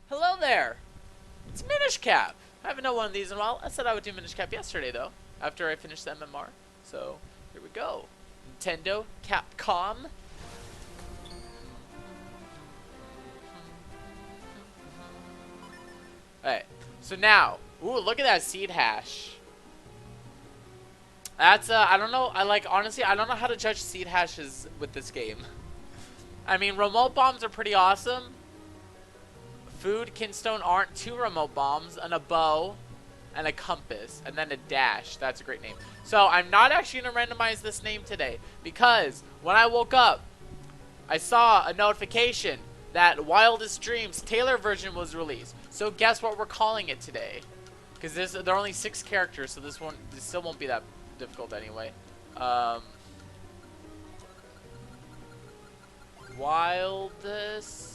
Hello there! It's MInish Cap! I haven't done one of these in a while. I said I would do MInish Cap yesterday, though, after I finished the MMR. So, here we go. Nintendo, Capcom. Alright, so now, ooh, look at that seed hash. That's, I don't know, honestly, I don't know how to judge seed hashes with this game. I mean, remote bombs are pretty awesome. Food, kinstone aren't two remote bombs, and a bow, and a compass, and then a dash. That's a great name. So I'm not actually going to randomize this name today, because when I woke up, I saw a notification that Wildest Dreams Taylor version was released. So guess what we're calling it today? Because there are only 6 characters, so this still won't be that difficult anyway. Wildest...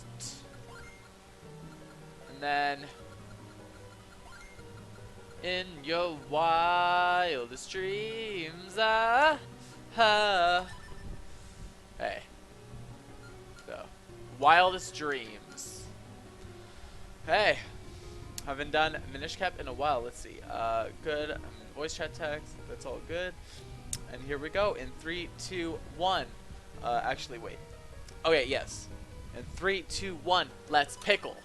then in your wildest dreams, hey, so wildest dreams. Hey, haven't done MInish Cap in a while. Let's see. Good. Voice chat text. That's all good. And here we go. In 3, 2, 1. Actually, wait. Okay, yes. In 3, 2, 1. Let's pickle.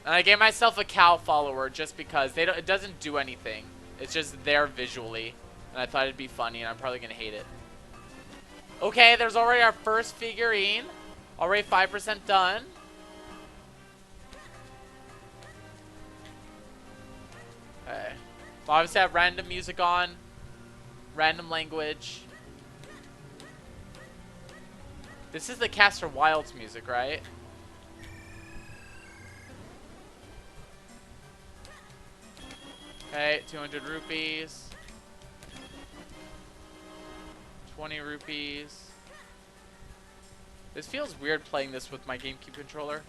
And I gave myself a cow follower just because it doesn't do anything. It's just there visually. And I thought it'd be funny, and I'm probably going to hate it. Okay, there's already our first figurine. Already 5% done. Okay. So obviously I have random music on. Random language. This is the Caster Wilds music, right? Okay, 200 rupees. 20 rupees. This feels weird playing this with my GameCube controller.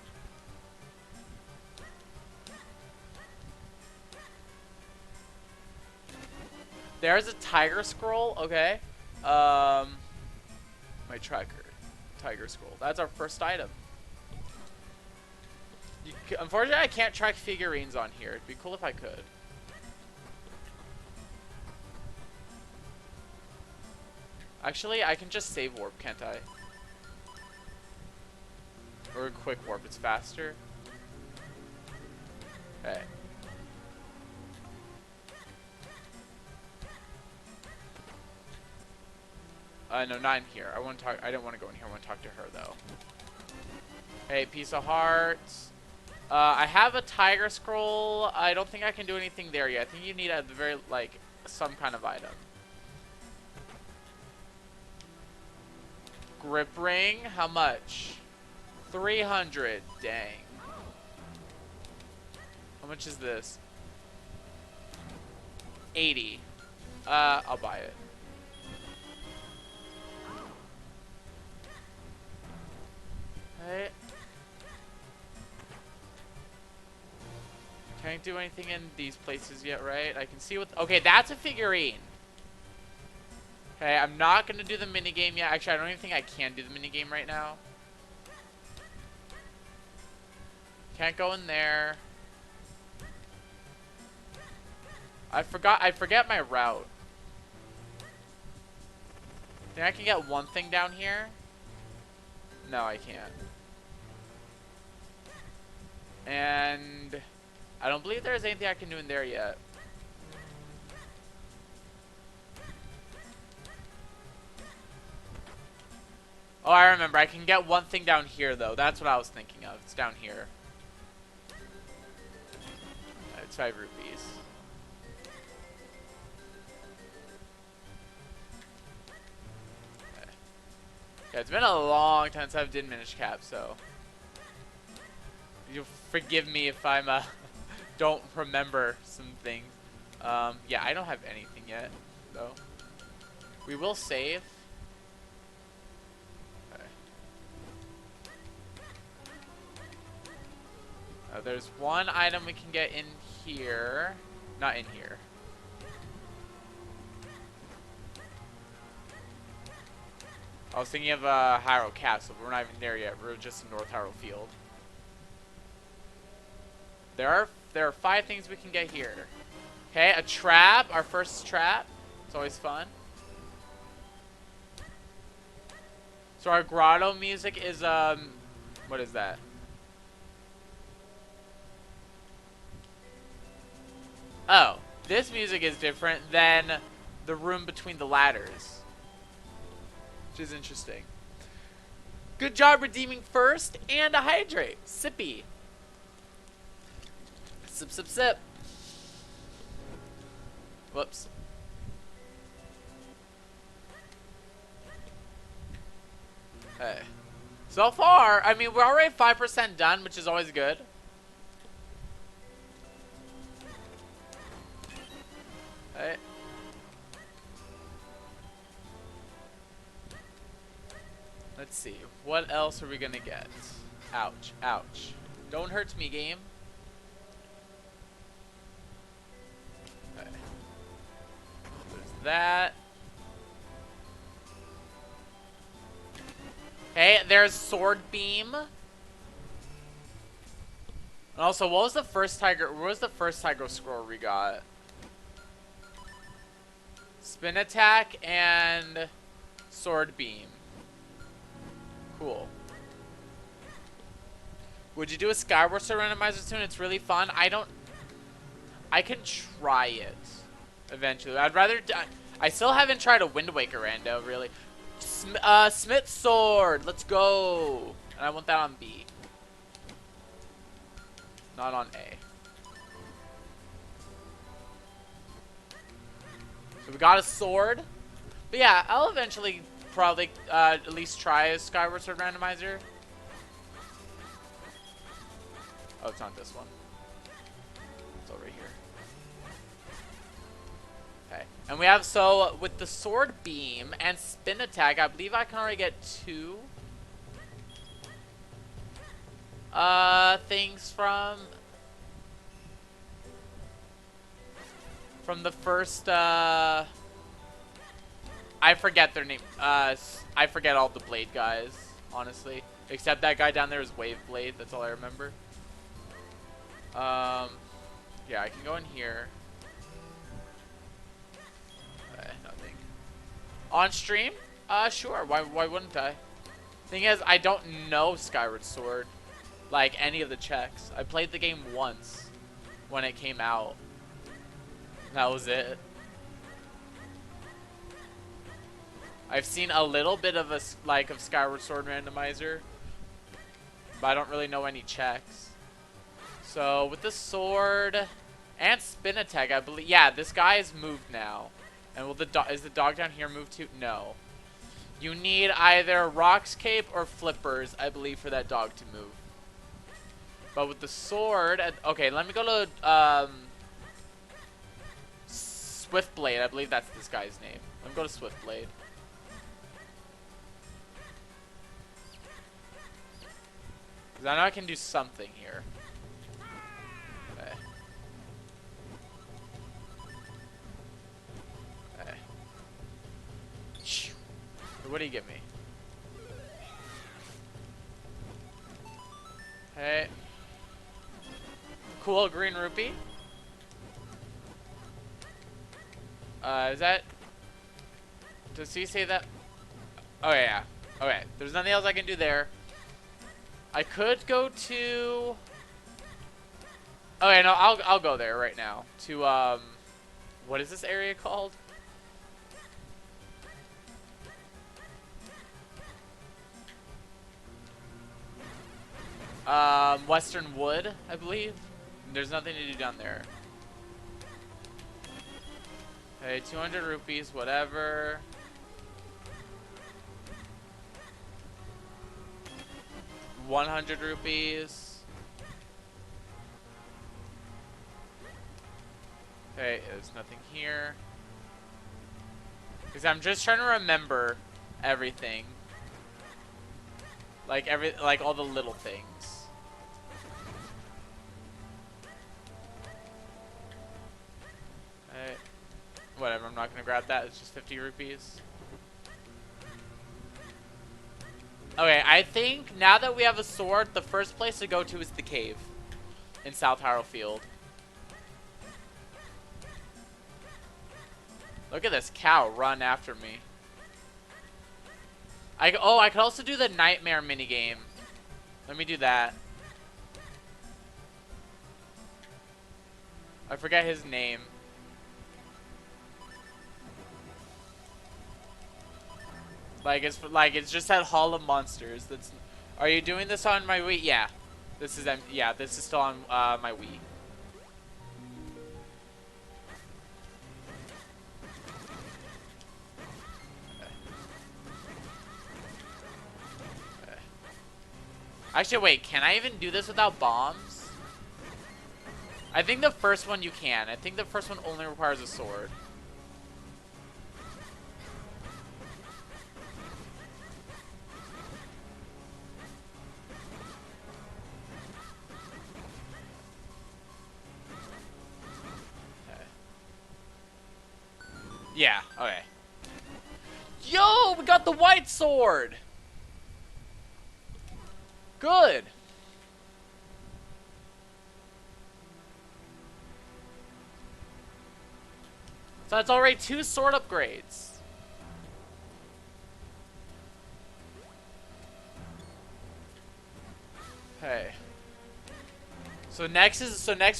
There's a tiger scroll, okay. My tracker. Tiger scroll. That's our first item. Unfortunately, I can't track figurines on here. It'd be cool if I could. Actually, I can just save warp, can't I? Or quick warp, it's faster. Okay. No, not in here. I didn't want to go in here. I want to talk to her, though. Hey, piece of hearts. I have a tiger scroll. I don't think I can do anything there yet. I think you need a very, some kind of item. Grip ring, how much? 300, dang. How much is this? 80. I'll buy it. Hey. Can't do anything in these places yet, right? I can see what... Okay, that's a figurine. Okay, I'm not going to do the minigame yet. Actually, I don't even think I can do the minigame right now. Can't go in there. I forget my route. Think I can get one thing down here? No, I can't. And I don't believe there's anything I can do in there yet. Oh, I remember. I can get one thing down here, though. That's what I was thinking of. It's down here. It's 5 rupees. Okay. Yeah, it's been a long time since I've did MInish Cap, so you'll forgive me if I'm don't remember some things. Yeah, I don't have anything yet, though. We will save. There's one item we can get in here. Not in here. I was thinking of Hyrule Castle, but we're not even there yet. We're just in North Hyrule Field. There are 5 things we can get here. Okay, a trap, our first trap. It's always fun. So our grotto music is what is that? Oh, this music is different than the room between the ladders, which is interesting. Good job redeeming first and a hydrate. Sippy. Sip, sip, sip. Whoops. Hey. So far, I mean, we're already 5% done, which is always good. Hey. Let's see. What else are we gonna get? Ouch. Ouch. Don't hurt me, game. Okay. There's that. Hey, there's Sword Beam. And also, what was the first tiger? What was the first tiger scroll we got? Spin attack and Sword Beam. Cool. Would you do a Skyward Sword randomizer soon? It's really fun. I can try it eventually. I'd rather. I still haven't tried a Wind Waker rando, really. Smith Sword. Let's go. And I want that on B. Not on A. So we got a sword. But yeah, I'll eventually probably at least try a Skyward Sword randomizer. Oh, it's not this one. It's over here. Okay. And we have, so with the Sword Beam and Spin Attack, I believe I can already get 2 things from the first I forget their name. I forget all the Blade guys, honestly. Except that guy down there is Wave Blade. That's all I remember. Yeah, I can go in here. Nothing. On stream? Sure. Why wouldn't I? Thing is, I don't know Skyward Sword, like any of the checks. I played the game once when it came out. That was it. I've seen a little bit of of Skyward Sword randomizer, but I don't really know any checks. So with the sword and Spin Attack, I believe, yeah, this guy is moved now. And will is the dog down here moved too? No. You need either Rock's Cape or Flippers, I believe, for that dog to move. But with the sword, okay, let me go to Swiftblade. I believe that's this guy's name. Let me go to Swiftblade. Because I know I can do something here. Okay. Okay. What do you give me? Hey. Cool green rupee. Is that... Does he say that? Oh, yeah. Okay. There's nothing else I can do there. I could go to... Okay, no, I'll go there right now. To, what is this area called? Western Wood, I believe. There's nothing to do down there. Okay, 200 rupees, whatever. $100. Okay, there's nothing here. Because I'm just trying to remember everything. Like all the little things. Okay. Whatever, I'm not gonna grab that. It's just 50 rupees. Okay, I think now that we have a sword, the first place to go to is the cave in South Harrowfield. Look at this cow run after me. I could also do the nightmare minigame. Let me do that. I forget his name. It's just that Hall of Monsters. That's. Are you doing this on my Wii? Yeah. This is still on my Wii. Actually, wait, can I even do this without bombs? I think the first one you can. I think the first one only requires a sword. Okay. Yeah, okay. Yo, we got the white sword! Good. So that's already 2 sword upgrades. Okay. So next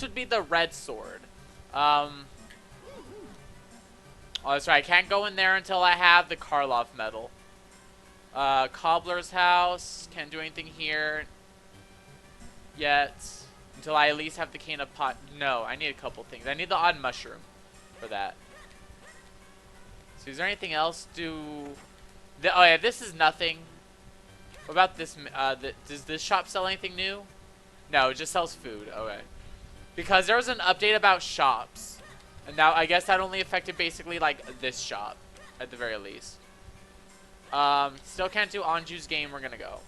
would be the red sword. Oh, that's right. I can't go in there until I have the Karloff medal. Cobbler's house. Can't do anything here yet. Until I at least have the cane of pot. No, I need a couple things. I need the odd mushroom for that. So is there anything else? Oh yeah, this is nothing. What about this? Does this shop sell anything new? No, it just sells food. Okay. Because there was an update about shops. And now I guess that only affected basically like this shop at the very least. Still can't do Anju's game. We're gonna go.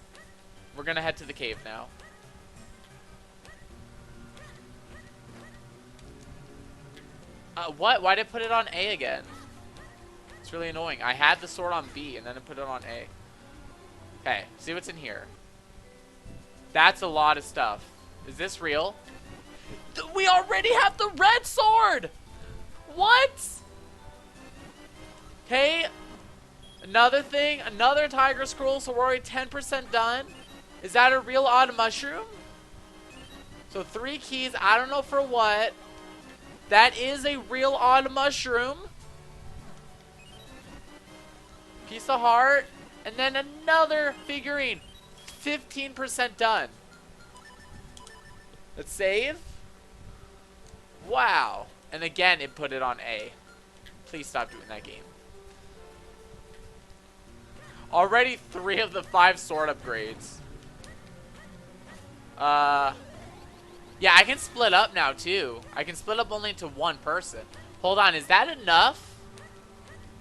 We're gonna head to the cave now. What? Why did it put it on A again? It's really annoying. I had the sword on B and then it put it on A. Okay, see what's in here. That's a lot of stuff. Is this real? We already have the red sword! What? Okay. Another thing, another tiger scroll, so we're already 10% done. Is that a real odd mushroom? So 3 keys, I don't know for what. That is a real odd mushroom. Piece of heart. And then another figurine. 15% done. Let's save. Wow. And again, it put it on A. Please stop doing that game. Already 3 of the 5 sword upgrades. Yeah, I can split up now too. I can split up only to 1 person. Hold on, is that enough?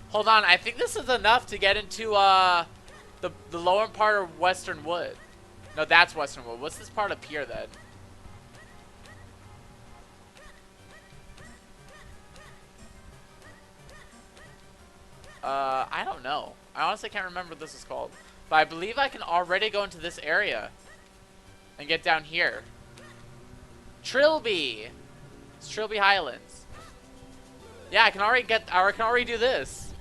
Hold on, I think this is enough to get into the lower part of Western Wood. No, that's Western Wood. What's this part up here then? I don't know. I honestly can't remember what this is called. But I believe I can already go into this area and get down here. Trilby! It's Trilby Highlands. Yeah, I can already do this.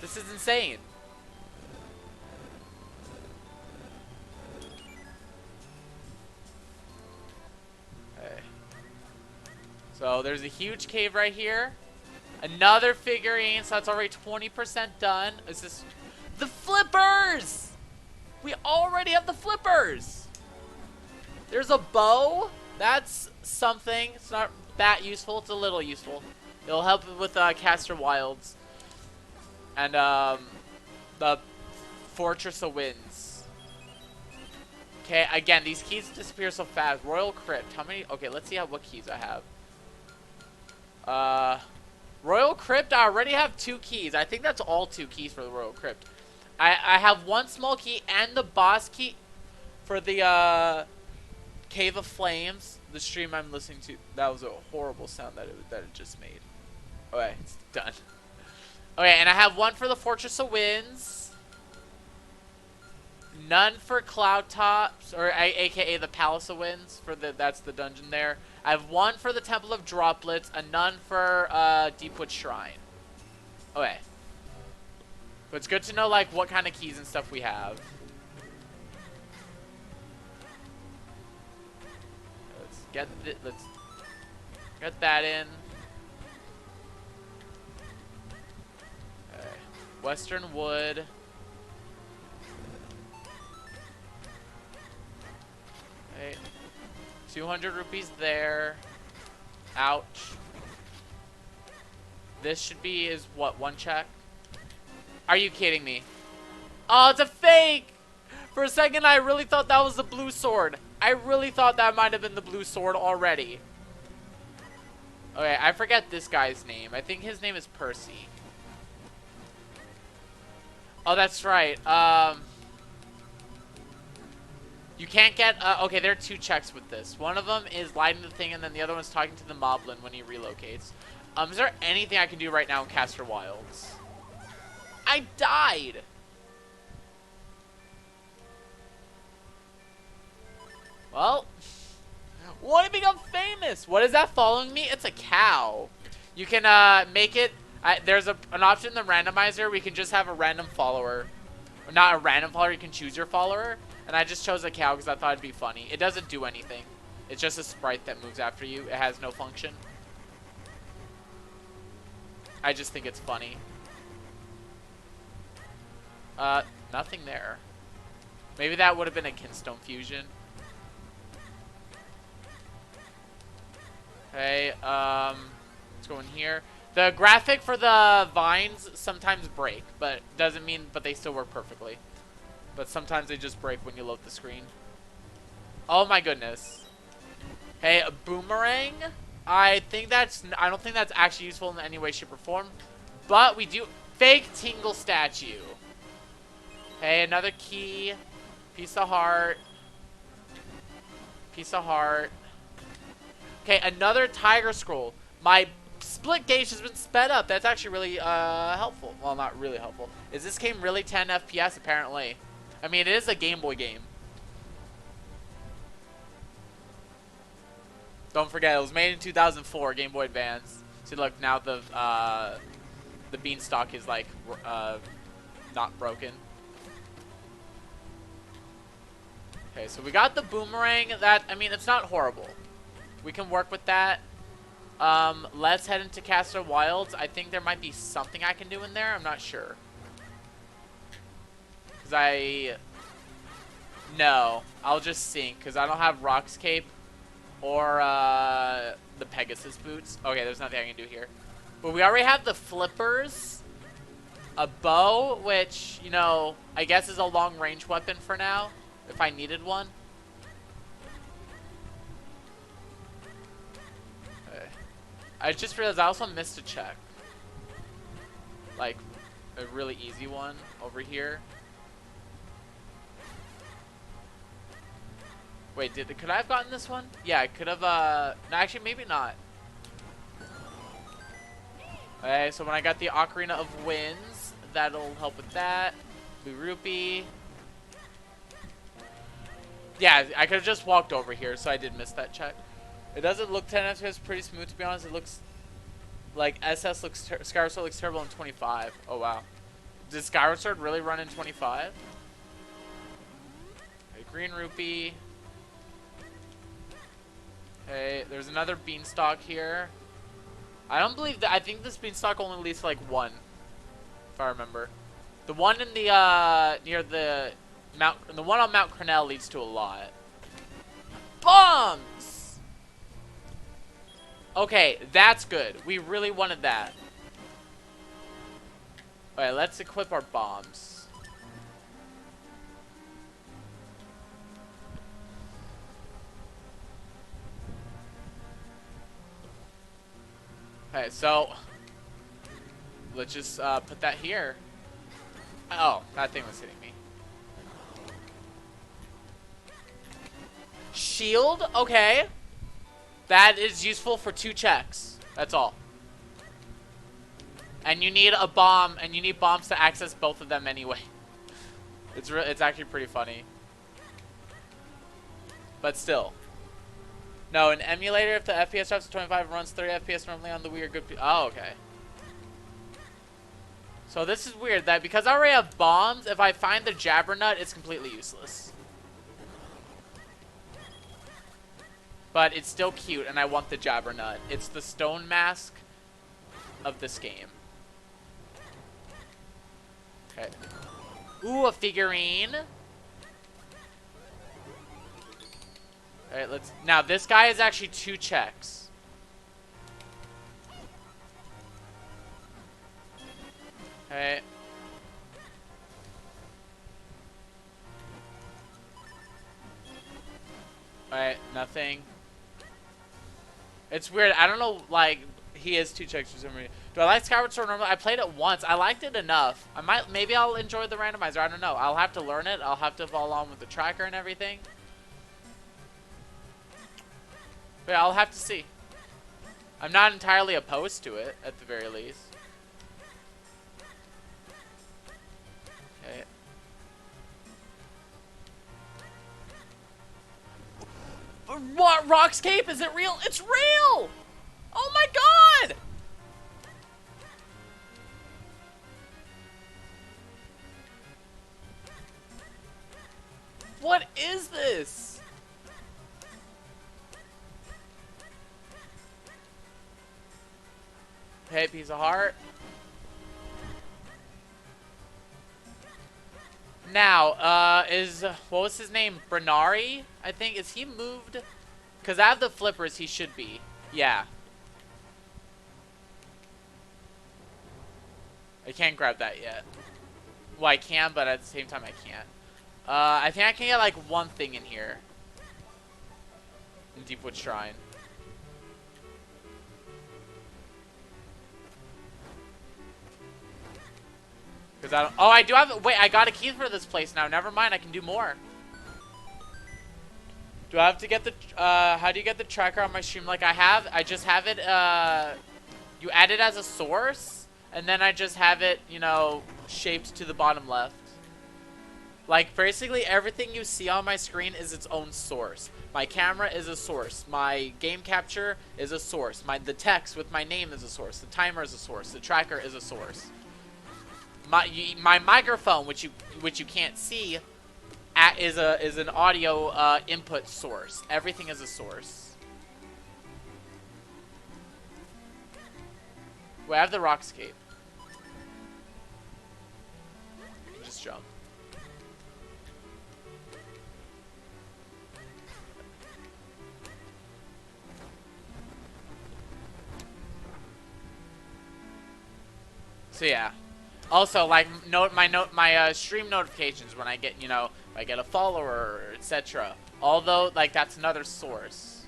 This is insane. Okay. So there's a huge cave right here. Another figurine, so that's already 20% done. Is this the flippers? We already have the flippers. There's a bow. That's something. It's not that useful. It's a little useful. It'll help with Caster Wilds. And the Fortress of Winds. Okay, again, these keys disappear so fast. Royal Crypt. How many? Okay, let's see what keys I have. Royal Crypt, I already have 2 keys. I think that's all 2 keys for the Royal Crypt. I have 1 small key and the boss key for the Cave of Flames. The stream I'm listening to. That was a horrible sound that it just made. Okay, it's done. Okay, and I have 1 for the Fortress of Winds. None for Cloud Tops, or aka the Palace of Winds. That's the dungeon there. I have 1 for the Temple of Droplets, and none for Deepwood Shrine. Okay. But it's good to know like what kind of keys and stuff we have. Let's get that in. Okay. Western Wood. Okay. 200 rupees there. Ouch. This should be is what, 1 check? Are you kidding me? Oh, it's a fake! For a second, I really thought that was the blue sword. I really thought that might have been the blue sword already. Okay, I forget this guy's name. I think his name is Percy. Oh, that's right. You can't get... okay, there are 2 checks with this. One of them is lighting the thing, and then the other one's talking to the moblin when he relocates. Is there anything I can do right now in Castor Wilds? I died! Well, what to become famous? What is that following me? It's a cow. You can make it... there's an option in the randomizer. We can just have a random follower. Or not a random follower. You can choose your follower. And I just chose a cow because I thought it'd be funny. It doesn't do anything. It's just a sprite that moves after you. It has no function. I just think it's funny. Nothing there. Maybe that would have been a Kinstone fusion. Okay, let's go in here. The graphic for the vines sometimes break, but doesn't mean, but they still work perfectly. But sometimes they just break when you load the screen. Oh my goodness. Hey, a boomerang? I don't think that's actually useful in any way, shape, or form. But we do, fake tingle statue. Hey, another key. Piece of heart. Piece of heart. Okay, another tiger scroll. My split gauge has been sped up. That's actually really helpful. Well, not really helpful. Is this game really 10 FPS? Apparently. I mean, it is a Game Boy game. Don't forget, it was made in 2004, Game Boy Advance. See, look, now the beanstalk is like not broken. Okay, so we got the boomerang. That, I mean, it's not horrible. We can work with that. Let's head into Castor Wilds. I think there might be something I can do in there. I'm not sure. No, I'll just sink because I don't have Rock's Cape or the Pegasus boots. Okay, there's nothing I can do here. But we already have the flippers, a bow, which, you know, I guess is a long-range weapon for now, if I needed one. Okay. I just realized I also missed a check. Like, a really easy one over here. Wait, could I have gotten this one? Yeah, I could have, no, actually, maybe not. Okay, so when I got the Ocarina of Winds, that'll help with that. Blue Rupee. Yeah, I could have just walked over here, so I did miss that check. It doesn't look 10 FPS pretty smooth, to be honest. It looks like SS looks, Skyward Sword looks terrible in 25. Oh, wow. Does Skyward Sword really run in 25? Okay, Green Rupee. Okay, there's another beanstalk here. I don't believe that. I think this beanstalk only leads to like 1, if I remember. The one in the near the one on Mount Cornell leads to a lot. Bombs. Okay, that's good. We really wanted that. Alright, let's equip our bombs. Okay, so let's just put that here. Oh, that thing was hitting me. Shield? Okay. That is useful for 2 checks. That's all. And you need a bomb, and you need bombs to access both of them anyway. It's actually pretty funny. But still. No, an emulator, if the FPS drops to 25, runs 30 FPS normally on the Wii or good. Oh, okay. So this is weird that because I already have bombs, if I find the Jabbernut, it's completely useless. But it's still cute, and I want the Jabbernut. It's the stone mask of this game. Okay. Ooh, a figurine. Alright, let's... Now, this guy is actually 2 checks. Okay. Alright, nothing. It's weird. I don't know, like, he is 2 checks for some reason. Do I like Skyward Sword normally? I played it once. I liked it enough. Maybe I'll enjoy the randomizer. I don't know. I'll have to learn it. I'll have to follow along with the tracker and everything. But yeah, I'll have to see. I'm not entirely opposed to it, at the very least. Okay. What? Rockscape? Is it real? It's real! Oh my god! What is this? Hey, piece of heart. Now, what was his name? Bernari? I think. Is he moved? Because I have the flippers, he should be. Yeah. I can't grab that yet. Well, I can, but at the same time, I can't. I think I can get, like, one thing in here. In Deepwood Shrine. Because I don't... Oh, I do have... Wait, I got a key for this place now. Never mind, I can do more. Do I have to get the... how do you get the tracker on my stream? Like, I just have it, you add it as a source, and then I just have it, you know, shaped to the bottom left. Like, basically everything you see on my screen is its own source. My camera is a source. My game capture is a source. The text with my name is a source. The timer is a source. The tracker is a source. My microphone, which you can't see, is an audio input source. Everything is a source. Wait, I have the Rockscape. Just jump. So yeah. Also, like, my stream notifications when I get, you know, if I get a follower, etc. Although, like, that's another source.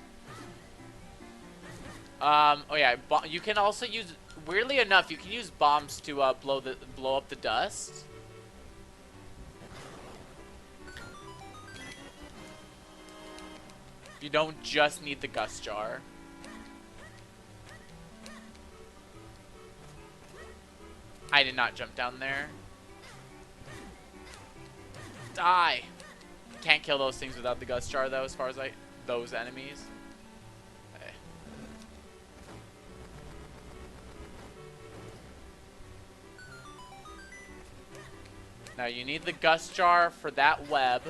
Oh yeah, you can also use. Weirdly enough, you can use bombs to blow up the dust. You don't just need the gust jar. I did not jump down there. Die! Can't kill those things without the gust jar though, as far as those enemies. Okay. Now you need the gust jar for that web.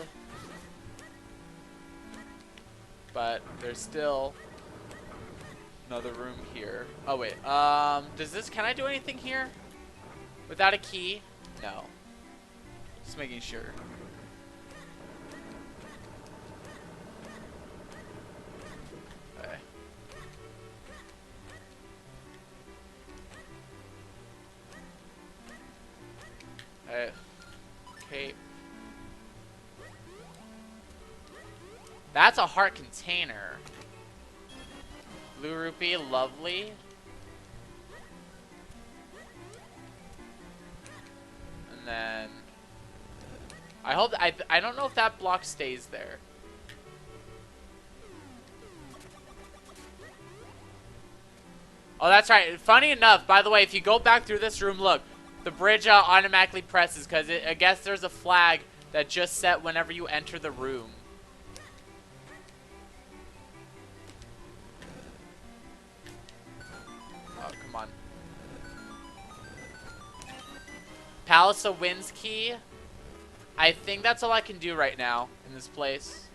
But there's still another room here. Oh wait, can I do anything here? Without a key? No. Just making sure. Okay. Okay. That's a heart container. Blue rupee, lovely. And then I don't know if that block stays there. Oh, that's right. Funny enough, by the way, if you go back through this room, look, the bridge automatically presses because I guess there's a flag that just set whenever you enter the room. Oh, come on. Palace of Winds key. I think that's all I can do right now in this place.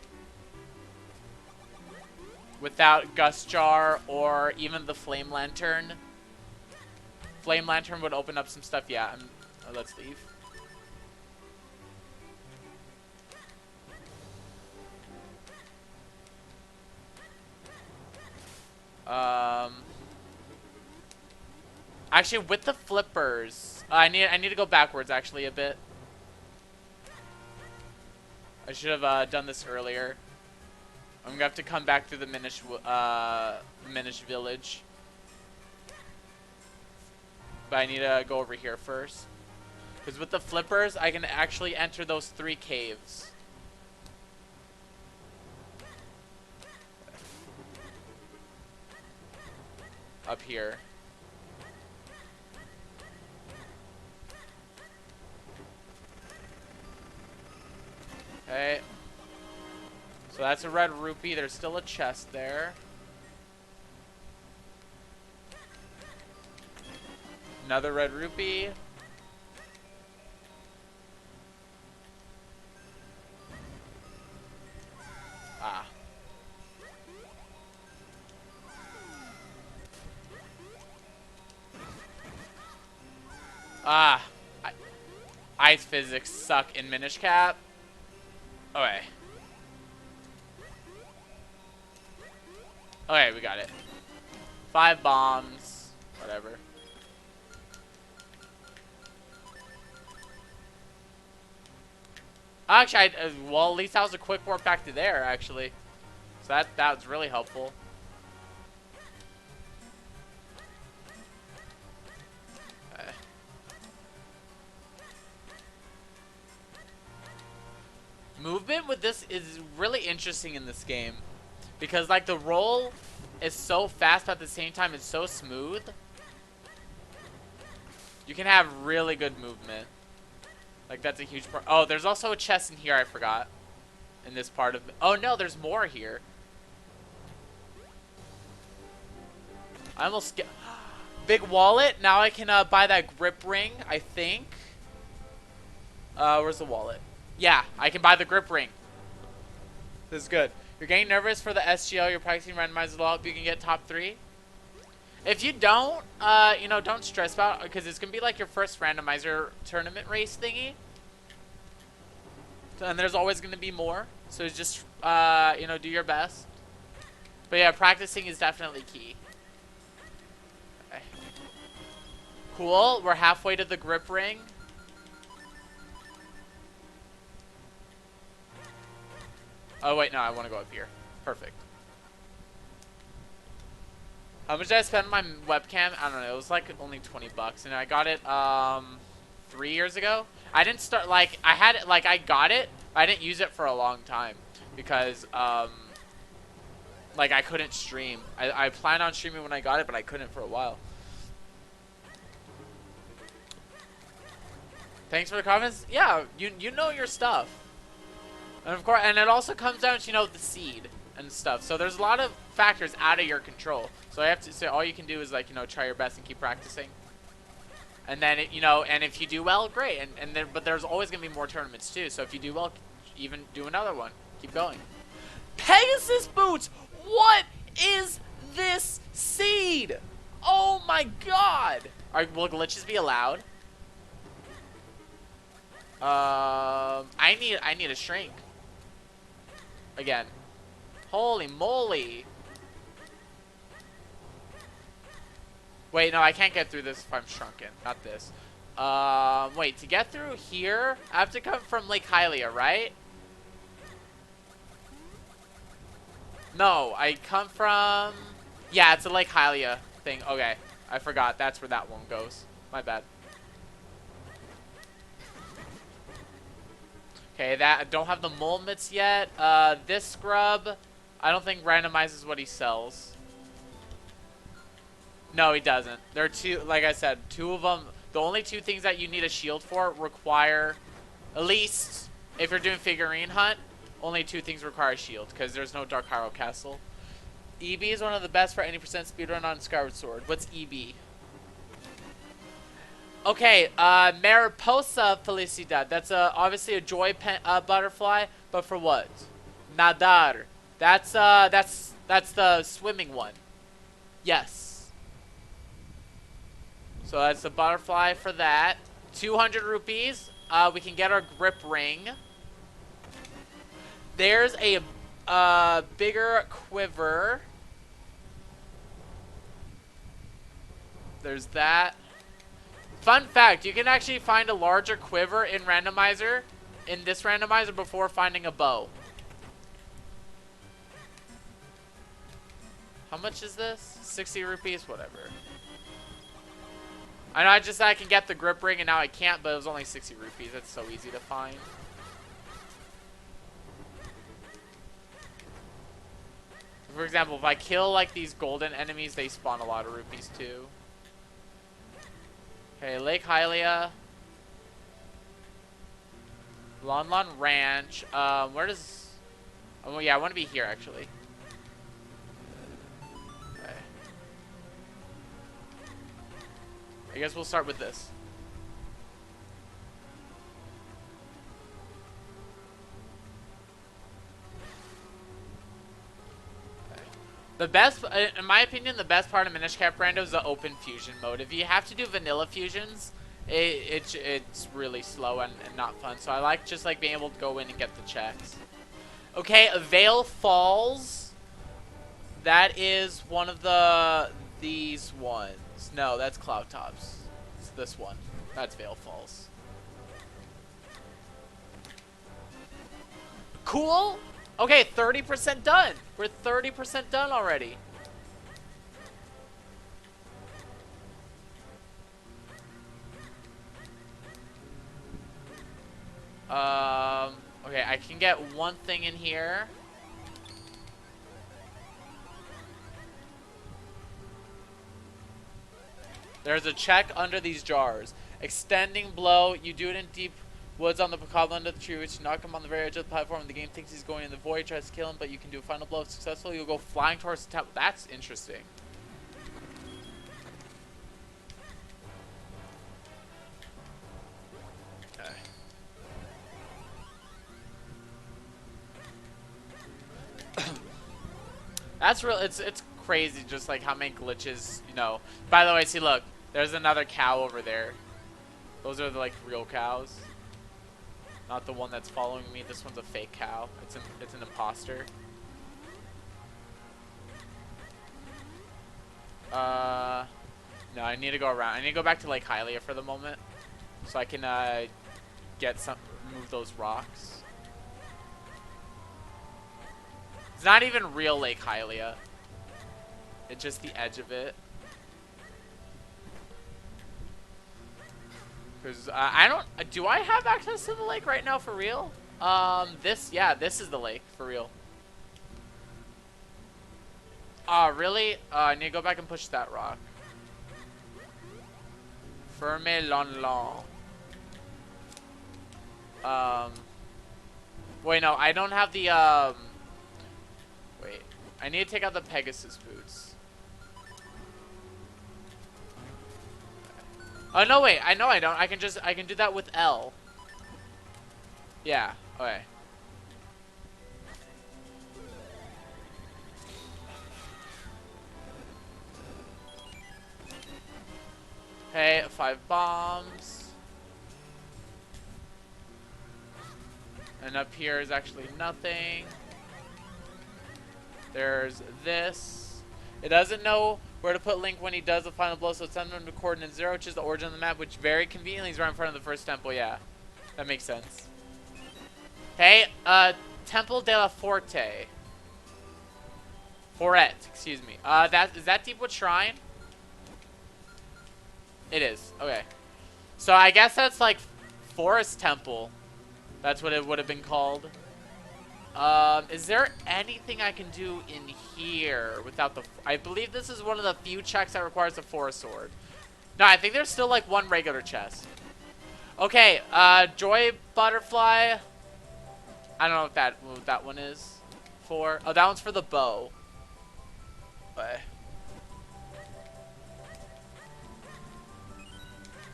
Without Gust Jar or even the Flame Lantern. Flame Lantern would open up some stuff. Yeah, oh, let's leave. Actually, with the flippers, I need to go backwards actually a bit. I should have done this earlier. I'm gonna have to come back through the MInish village, but I need to go over here first. Because with the flippers, I can actually enter those 3 caves. Up here. Okay. So that's a red rupee. There's still a chest there. Another red rupee. Ah. Ah. Ice physics suck in MInish Cap. Okay. Okay, we got it. 5 bombs. Whatever. Actually, well, at least that was a quick warp back to there, actually. So that was really helpful. Okay. Movement with this is really interesting in this game. Because, like, the roll is so fast, but at the same time, it's so smooth. You can have really good movement. Like, that's a huge part. Oh, there's also a chest in here, I forgot. In this part of... Oh, no, there's more here. I almost get... Big wallet. Now I can buy that grip ring, I think. Where's the wallet? Yeah, I can buy the grip ring. This is good. You're getting nervous for the SGL. You're practicing randomizers a lot. You can get top 3. If you don't, you know, don't stress about it, because it's going to be like your first randomizer tournament race thingy. And there's always going to be more. So just, you know, do your best. But yeah, practicing is definitely key. Okay. Cool. We're halfway to the grip ring. Oh, wait, no, I want to go up here. Perfect. How much did I spend on my webcam? I don't know. It was like only 20 bucks, and I got it 3 years ago. I didn't start, like, I had it, like, I got it. I didn't use it for a long time because, like, I couldn't stream. I planned on streaming when I got it, but I couldn't for a while. Thanks for the comments. Yeah, you know your stuff. And of course, and it also comes down to, you know, the seed and stuff. So there's a lot of factors out of your control. So I have to say, all you can do is, like, you know, try your best and keep practicing. And then, you know, and if you do well, great. And then, but there's always going to be more tournaments too. So if you do well, even do another one. Keep going. Pegasus boots! What is this seed? Oh my god! Will glitches be allowed? I need a shrink. Again. Holy moly. Wait, no, I can't get through this if I'm shrunken. Not this. Wait, to get through here, I have to come from Lake Hylia, right? No, I come from... Yeah, it's a Lake Hylia thing. Okay, I forgot. That's where that one goes. My bad. Okay, that I don't have the mole mitts yet. This scrub, I don't think randomizes what he sells. No, he doesn't. There are two, like I said, 2 of them. The only 2 things that you need a shield for require at least if you're doing figurine hunt, only 2 things require a shield, because there's no Dark Hyrule Castle. EB is one of the best for any percent speedrun on Skyward Sword. What's EB? Okay, Mariposa Felicidad. That's obviously a joy butterfly, but for what? Nadar. That's the swimming one. Yes. So that's the butterfly for that. 200 rupees. We can get our grip ring. There's a bigger quiver. There's that. Fun fact, you can actually find a larger quiver in randomizer, in this randomizer, before finding a bow. How much is this? 60 rupees? Whatever. I know I just said I can get the grip ring and now I can't, but it was only 60 rupees. That's so easy to find. For example, if I kill like these golden enemies, they spawn a lot of rupees too. Okay, Lake Hylia. Blondland Ranch. Where does... Oh, yeah, I want to be here, actually. Okay. I guess we'll start with this. The best, in my opinion, the best part of MInish Cap Rando is the open fusion mode. If you have to do vanilla fusions, it's really slow and not fun. So I like just like being able to go in and get the checks. Okay, Vale Falls. That is one of these ones. No, that's Cloud Tops. It's this one. That's Vale Falls. Cool. Okay, 30% done. We're 30% done already. Okay, I can get one thing in here. There's a check under these jars. Extending blow. You do it in deep woods on the pecan under the tree, which knock him on the very edge of the platform. The game thinks he's going in the void, tries to kill him, but you can do a final blow. If successful, you'll go flying towards the temple. That's interesting. Okay. That's real. It's crazy, just like how many glitches, you know. By the way, see, look, there's another cow over there. Those are the like real cows. Not the one that's following me. This one's a fake cow. It's an imposter. No, I need to go around. I need to go back to Lake Hylia for the moment, so I can move those rocks. It's not even real Lake Hylia. It's just the edge of it. Because I don't... Do I have access to the lake right now for real? Yeah, this is the lake for real. Really? I need to go back and push that rock. Ferme lon lon. Wait, no, I don't have the, Wait. I need to take out the Pegasus boots. Oh, no, wait. I know I don't. I can do that with L. Yeah. Okay. Okay, 5 bombs. And up here is actually nothing. There's this. It doesn't know where to put Link when he does the final blow, so it's sends him to coordinate 0, which is the origin of the map, which very conveniently is right in front of the first temple. Yeah, that makes sense. Hey, Temple de la Forte. Foret, excuse me. Is that Deepwood Shrine? It is. Okay. So I guess that's like Forest Temple. That's what it would have been called. Is there anything I can do in here without the... I believe this is one of the few checks that requires the Forest Sword. No, I think there's still like one regular chest. Okay, Joy Butterfly. I don't know what that one is for. Oh, that one's for the bow. But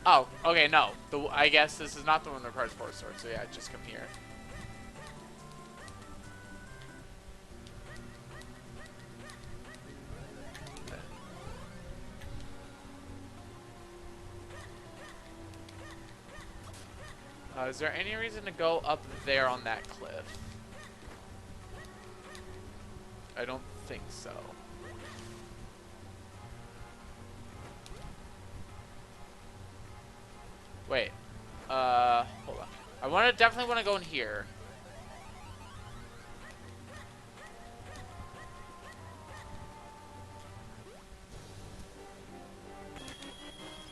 oh, okay, no. I guess this is not the one that requires 4 swords. So yeah, just come here. Is there any reason to go up there on that cliff? I don't think so. Wait. Hold on. Definitely want to go in here.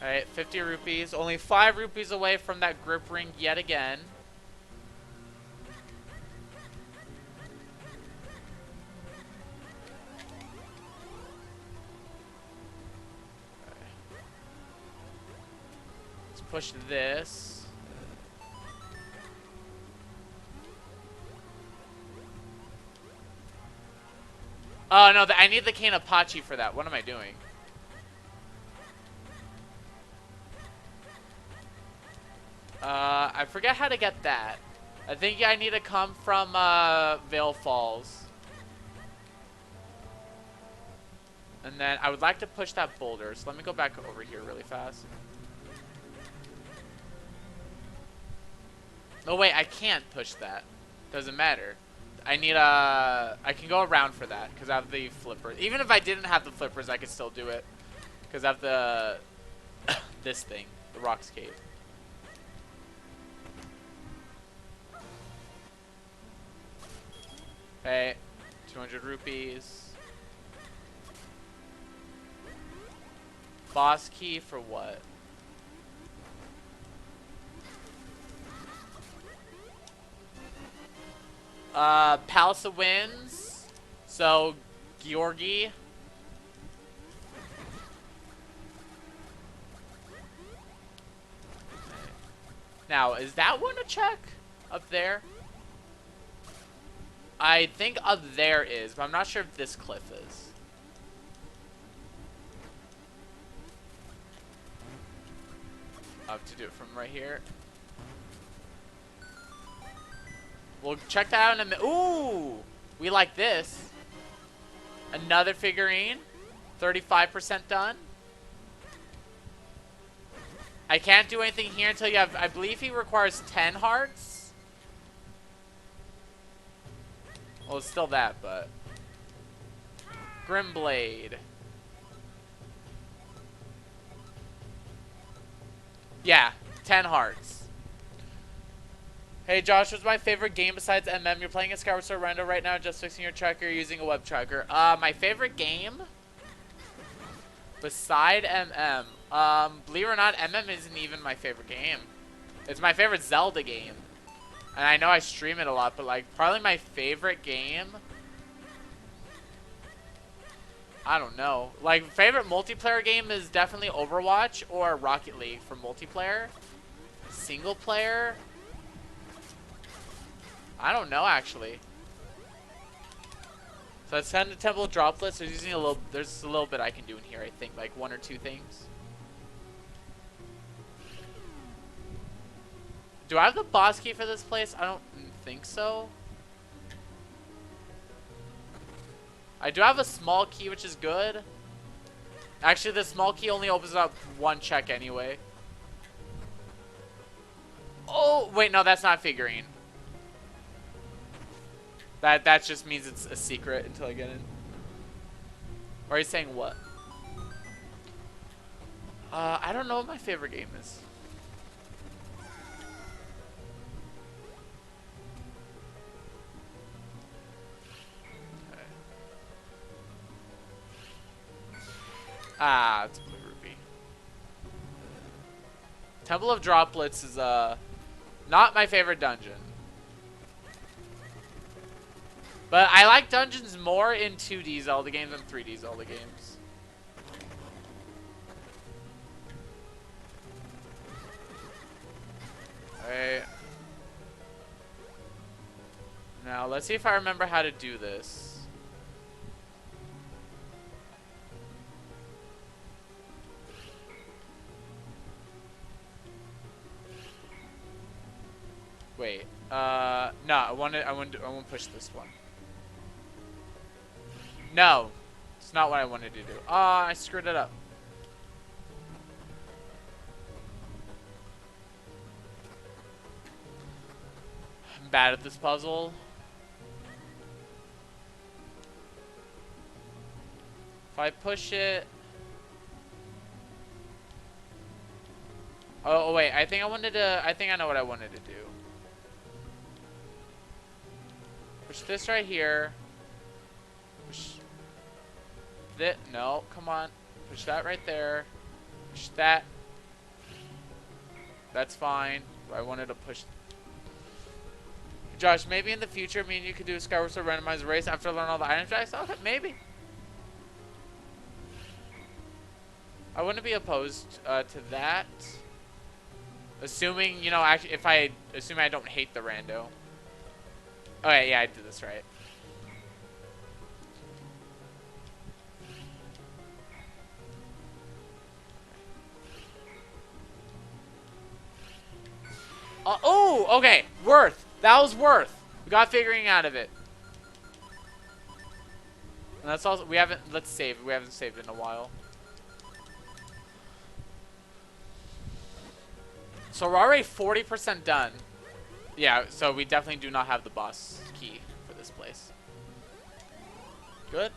Alright, 50 rupees. Only 5 rupees away from that grip ring yet again. Let's push this. Oh no, I need the cane Apache for that. What am I doing? I forget how to get that. I think I need to come from Vale Falls. And then I would like to push that boulder. So let me go back over here really fast. No, wait, I can't push that. Doesn't matter. I need I can go around for that because I have the flippers. Even if I didn't have the flippers, I could still do it because I have the this thing, the Rock's Cave. Okay, 200 rupees. Boss key for what? Palace of Winds. So, Georgi. Now, is that one a check? Up there? I think up there is, but I'm not sure if this cliff is. I have to do it from right here. We'll check that out in a minute. Ooh! We like this. Another figurine. 35% done. I can't do anything here until you have, I believe he requires 10 hearts. Well, it's still that, but. Grimblade. Yeah, 10 hearts. Hey Josh, what's my favorite game besides MM? You're playing a Skyward Sword Rando right now, just fixing your tracker, using a web tracker. My favorite game beside MM. Believe it or not, MM isn't even my favorite game. It's my favorite Zelda game. And I know I stream it a lot, but like probably my favorite game, I don't know. Like favorite multiplayer game is definitely Overwatch or Rocket League for multiplayer. Single player, I don't know actually. So let's send the Temple of Droplets. There's a little bit I can do in here, I think, like 1 or 2 things. Do I have the boss key for this place? I don't think so. I do have a small key, which is good. Actually, the small key only opens up 1 check anyway. Oh, wait, no, that's not Figurine. That just means it's a secret until I get in. Or are you saying what? I don't know what my favorite game is. Okay. Ah, it's a blue rupee. Temple of Droplets is not my favorite dungeon. But I like dungeons more in 2D Zelda games than 3D Zelda games. Alright. Now, let's see if I remember how to do this. Wait. No, I want to push this one. No. It's not what I wanted to do. I screwed it up. I'm bad at this puzzle. If I push it... Oh, wait. I think I know what I wanted to do. Push this right here. Push that. No, come on. Push that right there. Push that. That's fine. I wanted to push... Josh, maybe in the future, me and you could do a Skyward Sword randomized race after I learn all the item tracks? Okay, maybe. I wouldn't be opposed to that. Assuming, you know, actually, assuming I don't hate the rando. Okay, yeah, I did this right. Oh, okay, worth. That was worth. We got figuring out of it. And that's also, let's save. We haven't saved in a while. So we're already 40% done. Yeah, so we definitely do not have the boss key for this place. Good.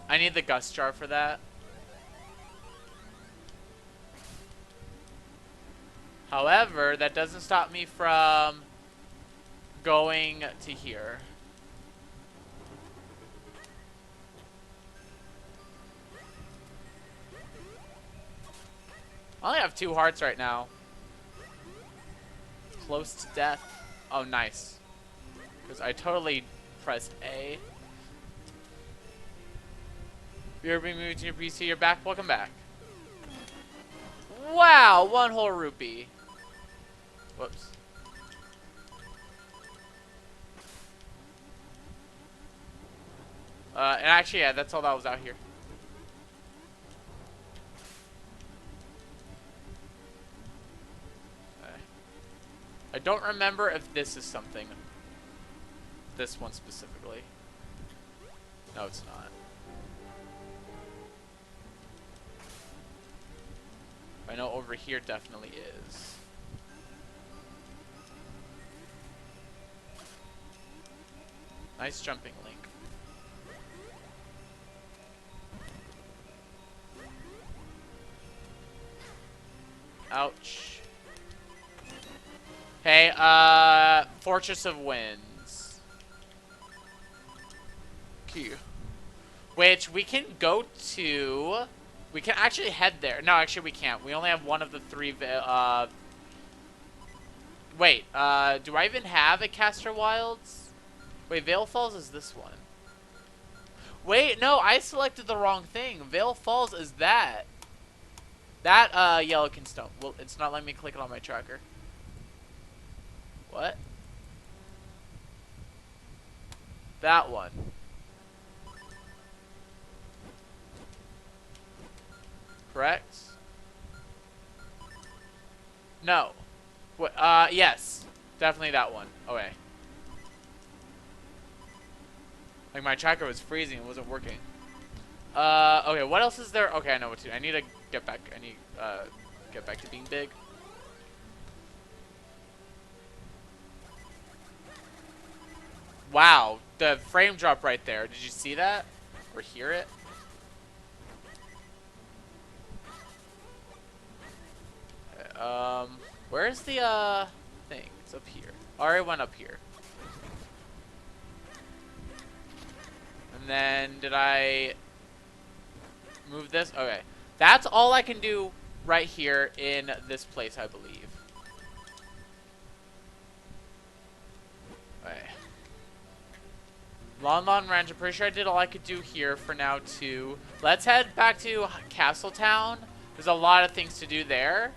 I need the gust jar for that. However, that doesn't stop me from going to here. I only have 2 hearts right now. Close to death. Oh, nice. Because I totally pressed A. You're being moved to your PC. You're back. Welcome back. Wow, 1 whole rupee. Whoops. And actually, yeah, that's all that was out here. Okay. I don't remember if this is something. This one specifically. No, it's not. I know over here definitely is. Nice jumping link. Ouch. Hey, Fortress of Winds. Q. Which we can go to... We can actually head there. No, actually we can't. We only have one of the 3... Wait, do I even have a Caster Wilds? Wait, Vale Falls is this one. Wait, no, I selected the wrong thing. Vale Falls is that. That, Yellow Stone. Well, it's not letting me click it on my tracker. What? That one. Correct? No. What? Yes. Definitely that one. Okay. Like, my tracker was freezing. It wasn't working. Okay, what else is there? Okay, I know what to do. I need to get back. I need, get back to being big. Wow. The frame drop right there. Did you see that? Or hear it? Where's the, thing? It's up here. I already went up here. And then, did I move this? Okay. That's all I can do right here in this place, I believe. Okay. Long range. I'm pretty sure I did all I could do here for now too. Let's head back to Castletown. There's a lot of things to do there.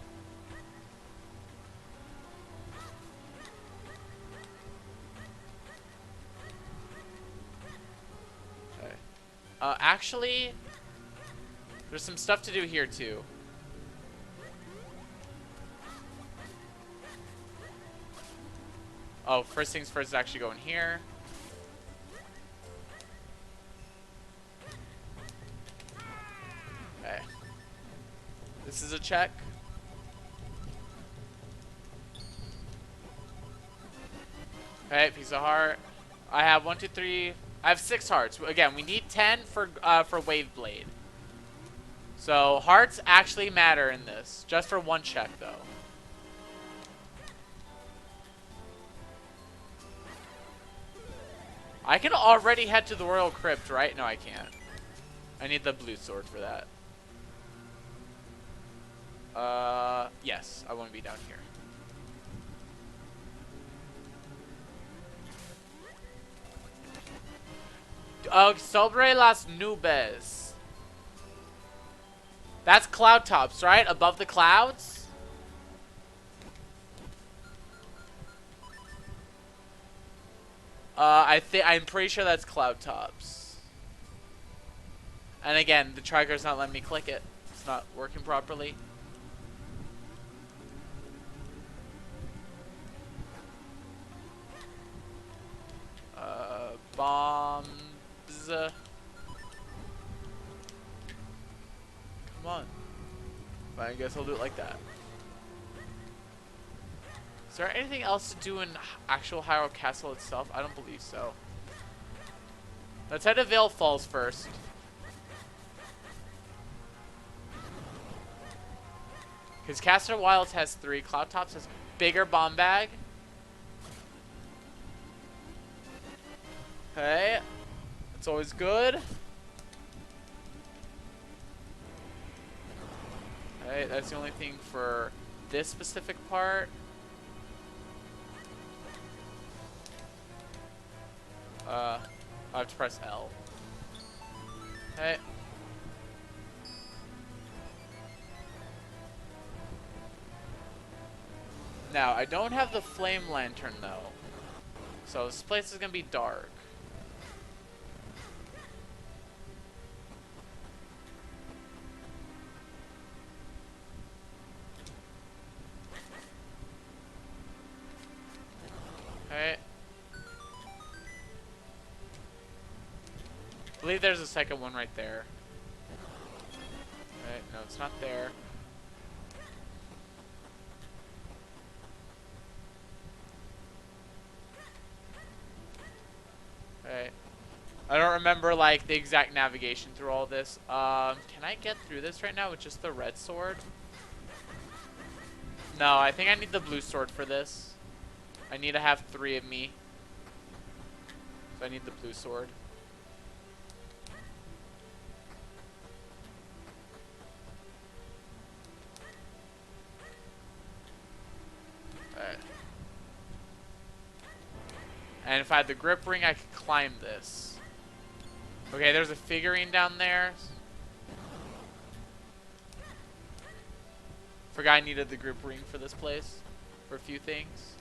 Okay. Actually, there's some stuff to do here too. Oh, first things first is actually going here. Okay. This is a check. Okay, piece of heart. I have 1, 2, 3. I have 6 hearts. Again, we need 10 for Wave Blade. So hearts actually matter in this, just for one check though. I can already head to the Royal Crypt, right? No, I can't. I need the blue sword for that. Yes, I want to be down here. Sobre las nubes. That's cloud tops, right? Above the clouds? I'm pretty sure that's cloud tops. And again, the tracker's not letting me click it. It's not working properly. Bombs. Come on. But I guess I'll do it like that. Is there anything else to do in actual Hyrule Castle itself? I don't believe so. Let's head to Vale Falls first. Because Castle Wilds has 3. Cloud Tops has bigger bomb bag. Okay. It's always good. Okay, that's the only thing for this specific part. I have to press L. Okay. Now, I don't have the flame lantern though. So this place is gonna be dark. Okay. I believe there's a second one right there. Okay, no, it's not there. Okay. I don't remember like the exact navigation through all this. Can I get through this right now with just the red sword? No, I think I need the blue sword for this. I need to have 3 of me. So I need the blue sword. Alright. And if I had the grip ring, I could climb this. Okay, there's a figurine down there. Forgot I needed the grip ring for this place. For a few things.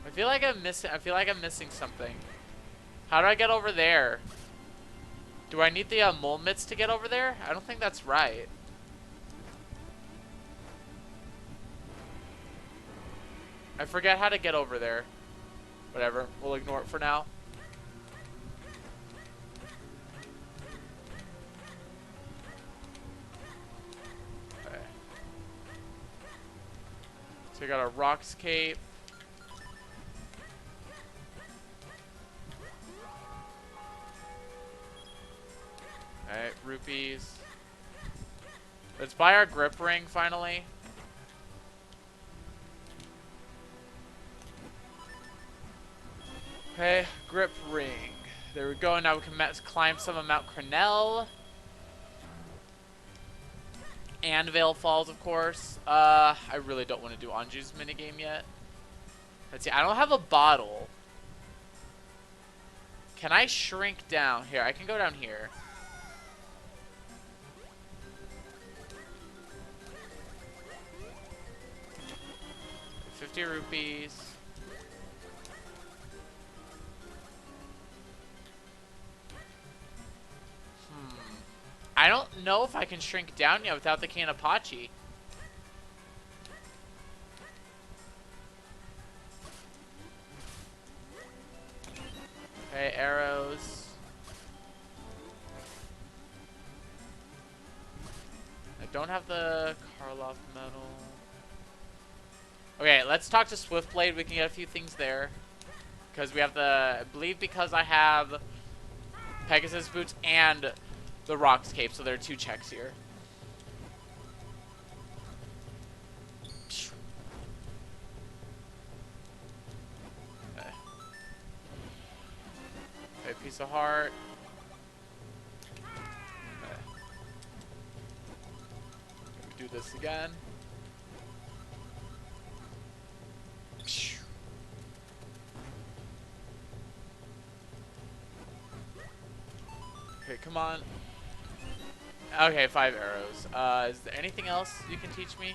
I feel like I'm missing something. How do I get over there? Do I need the mole mitts to get over there? I don't think that's right. I forget how to get over there. Whatever, we'll ignore it for now. Okay. So we got a rocks cape. Alright, rupees. Let's buy our grip ring finally. Okay, grip ring. There we go. Now we can climb some of Mount Cornell. And Veil Falls, of course. I really don't want to do Anju's minigame yet. Let's see. I don't have a bottle. Can I shrink down? Here, I can go down here. ₹50. I don't know if I can shrink down yet without the Kanapachi. Okay, arrows. I don't have the Karloff medal. Okay, let's talk to Swiftblade. We can get a few things there. Because we have the... I believe because I have Pegasus boots and the Rocks cape, so there are 2 checks here. Okay. Okay, piece of heart. Okay. We do this again. Okay, come on. Okay, 5 arrows. Is there anything else you can teach me?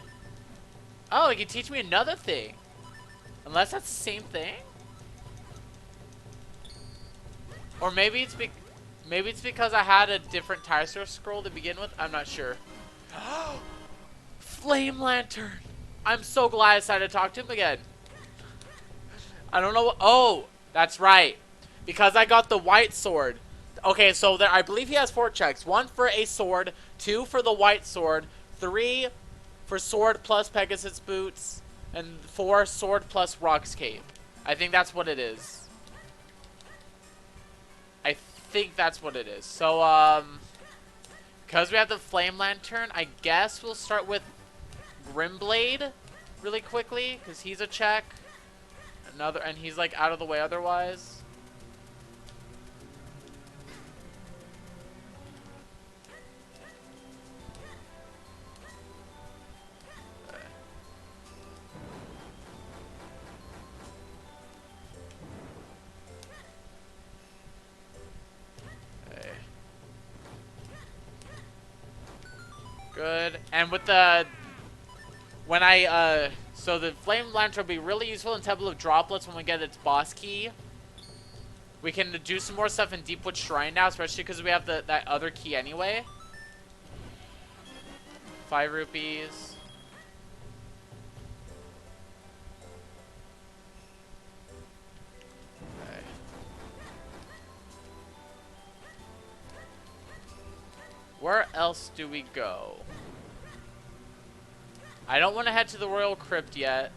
Oh, you can teach me another thing. Unless that's the same thing? Or maybe it's because I had a different tire source scroll to begin with. I'm not sure. Flame Lantern. I'm so glad I decided to talk to him again. I don't know what... Oh, that's right. Because I got the white sword. Okay, so there, I believe he has 4 checks. 1 for a sword, 2 for the white sword, 3 for sword plus Pegasus boots, and 4 sword plus Rock's cape. I think that's what it is. I think that's what it is. So, because we have the Flame Lantern, I guess we'll start with Grimblade really quickly, because he's a check. And he's like out of the way otherwise. Good. And with the... When I, so the Flame Lantern will be really useful in Temple of Droplets when we get its boss key. We can do some more stuff in Deepwood Shrine now, especially because we have that other key anyway. ₹5. Okay. Where else do we go? I don't want to head to the Royal Crypt yet.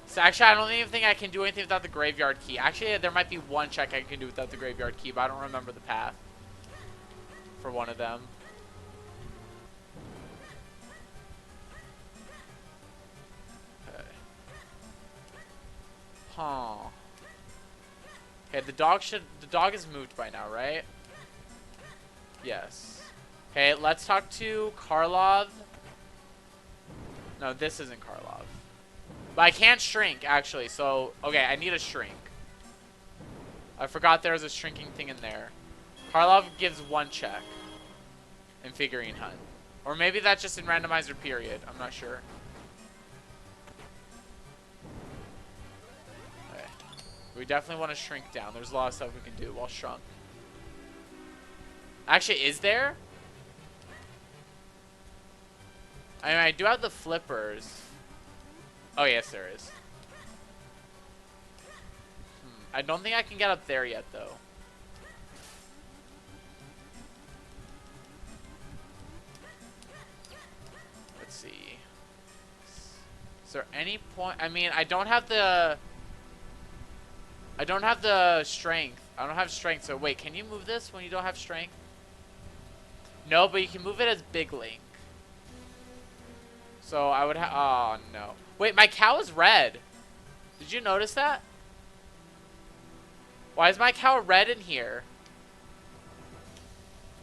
So actually, I don't even think I can do anything without the Graveyard Key. Actually, there might be 1 check I can do without the Graveyard Key, but I don't remember the path for one of them. Okay. Huh. Okay, the dog is moved by now, right? Yes. Okay, let's talk to Karlov. No, this isn't Karlov. But I can't shrink, actually, so... Okay, I need a shrink. I forgot there was a shrinking thing in there. Karlov gives 1 check in Figurine Hunt. Or maybe that's just in Randomizer period. I'm not sure. Okay. We definitely want to shrink down. There's a lot of stuff we can do while shrunk. Actually, is there? I mean, I do have the flippers. Oh, yes, there is. I don't think I can get up there yet, though. Let's see. Is there any point? I mean, I don't have the strength. I don't have strength, so wait, can you move this when you don't have strength? No, but you can move it as Big Link. So I would have... Oh, no. Wait, my cow is red. Did you notice that? Why is my cow red in here?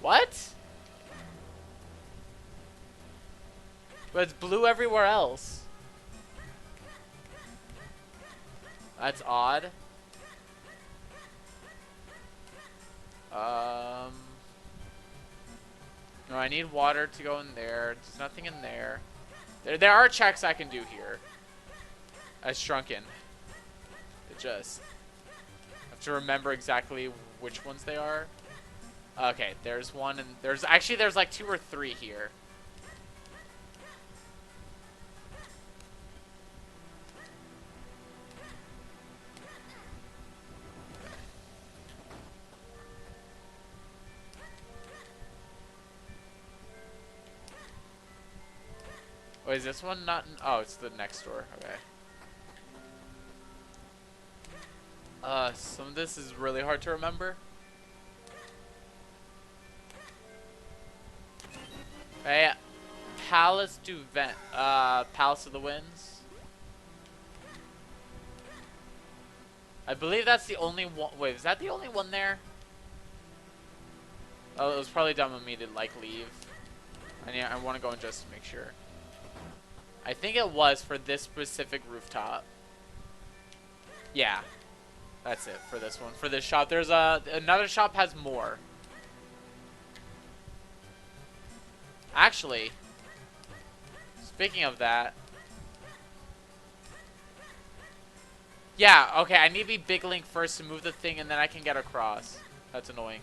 What? But it's blue everywhere else. That's odd. No, I need water to go in there. There's nothing in there. There are checks I can do here. As shrunken. It just have to remember exactly which ones they are. Okay, there's one, and there's like 2 or 3 here. Wait, is this one not in, oh, it's the next door. Okay. Some of this is really hard to remember. Hey, Palace du Vent, Palace of the Winds. I believe that's the only one. Wait, is that the only one there? Oh, it was probably dumb of me to like leave. I want to go in just to make sure. I think it was for this specific rooftop. Yeah, that's it for this one. For this shop, there's another shop has more. Actually, speaking of that, yeah, okay, I need to be Big Link first to move the thing, and then I can get across. That's annoying.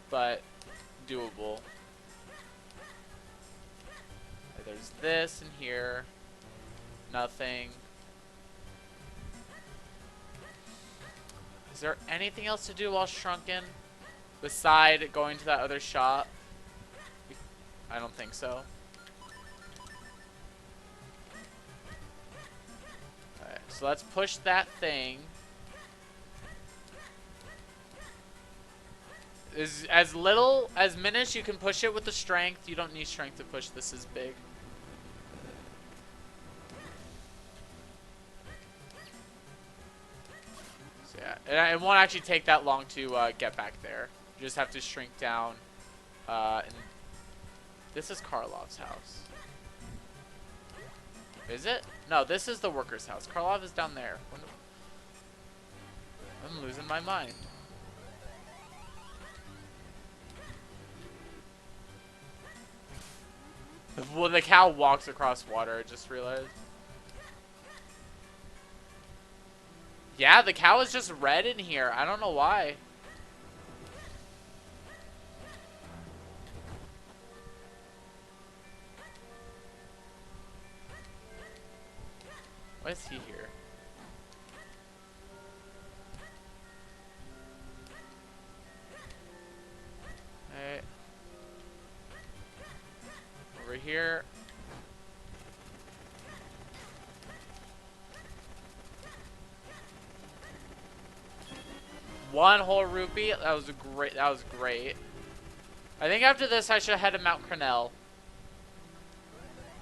But doable. There's this in here. Nothing. Is there anything else to do while shrunken? Beside going to that other shop? I don't think so. Alright, so let's push that thing. As little as Minish, you can push it with the strength. You don't need strength to push this as big. So yeah, and it won't actually take that long to get back there. You just have to shrink down. And this is Karlov's house. Is it? No, this is the worker's house. Karlov is down there. I'm losing my mind. Well, the cow walks across water, I just realized. Yeah, the cow is just red in here. I don't know why. Why is he here? Alright. Over here. One whole rupee. That was great. That was great. I think after this I should head to Mount Cornell.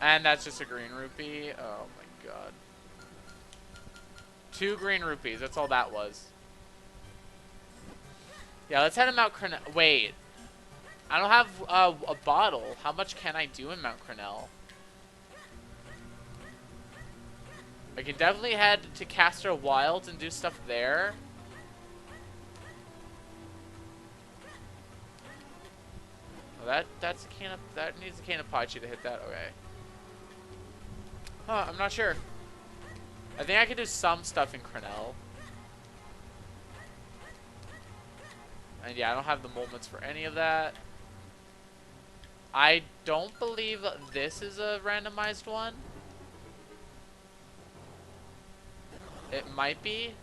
And that's just a green rupee. Oh my god. 2 green rupees. That's all that was. Yeah, let's head to Mount Cornell. Wait. I don't have a bottle. How much can I do in Mount Cornell? I can definitely head to Castor Wilds and do stuff there. Well, that's a can of, that needs a can of Pachi to hit that. Okay. Huh, I'm not sure. I think I can do some stuff in Cornell. And yeah, I don't have the moments for any of that. I don't believe this is a randomized one. It might be.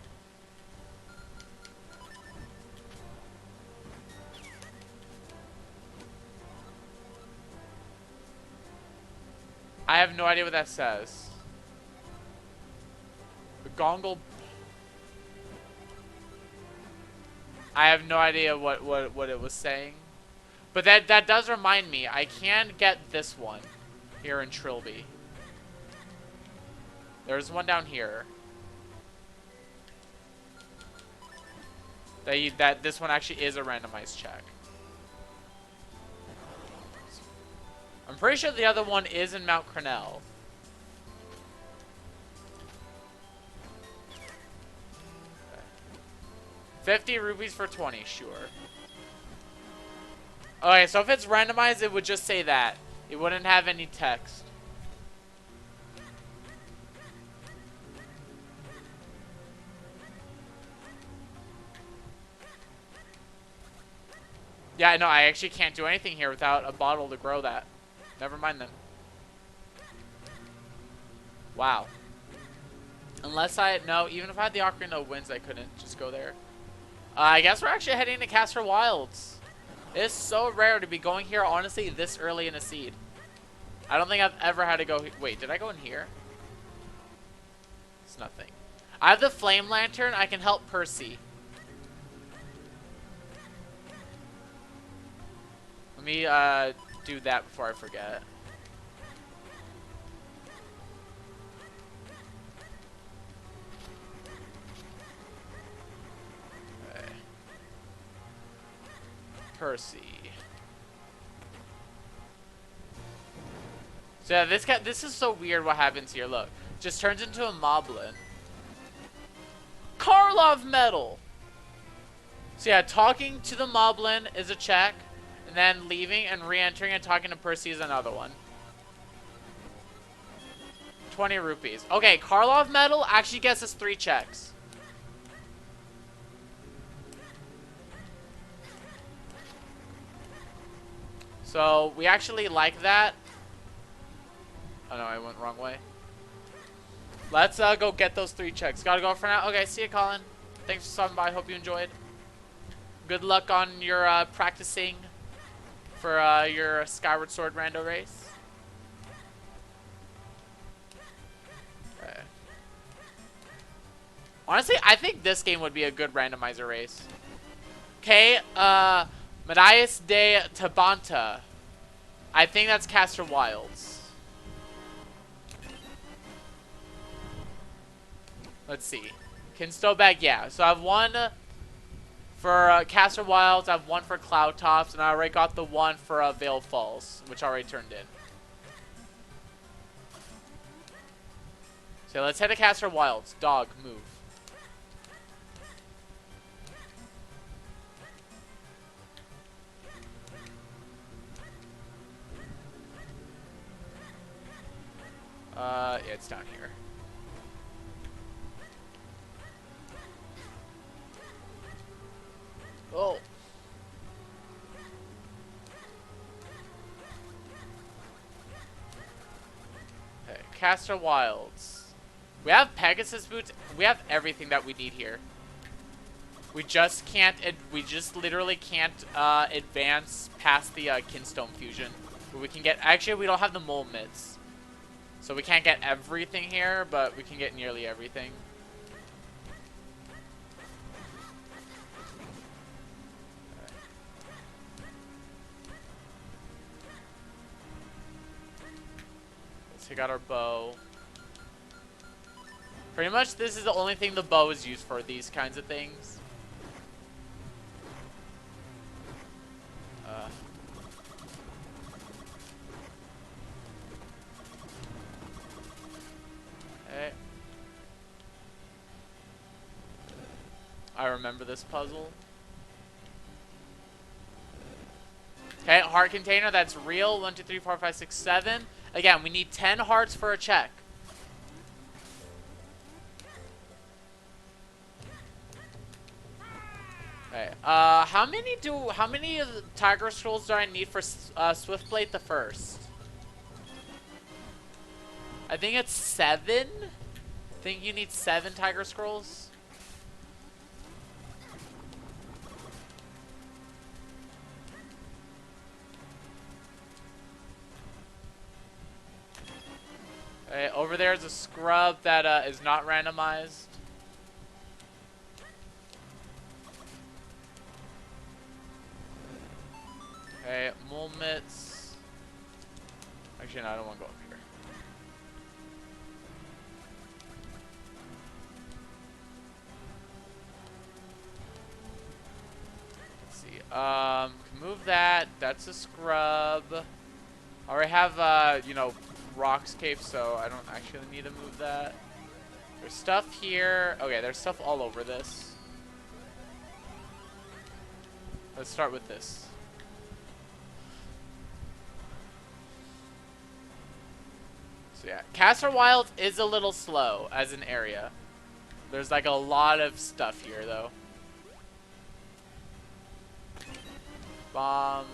I have no idea what that says. The Gongle. I have no idea what it was saying. But that does remind me, I can get this one here in Trilby. There's one down here. That this one actually is a randomized check. I'm pretty sure the other one is in Mount Cornell. Okay. 50 rupees for 20, sure. Okay, so if it's randomized, it would just say that. It wouldn't have any text. Yeah, no, I actually can't do anything here without a bottle to grow that. Never mind then. Wow. Unless no, even if I had the Ocarina of Winds, I couldn't just go there. I guess we're actually heading to Castor Wilds. It's so rare to be going here, honestly, this early in a seed. I don't think I've ever had to go... Wait, did I go in here? It's nothing. I have the Flame Lantern. I can help Percy. Let me do that before I forget. Okay. Percy. So yeah, this is so weird what happens here. Look, just turns into a moblin. Karlov medal. So yeah, talking to the moblin is a check, and then leaving and re-entering and talking to Percy is another one. 20 rupees. Okay, Karlov medal actually gets us 3 checks. So we actually like that. Oh no, I went the wrong way. Let's go get those 3 checks. Gotta go for now. Okay, see you, Colin. Thanks for stopping by. Hope you enjoyed. Good luck on your practicing for your Skyward Sword rando race. Okay. Honestly, I think this game would be a good randomizer race. Okay, Medallas de Tabanta. I think that's Castor Wilds. Let's see. Kinsto bag, yeah. So I have one for Castor Wilds, I have one for Cloud Tops, and I already got the one for Vale Falls, which I already turned in. So let's head to Castor Wilds. Dog, move. Yeah, it's down here. Oh. Okay, Castor Wilds. We have Pegasus boots. We have everything that we need here. We just can't. We just literally can't advance past the Kinstone fusion. But we can get. Actually, we don't have the mole mitts, so we can't get everything here. But we can get nearly everything. Take out our bow. Pretty much this is the only thing the bow is used for, these kinds of things. Okay. I remember this puzzle. Okay, heart container, that's real. 1, 2, 3, 4, 5, 6, 7. Again, we need 10 hearts for a check. Okay. How many Tiger Scrolls do I need for Swiftblade the First? I think it's 7. I think you need 7 Tiger Scrolls. Okay, over there is a scrub that is not randomized. Okay, mole mitts. Actually, no, I don't want to go up here. Let's see. Move that. That's a scrub. I already have, you know, rocks cave, so I don't actually need to move that. There's stuff here. Okay, there's stuff all over this. Let's start with this. So yeah, Castle Wilds is a little slow as an area. There's like a lot of stuff here, though. Bombs.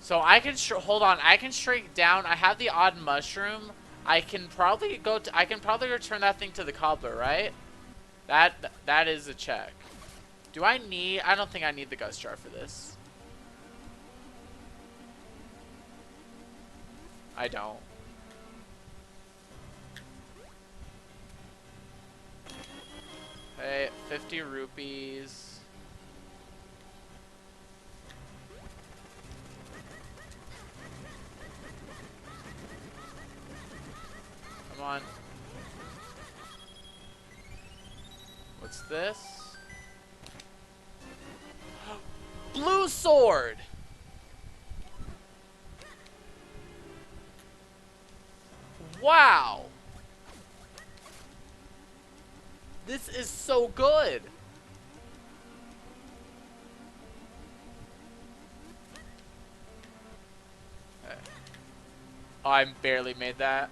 So I can hold on. I can shrink down. I have the odd mushroom. I can probably go. I can probably return that thing to the cobbler, right? That is a check. Do I need? I don't think I need the gust jar for this. I don't. Hey, 50 rupees. Come on. What's this? Blue sword! Wow! This is so good! Okay. Oh, I barely made that.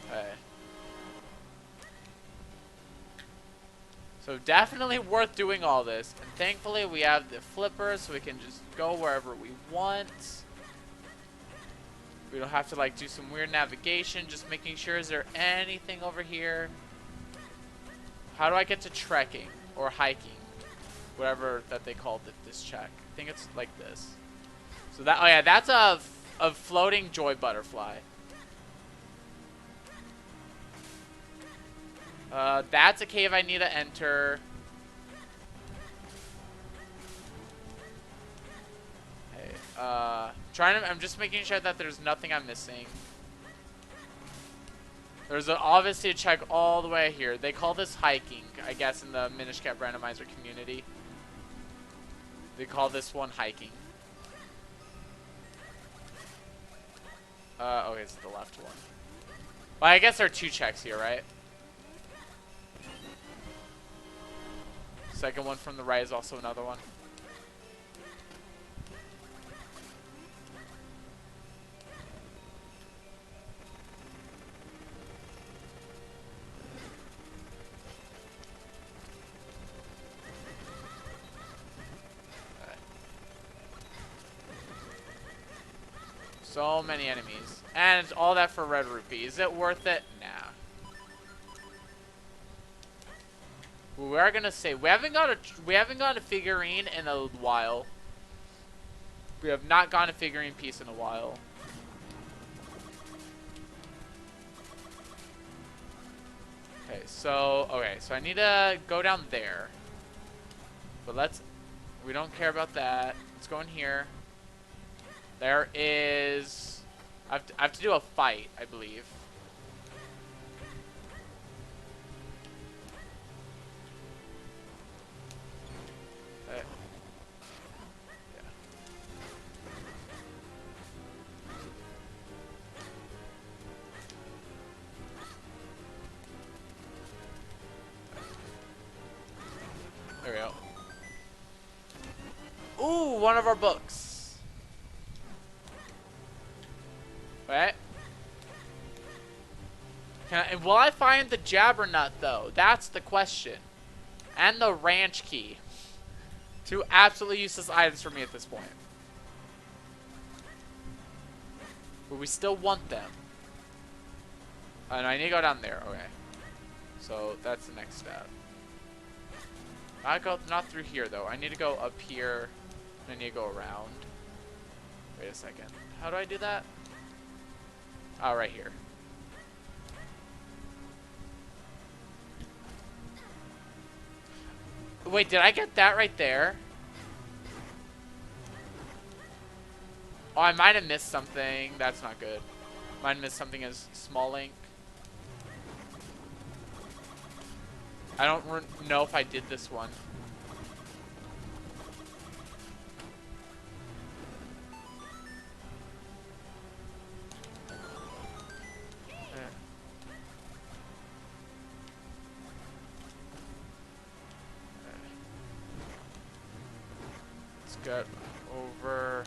Okay. So definitely worth doing all this. And thankfully we have the flipper so we can just go wherever we want. We don't have to like do some weird navigation, just making sure is there anything over here. How do I get to trekking or hiking? Whatever that they called it, this check. I think it's like this. So that, oh yeah, that's a floating joy butterfly. That's a cave I need to enter. Hey, I'm just making sure that there's nothing I'm missing. There's obviously a check all the way here. They call this hiking, I guess, in the MInish Cap Randomizer community. They call this one hiking. Okay, it's the left one. Well, I guess there are two checks here, right? Second one from the right is also another one. So many enemies. And it's all that for red rupee. Is it worth it? Nah. We are gonna say we haven't got a figurine in a while. We have not gotten a figurine piece in a while. Okay, so I need to go down there. But we don't care about that. Let's go in here. There is I have to do a fight, I believe. There we go. Ooh, one of our books. Right? And will I find the Jabbernut though? That's the question. And the ranch key. Two absolutely useless items for me at this point. But we still want them. And I need to go down there. Okay. So that's the next step. Not through here though. I need to go up here. And I need to go around. Wait a second. How do I do that? Oh, right here. Wait, did I get that right there? Oh, I might have missed something. That's not good. Might have missed something as small link. I don't know if I did this one. Let's get over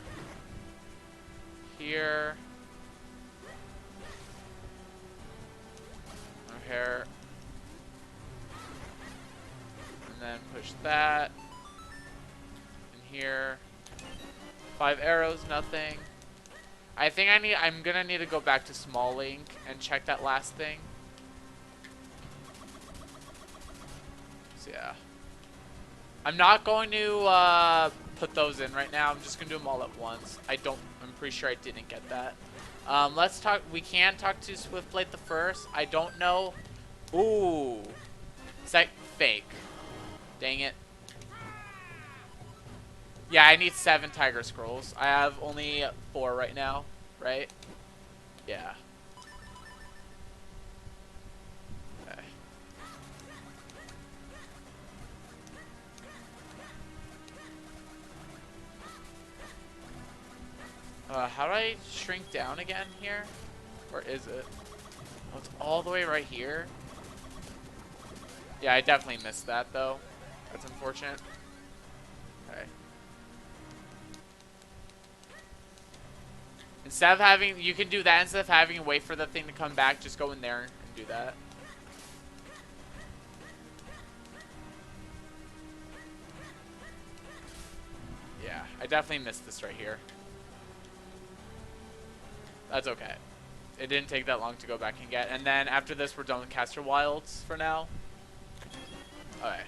here. Hair. And then push that. In here. 5 arrows, nothing. I think I'm gonna need to go back to Small Link and check that last thing. So yeah. I'm not going to put those in right now. I'm just gonna do them all at once. I'm pretty sure I didn't get that. Let's talk. We can talk to Swiftblade the first. I don't know. Ooh. Is that fake? Dang it. Yeah, I need 7 Tiger Scrolls. I have only 4 right now, right? Yeah. Okay. How do I shrink down again here? Or is it? Oh, it's all the way right here? Yeah, I definitely missed that, though. That's unfortunate. Okay. Instead of having, you can do that instead of having to wait for the thing to come back, just go in there and do that. Yeah, I definitely missed this right here. That's okay. It didn't take that long to go back and get. And then after this, we're done with Caster Wilds for now. Okay.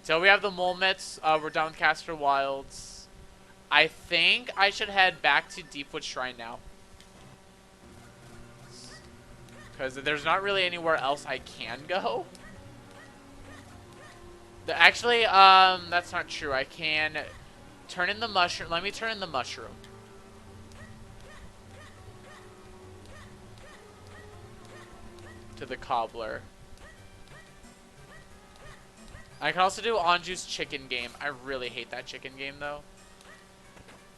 So we have the Mole Mitts. We're done with Caster Wilds. I think I should head back to Deepwood Shrine now. Because there's not really anywhere else I can go. Actually, that's not true. I can turn in the mushroom. Let me turn in the mushroom. To the cobbler. I can also do Anju's chicken game. I really hate that chicken game though.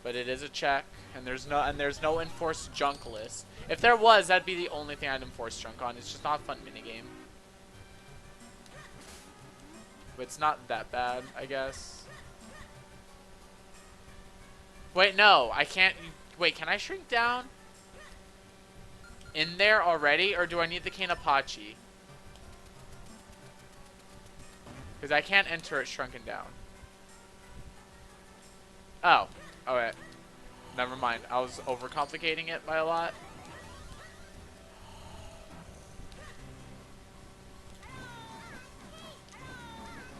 But it is a check, and there's no enforced junk list. If there was, that'd be the only thing I'd enforce junk on. It's just not a fun minigame. But it's not that bad, I guess. Wait, no, I can't. Wait, can I shrink down in there already, or do I need the Cane Apache? Because I can't enter it shrunken down. Oh. Okay. Never mind. I was overcomplicating it by a lot.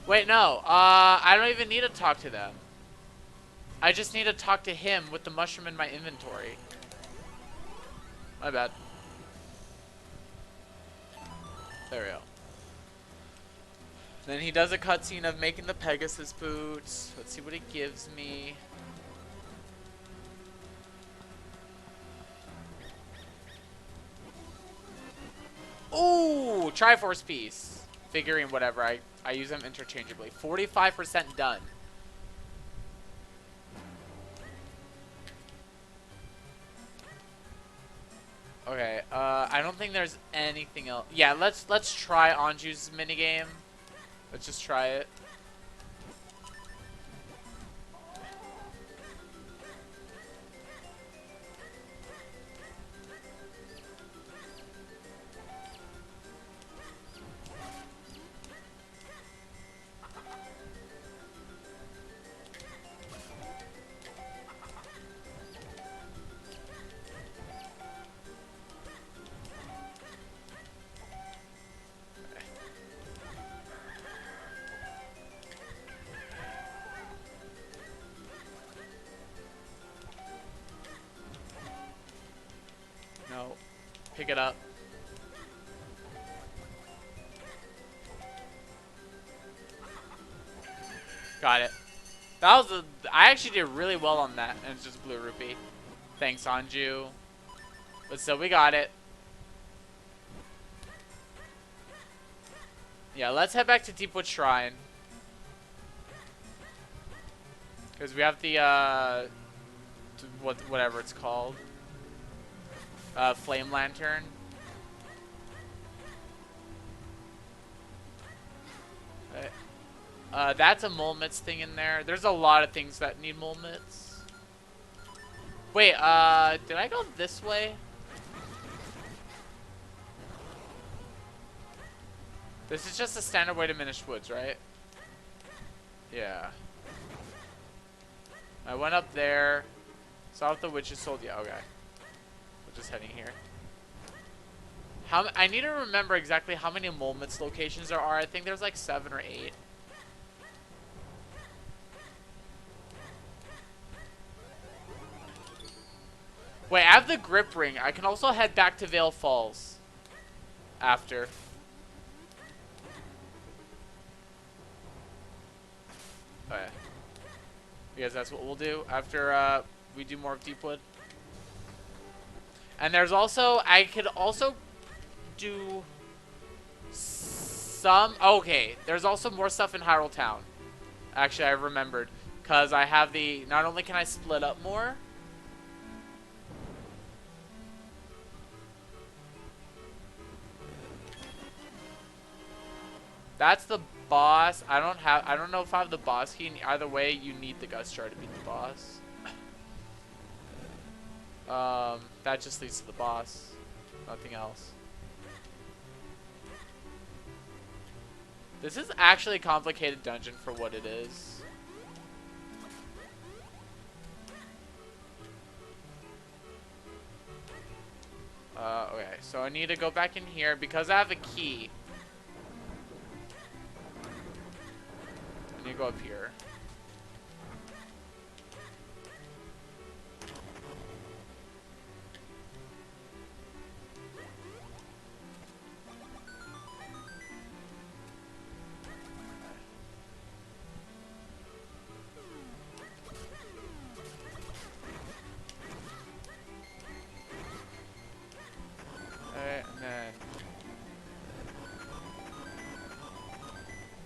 Wait, no. I don't even need to talk to them. I just need to talk to him with the mushroom in my inventory. My bad. There we go. Then he does a cutscene of making the Pegasus boots. Let's see what it gives me. Ooh, Triforce piece. Figurine, whatever. I use them interchangeably. 45% done. Okay, I don't think there's anything else. Yeah, let's try Anju's minigame. Let's just try it. No. Pick it up. Got it. That was I actually did really well on that, and it's just blue rupee. Thanks, Anju. But still, we got it. Yeah, let's head back to Deepwood Shrine. Because we have the, whatever it's called. Flame Lantern. That's a Molmitz thing in there. There's a lot of things that need Molmitz. Wait, did I go this way? This is just a standard way to Minish Woods, right? Yeah. I went up there. Saw if the witches sold. Yeah, okay. We're just heading here. I need to remember exactly how many Molmitz locations there are. I think there's like 7 or 8. Wait, I have the grip ring. I can also head back to Vale Falls after. Okay. Because that's what we'll do after we do more of Deepwood. And there's also, I could also do some, okay, there's also more stuff in Hyrule Town. Actually, I remembered. Because I have the, not only can I split up more, that's the boss. I don't know if I have the boss key. Either way, you need the Gust Jar to beat the boss. That just leads to the boss. Nothing else. This is actually a complicated dungeon for what it is. Okay, so I need to go back in here because I have a key. I need to go up here. And then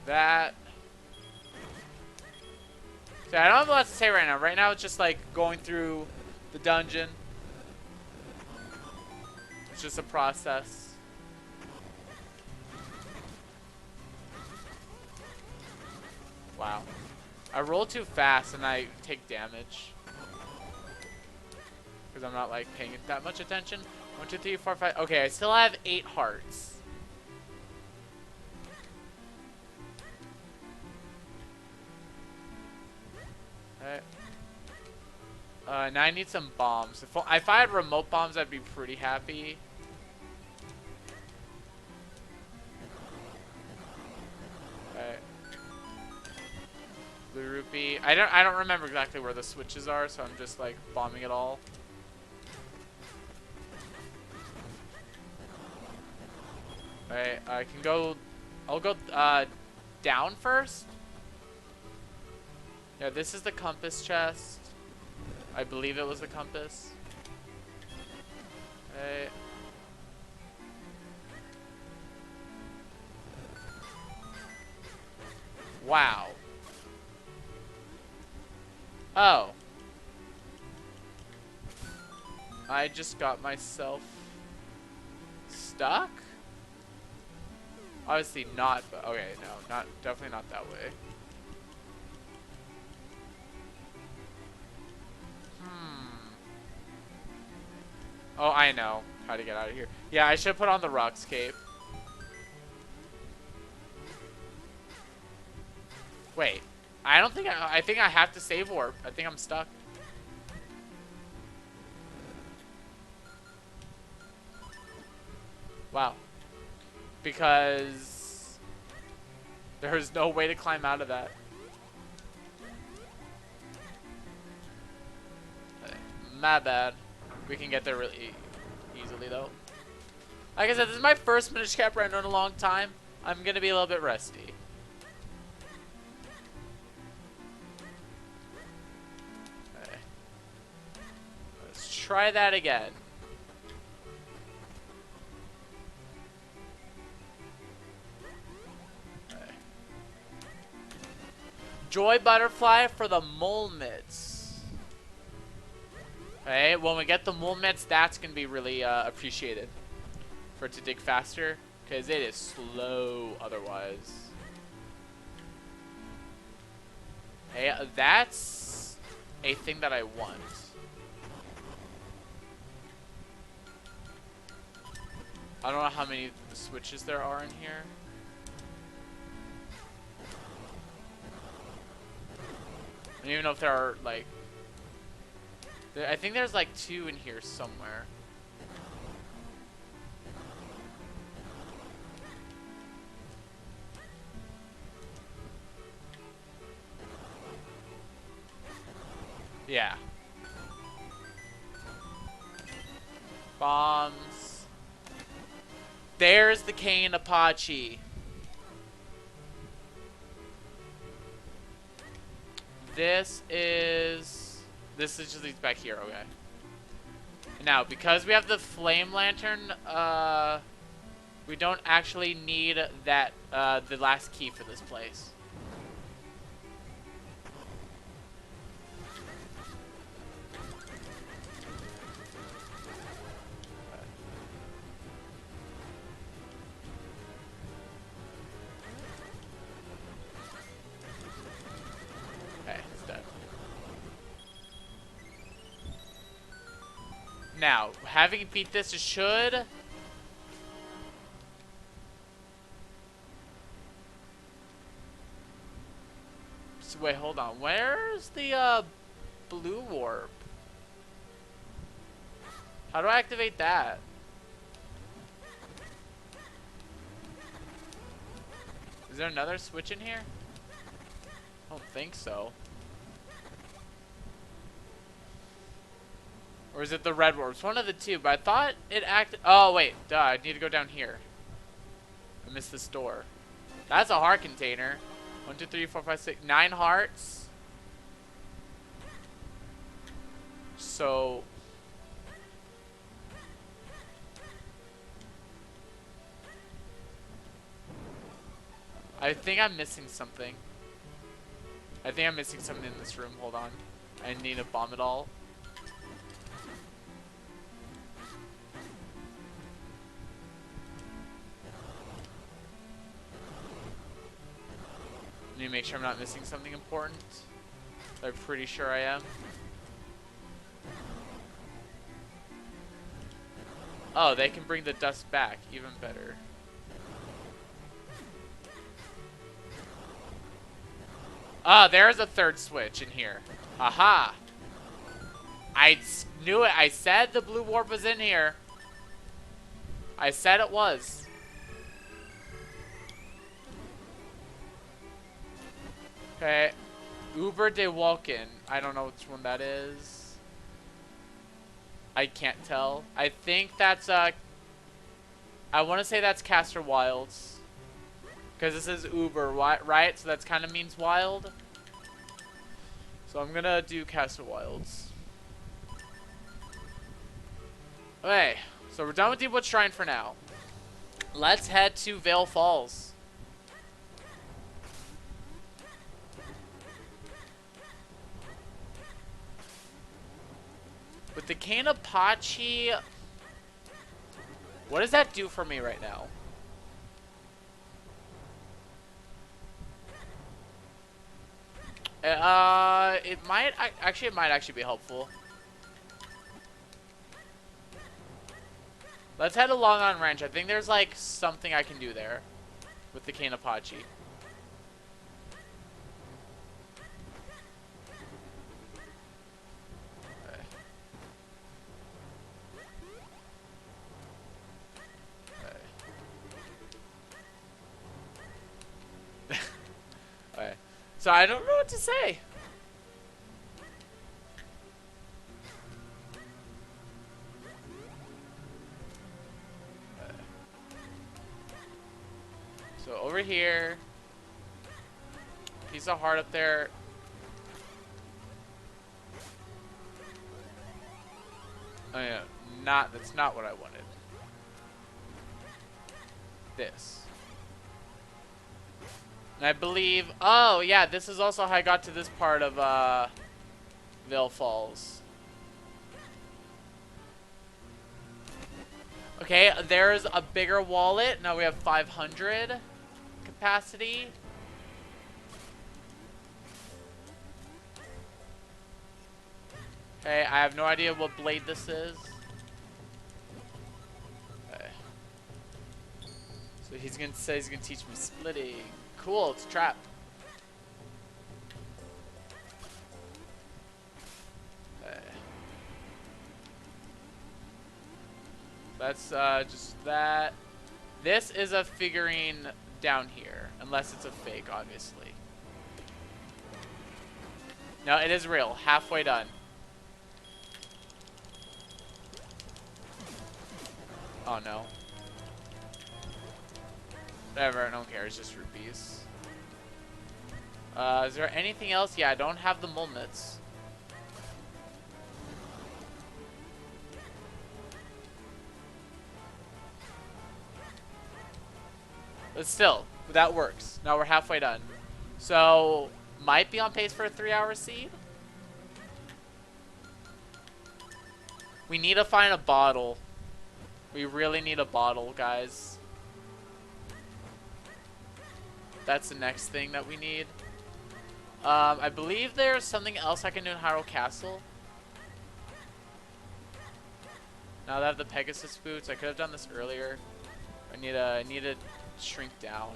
that. So I don't have a lot to say right now. Right now it's just like going through the dungeon. It's just a process. Wow. I roll too fast and I take damage. Because I'm not like paying it that much attention. 1, 2, 3, 4, 5. Okay, I still have 8 hearts. Alright. Now I need some bombs. If I had remote bombs, I'd be pretty happy. Alright. Blue rupee. I don't remember exactly where the switches are, so I'm just like bombing it all. Alright, I can go. I'll go down first. Yeah, this is the compass chest. I believe it was the compass. Okay. Wow. Oh. I just got myself stuck? Obviously not, but okay, no, definitely not that way. Oh, I know how to get out of here. Yeah, I should put on the Rock's Cape. Wait, I don't think I think I have to save warp. I think I'm stuck. Wow. Because there's no way to climb out of that. My bad. We can get there really easily though. Like I said, this is my first Minish Cap Rando in a long time. I'm gonna be a little bit rusty. Okay. Let's try that again. Joy Butterfly for the mole mitts. Okay, when we get the mole mitts, that's going to be really appreciated. For it to dig faster, because it is slow otherwise. Hey, that's a thing that I want. I don't know how many switches there are in here. I don't even know if there are, like... I think there's, like, 2 in here somewhere. Yeah. Bombs. There's the Cane Apache. This is just these back here, okay. Now, because we have the flame lantern, we don't actually need that the last key for this place. Now, having beat this, it should... So wait, hold on. Where's the blue warp? How do I activate that? Is there another switch in here? I don't think so. Or is it the red warps? One of the two, but I thought it acted... Oh, wait. Duh, I need to go down here. I missed this door. That's a heart container. 1, 2, 3, 4, 5, 6, 9 hearts. So... I think I'm missing something. I think I'm missing something in this room. Hold on. I need to bomb it all. I need to make sure I'm not missing something important. I'm pretty sure I am. Oh, they can bring the dust back. Even better. Ah, there's a third switch in here. Aha! I knew it. I said the blue warp was in here. I said it was. Okay. Uber de Walken. I don't know which one that is. I can't tell. I think that's I want to say that's Caster Wilds. Because this is Uber, right? So that's kind of means wild. So I'm gonna do Caster Wilds. Okay. So we're done with Deepwood Shrine for now. Let's head to Vale Falls. With the Cane Apache, what does that do for me right now? It might actually be helpful. Let's head along on Ranch. I think there's like something I can do there with the Cane Apache. Okay. So I don't know what to say. So over here, piece of heart up there. Oh yeah, that's not what I wanted. This. And I believe, oh yeah, this is also how I got to this part of Vale Falls. Okay, there's a bigger wallet. Now we have 500 capacity. Okay, I have no idea what blade this is. Okay. So he's gonna say he's gonna teach me splitting. Cool, it's a trap. Okay. That's just that. This is a figurine down here, unless it's a fake, obviously. No, it is real. Halfway done. Oh no. Whatever, I don't care. It's just rupees. Is there anything else? Yeah, I don't have the mulnets. But still, that works. Now we're halfway done. So, might be on pace for a 3-hour seed. We need to find a bottle. We really need a bottle, guys. That's the next thing that we need. I believe there's something else I can do in Hyrule Castle. Now that I have the Pegasus boots, I could have done this earlier. I need to shrink down.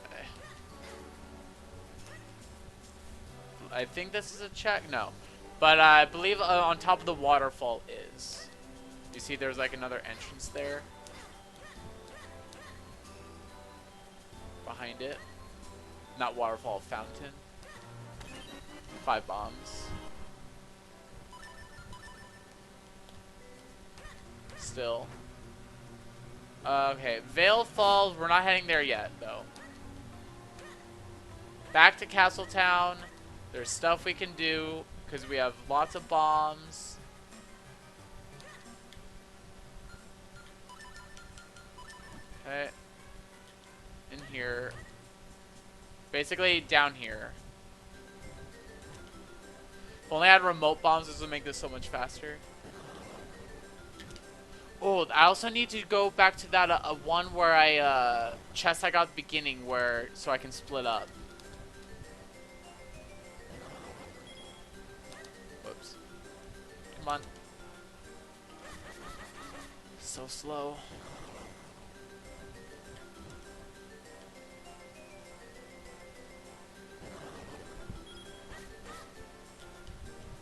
Okay. I think this is a check. No, but I believe on top of the waterfall is. You see, there's like another entrance there. Behind it. Not waterfall, fountain. 5 bombs. Still. Okay, Vale Falls. We're not heading there yet, though. Back to Castletown. There's stuff we can do because we have lots of bombs. Okay. In here. Basically down here. If only I had remote bombs, this would make this so much faster. Oh, I also need to go back to that one where I chest I got at the beginning where so I can split up. Whoops. Come on. So slow.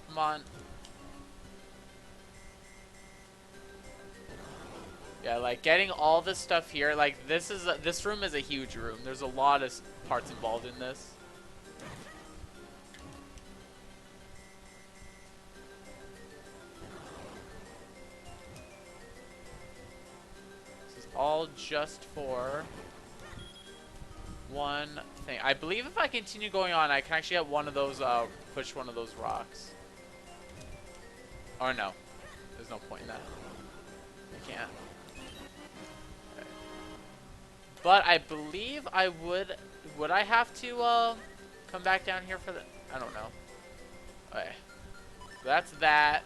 Come on. Yeah, like getting all this stuff here, like this room is a huge room. There's a lot of parts involved in this. This is all just for one thing. I believe if I continue going on, I can actually get one of those, push one of those rocks. Or no, there's no point in that. I can't. Okay. But I believe I would I have to come back down here for the, I don't know. Okay, so that's that.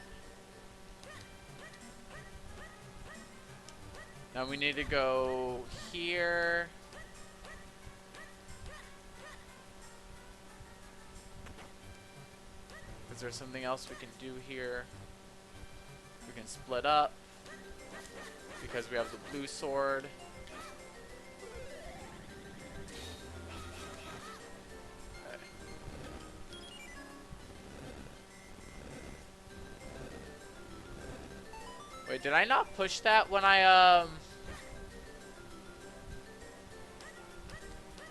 Now we need to go here. Is there something else we can do here? We can split up because we have the blue sword. Okay. Wait, did I not push that when I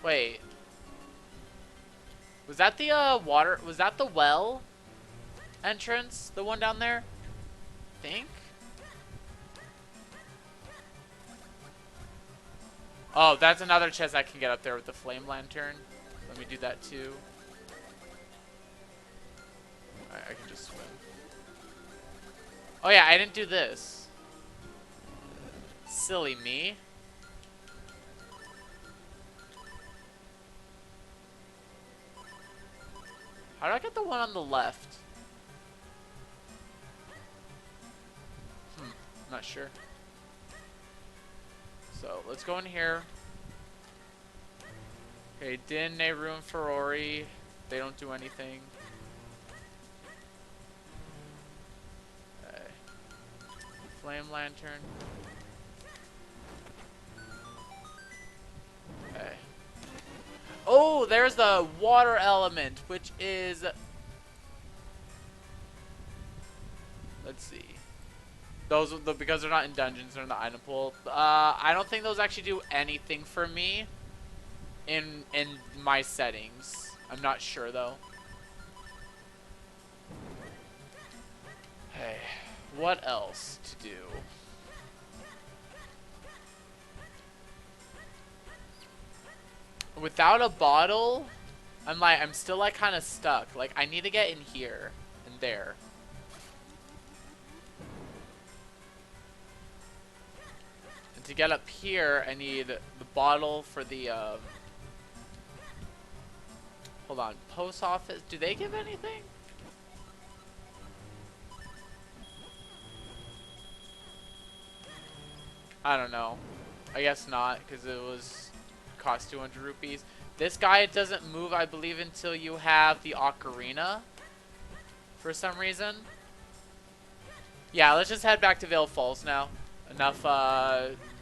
Wait. Was that the water? Was that the well entrance? The one down there? Think? Oh, that's another chest I can get up there with the flame lantern. Let me do that too. Alright, I can just swim. Oh yeah, I didn't do this. Silly me. How do I get the one on the left? Not sure. So let's go in here. Okay, Din, Nehru, and Ferrari. They don't do anything. Okay. Flame Lantern. Okay. Oh, there's the water element, which is... Let's see. Those, because they're not in dungeons, they're in the item pool. I don't think those actually do anything for me in my settings. I'm not sure though. Hey, what else to do? Without a bottle, I'm still like kind of stuck. Like I need to get in here and there. And to get up here, I need the bottle for the hold on, post office. Do they give anything? I don't know. I guess not, because it was cost 200 rupees. This guy doesn't move, I believe, until you have the ocarina. For some reason. Yeah, let's just head back to Vale Falls now. Enough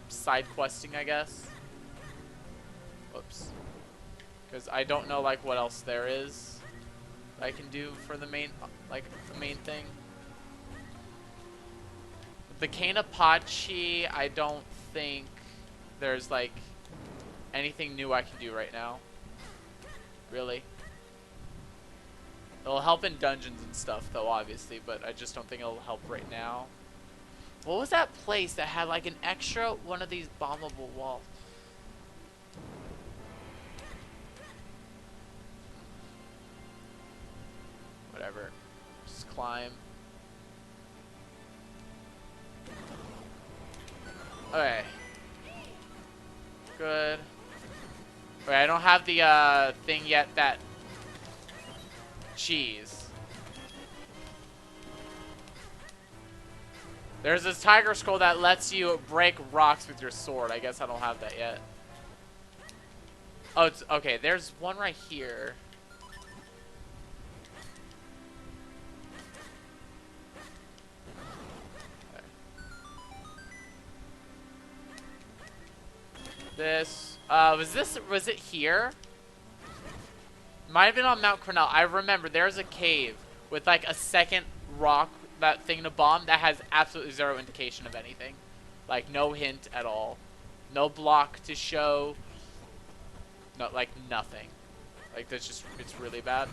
side questing, I guess. Whoops. Because I don't know like what else there is I can do for the main, like the main thing. The Kanepachi, I don't think there's like anything new I can do right now. Really. It'll help in dungeons and stuff though, obviously, but I just don't think it'll help right now. What was that place that had like an extra one of these bombable walls? Whatever. Just climb. Okay. Good. Okay, I don't have the thing yet that... Jeez. There's this tiger scroll that lets you break rocks with your sword. I guess I don't have that yet. Oh, it's okay. There's one right here. Okay. This was it here? Might have been on Mount Cornell. I remember there's a cave with like a second rock, that thing to bomb, that has absolutely zero indication of anything. Like no hint at all. No block to show. No, like nothing. Like that's just, it's really bad.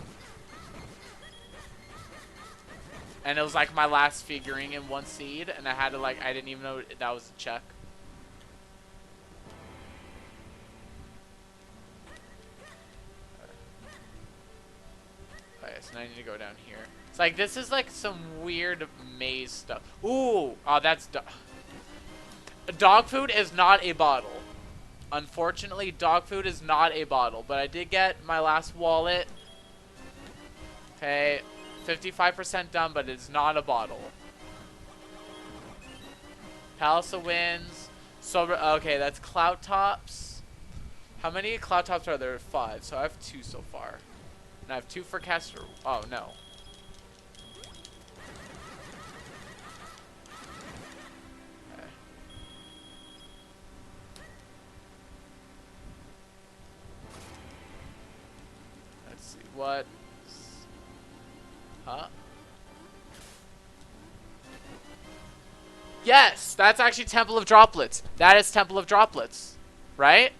And it was like my last figuring in one seed, and I had to like, I didn't even know that was a check. Okay, so now I need to go down here. It's like, this is like some weird maze stuff. Ooh, oh, that's dog food is not a bottle. Unfortunately, dog food is not a bottle, but I did get my last wallet. Okay, 55% done, but it's not a bottle. Palace of Winds. So, okay, that's Cloud Tops. How many Cloud Tops are there? 5. So I have 2 so far. And I have 2 for Caster. Oh, no. Okay. Let's see. What? Huh? Yes! That's actually Temple of Droplets. That is Temple of Droplets. Right?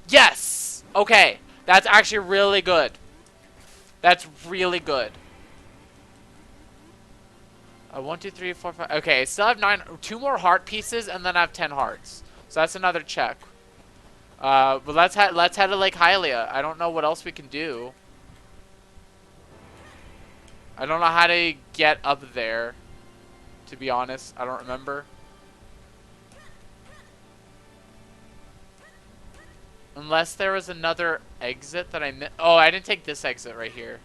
Yes! Okay. That's actually really good. That's really good. 1, 2, 3, 4, 5. Okay, I still have 2 more heart pieces, and then I have 10 hearts. So that's another check. But let's head to Lake Hylia. I don't know what else we can do. I don't know how to get up there. To be honest, I don't remember. Unless there was another exit that I missed. Oh, I didn't take this exit right here.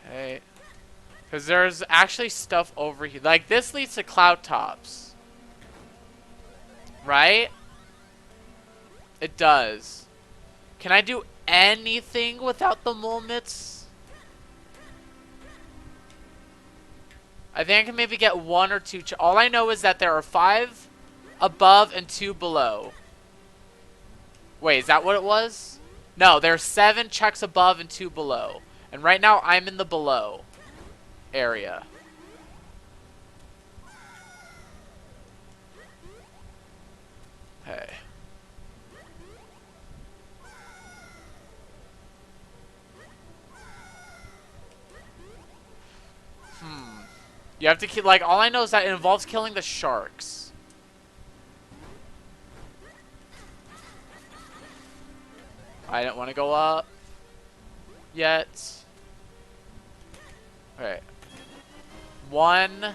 Hey. Because there's actually stuff over here. Like, this leads to cloud tops. Right? It does. Can I do anything without the mole mitts? I think I can maybe get 1 or 2. All I know is that there are 5 above and 2 below. Wait, is that what it was? No, there are 7 checks above and 2 below. And right now, I'm in the below area. Hey. You have to keep, like, all I know is that it involves killing the sharks. I didn't want to go up yet. Okay. 1.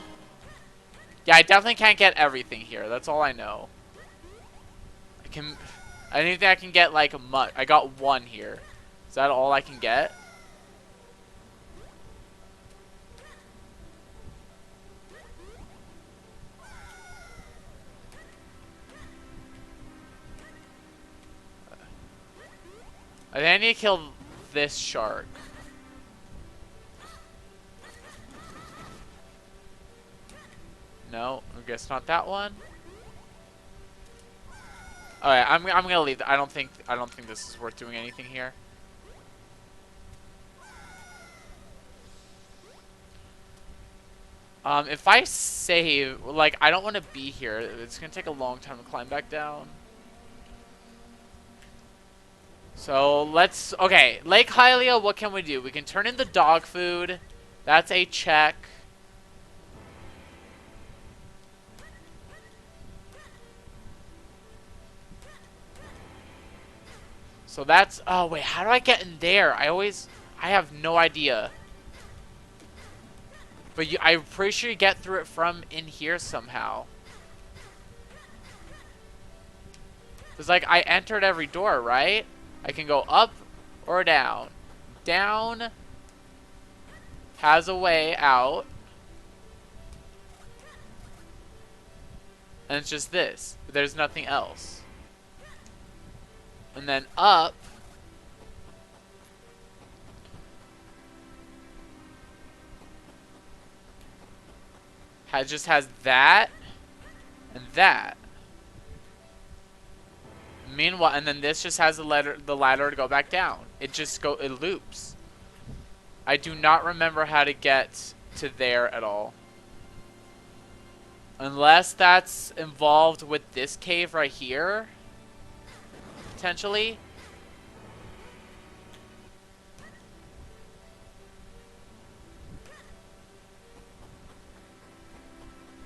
Yeah, I definitely can't get everything here. That's all I know. I don't think I can get, like, much. I got 1 here. Is that all I can get? I think I need to kill this shark. No, I guess not that one. Alright, I'm gonna leave. I don't think this is worth doing anything here. If I save, like, I don't want to be here. It's gonna take a long time to climb back down. So let's, okay, Lake Hylia, what can we do? We can turn in the dog food. That's a check. So that's, oh wait, how do I get in there? I have no idea. But I'm pretty sure you get through it from in here somehow. It's like I entered every door, right? I can go up or down. Down has a way out. And it's just this. But there's nothing else. And then up just has that and that. Meanwhile, and then this just has the ladder to go back down. It loops. I do not remember how to get to there at all. Unless that's involved with this cave right here. Potentially.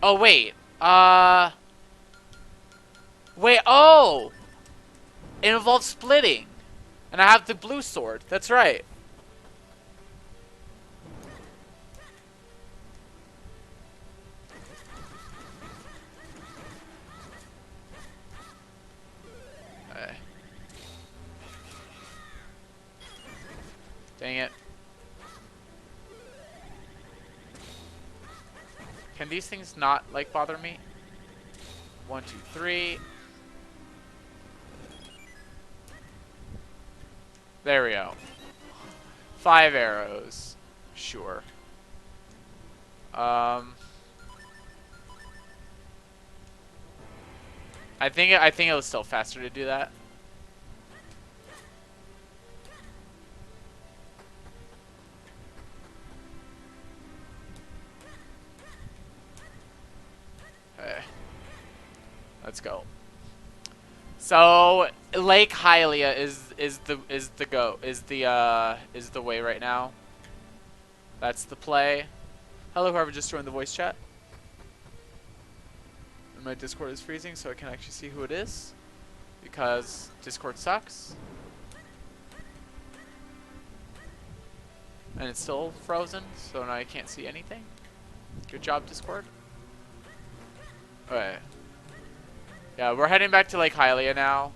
Oh, wait. Wait, oh! It involves splitting. And I have the blue sword. That's right. Okay. Dang it. Can these things not, like, bother me? 1, 2, 3. There we go. 5 arrows. Sure. I think it was still faster to do that. Okay. Let's go. So Lake Hylia is the way right now. That's the play. Hello, whoever just joined the voice chat. And my Discord is freezing, so I can actually see who it is. Because Discord sucks. And it's still frozen, so now I can't see anything. Good job, Discord. Okay. Yeah, we're heading back to Lake Hylia now.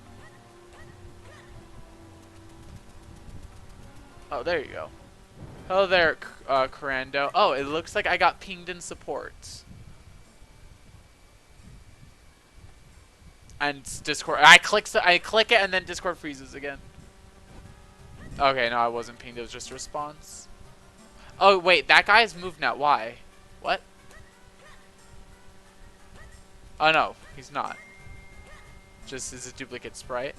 Oh, there you go. Hello there, Rando. Oh, it looks like I got pinged in support. And Discord, I click it and then Discord freezes again. Okay, no, I wasn't pinged. It was just a response. Oh, wait, that guy's moved now. Why? What? Oh, no, he's not. Just is a duplicate sprite.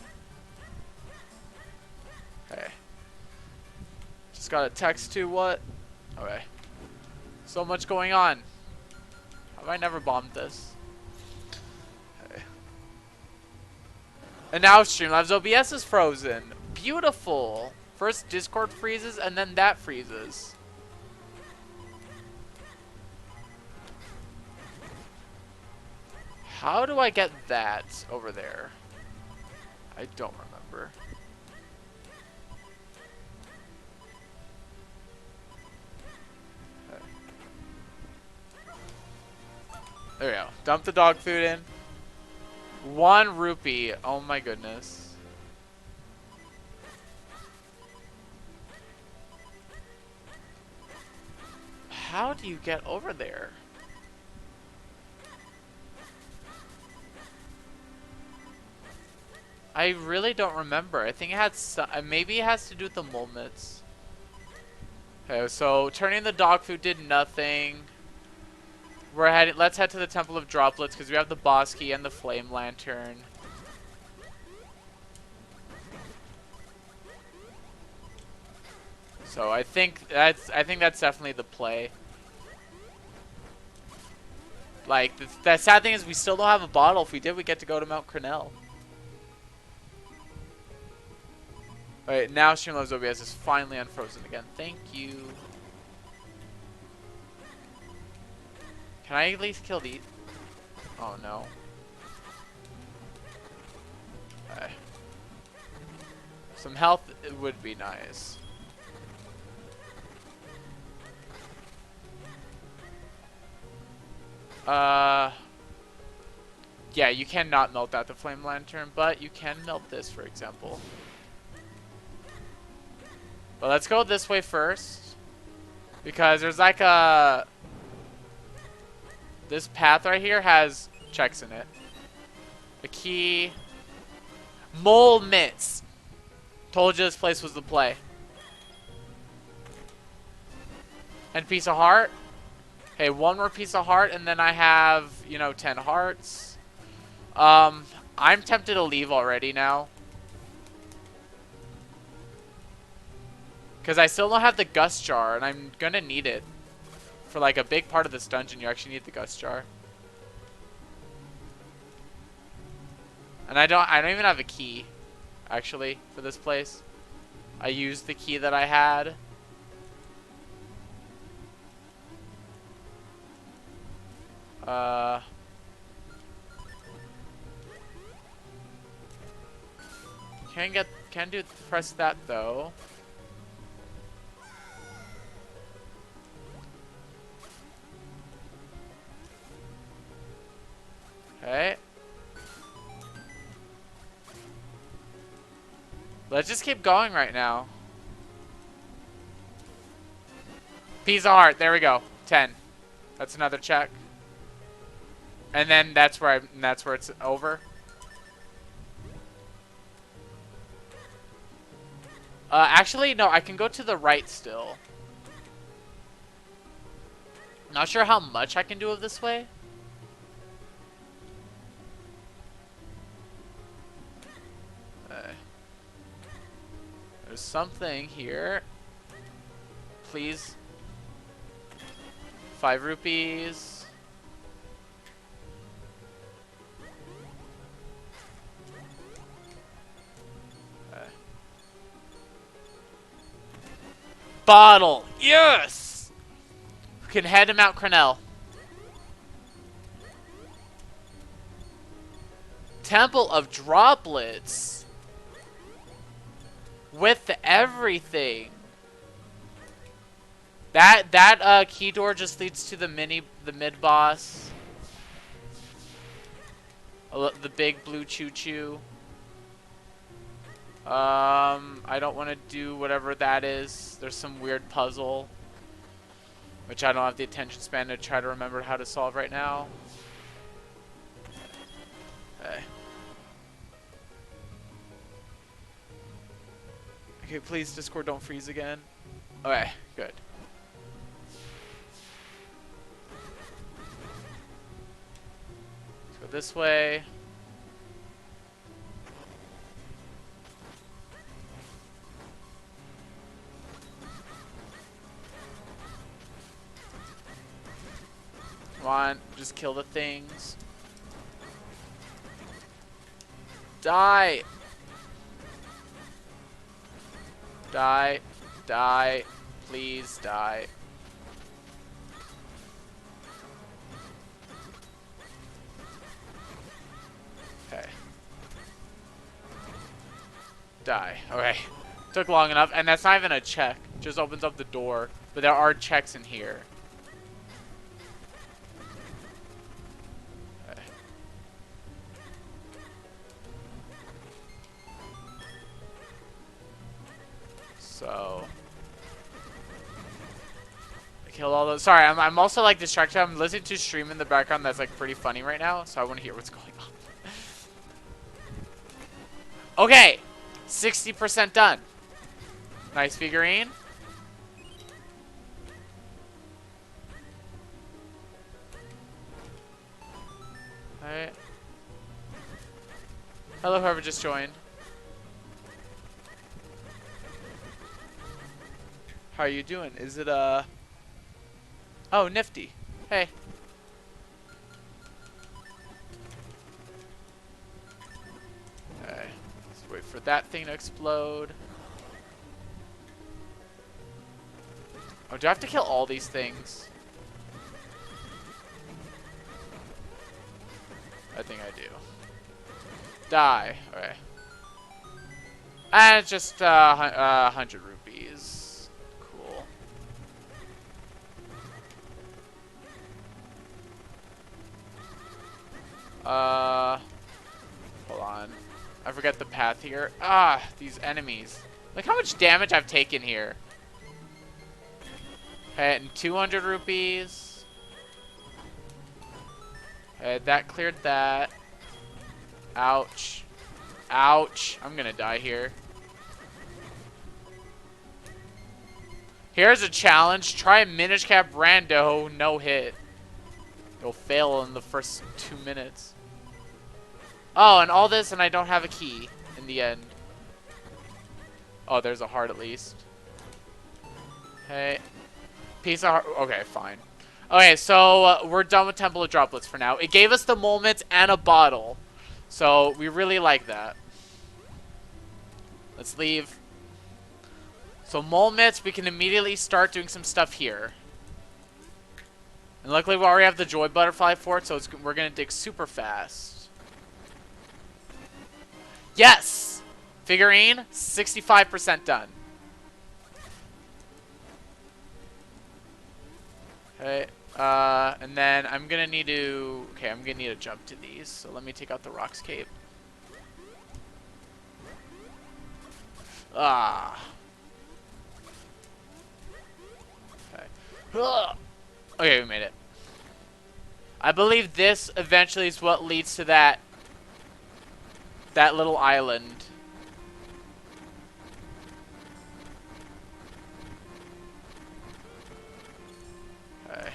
Okay. Just got a text to what? Okay. So much going on. Have I never bombed this? Okay. And now Streamlabs OBS is frozen. Beautiful. First Discord freezes and then that freezes. How do I get that over there? I don't remember. Okay. There we go. Dump the dog food in. 1 rupee. Oh my goodness. How do you get over there? I really don't remember. I think it had some, maybe it has to do with the moments. Okay, so turning the dog food did nothing. We're heading. Let's head to the Temple of Droplets because we have the boss key and the flame lantern. So I think that's definitely the play. Like the sad thing is we still don't have a bottle. If we did, we get to go to Mount Crenel. Alright, now Streamlabs OBS is finally unfrozen again. Thank you. Can I at least kill these? Oh no. Okay. Some health would be nice. Yeah, you cannot melt out the flame lantern, but you can melt this, for example. But let's go this way first. Because there's like a... This path right here has checks in it. The key. Mole mitts. Told you this place was the play. And piece of heart. Okay, 1 more piece of heart, and then I have, you know, 10 hearts. I'm tempted to leave already now. Because I still don't have the gust jar, and I'm gonna need it. For like a big part of this dungeon, you actually need the gust jar. And I don't even have a key, actually, for this place. I used the key that I had. Can do press that though. Okay. Let's just keep going right now. Piece of heart. There we go. 10. That's another check. And then that's where it's over. Actually, no. I can go to the right still. Not sure how much I can do of this way. There's something here. Please. 5 rupees. Bottle. Yes! can head to Mount Crenel. Temple of Droplets. With everything. That key door just leads to the mid boss. The big blue choo-choo. I don't want to do whatever that is. There's some weird puzzle, which I don't have the attention span to try to remember how to solve right now. Okay. Okay, please, Discord, don't freeze again. Okay, good. Let's go this way. Come on, just kill the things. Die! Die. Die. Please die. Okay. Die. Okay. Took long enough, and that's not even a check. Just opens up the door. But there are checks in here. Okay. So I killed all those. Sorry, I'm also like distracted. I'm listening to a stream in the background that's like pretty funny right now, so I want to hear what's going on. Okay, 60% done. Nice figurine. Alright. Hello, whoever just joined. How are you doing? Is it oh, nifty. Hey. Okay. Let's wait for that thing to explode. Oh, do I have to kill all these things? I think I do. Die. Okay. And it's just 100 rupees. Cool. Hold on. I forget the path here. Ah, these enemies. Look how much damage I've taken here. Okay, and 200 rupees. Okay, that cleared that. Ouch. Ouch. I'm gonna die here. Here's a challenge. Try a MInish Cap Rando, no hit. You'll fail in the first 2 minutes. Oh, and all this, and I don't have a key in the end. Oh, there's a heart at least. Okay. Piece of heart. Okay, fine. Okay, so we're done with Temple of Droplets for now. It gave us the moments and a bottle. So we really like that. Let's leave. So moments, we can immediately start doing some stuff here. And luckily we already have the Joy Butterfly for it, so we're going to dig super fast. Yes! Figurine, 65% done. Okay, and then I'm gonna need to... Okay, I'm gonna need to jump to these, so let me take out the Rocks Cape. Ah. Okay. Ugh. Okay, we made it. I believe this eventually is what leads to that little island. Okay.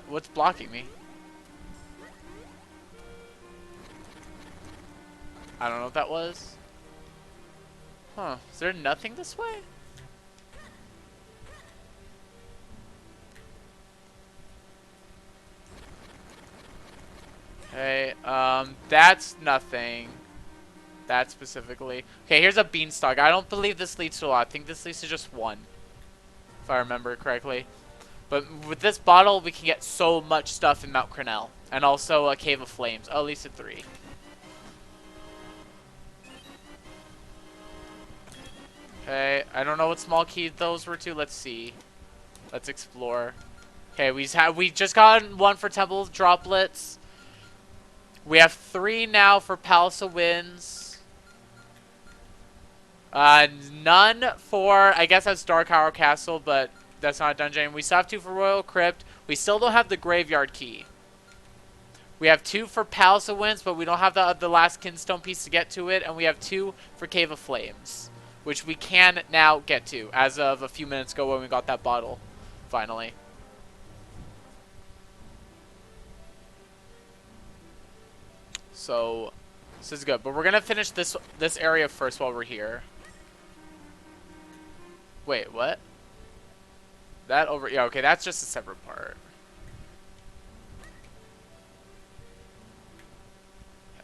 What's blocking me? I don't know what that was. Huh. Is there nothing this way? Okay, that's nothing. That specifically. Okay, here's a beanstalk. I don't believe this leads to a lot. I think this leads to just one. If I remember correctly. But with this bottle, we can get so much stuff in Mount Crenel. And also a Cave of Flames. Oh, at least a 3. Okay, I don't know what small key those were to. Let's see. Let's explore. Okay, we just got 1 for Temple of Droplets. We have 3 now for Palace of Winds. None for, I guess that's Dark Tower Castle, but that's not a dungeon. We still have 2 for Royal Crypt. We still don't have the Graveyard Key. We have 2 for Palace of Winds, but we don't have the last Kinstone piece to get to it. And we have 2 for Cave of Flames, which we can now get to as of a few minutes ago when we got that bottle, finally. So, this is good. But we're going to finish this area first while we're here. Wait, what? That over... Yeah, okay, that's just a separate part.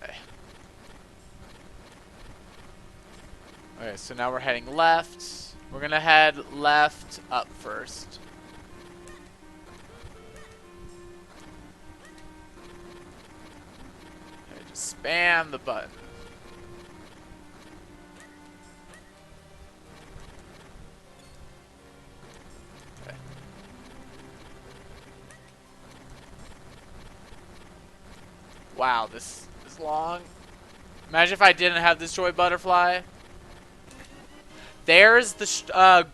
Okay. Okay, so now we're heading left. We're going to head left up first. Okay, just spam the button. Wow, this is long. Imagine if I didn't have this Joy Butterfly. There's the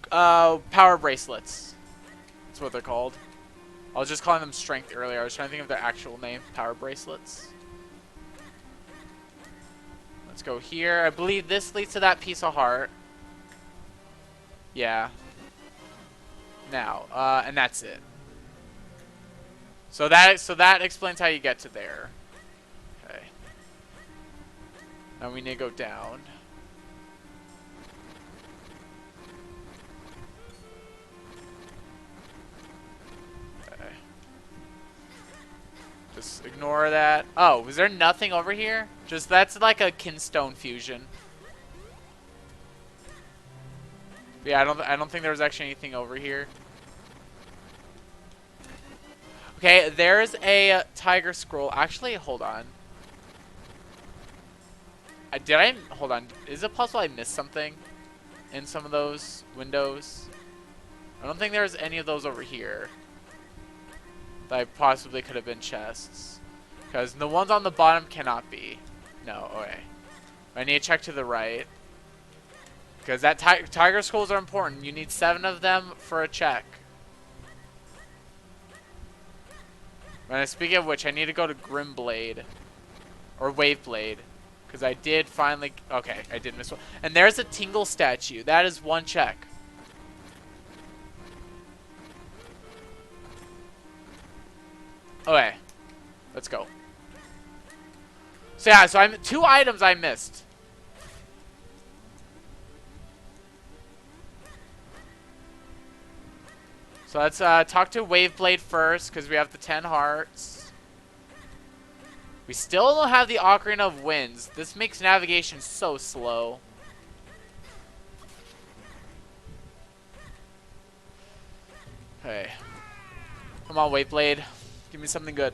Power Bracelets. That's what they're called. I was just calling them Strength earlier. I was trying to think of their actual name. Power Bracelets. Let's go here. I believe this leads to that piece of heart. Yeah. Now, and that's it. So that explains how you get to there. Okay. Now we need to go down. Okay. Just ignore that. Oh, was there nothing over here? Just that's like a Kinstone fusion. Yeah, I don't think there was actually anything over here. Okay, there's a tiger scroll. Actually, hold on. Hold on. Is it possible I missed something in some of those windows? I don't think there's any of those over here that possibly could have been chests. Because the ones on the bottom cannot be. No, okay. I need to check to the right. Because that tiger skulls are important. You need 7 of them for a check. And speaking of which, I need to go to Grimblade. Or Waveblade. Because I did finally... Okay, I did miss one. And there's a Tingle statue. That is 1 check. Okay. Let's go. So yeah, so 2 items I missed. So let's talk to Waveblade first, because we have the 10 hearts. We still don't have the Ocarina of Winds. This makes navigation so slow. Okay. Come on, Waveblade. Give me something good.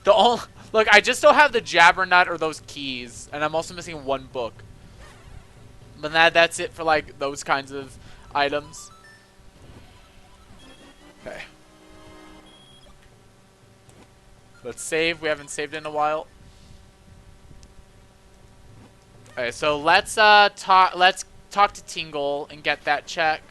Look, I just don't have the Jabbernut or those keys, and I'm also missing 1 book. But that's it for like those kinds of items. Okay. Let's save. We haven't saved in a while. Okay, so let's talk to Tingle and get that check.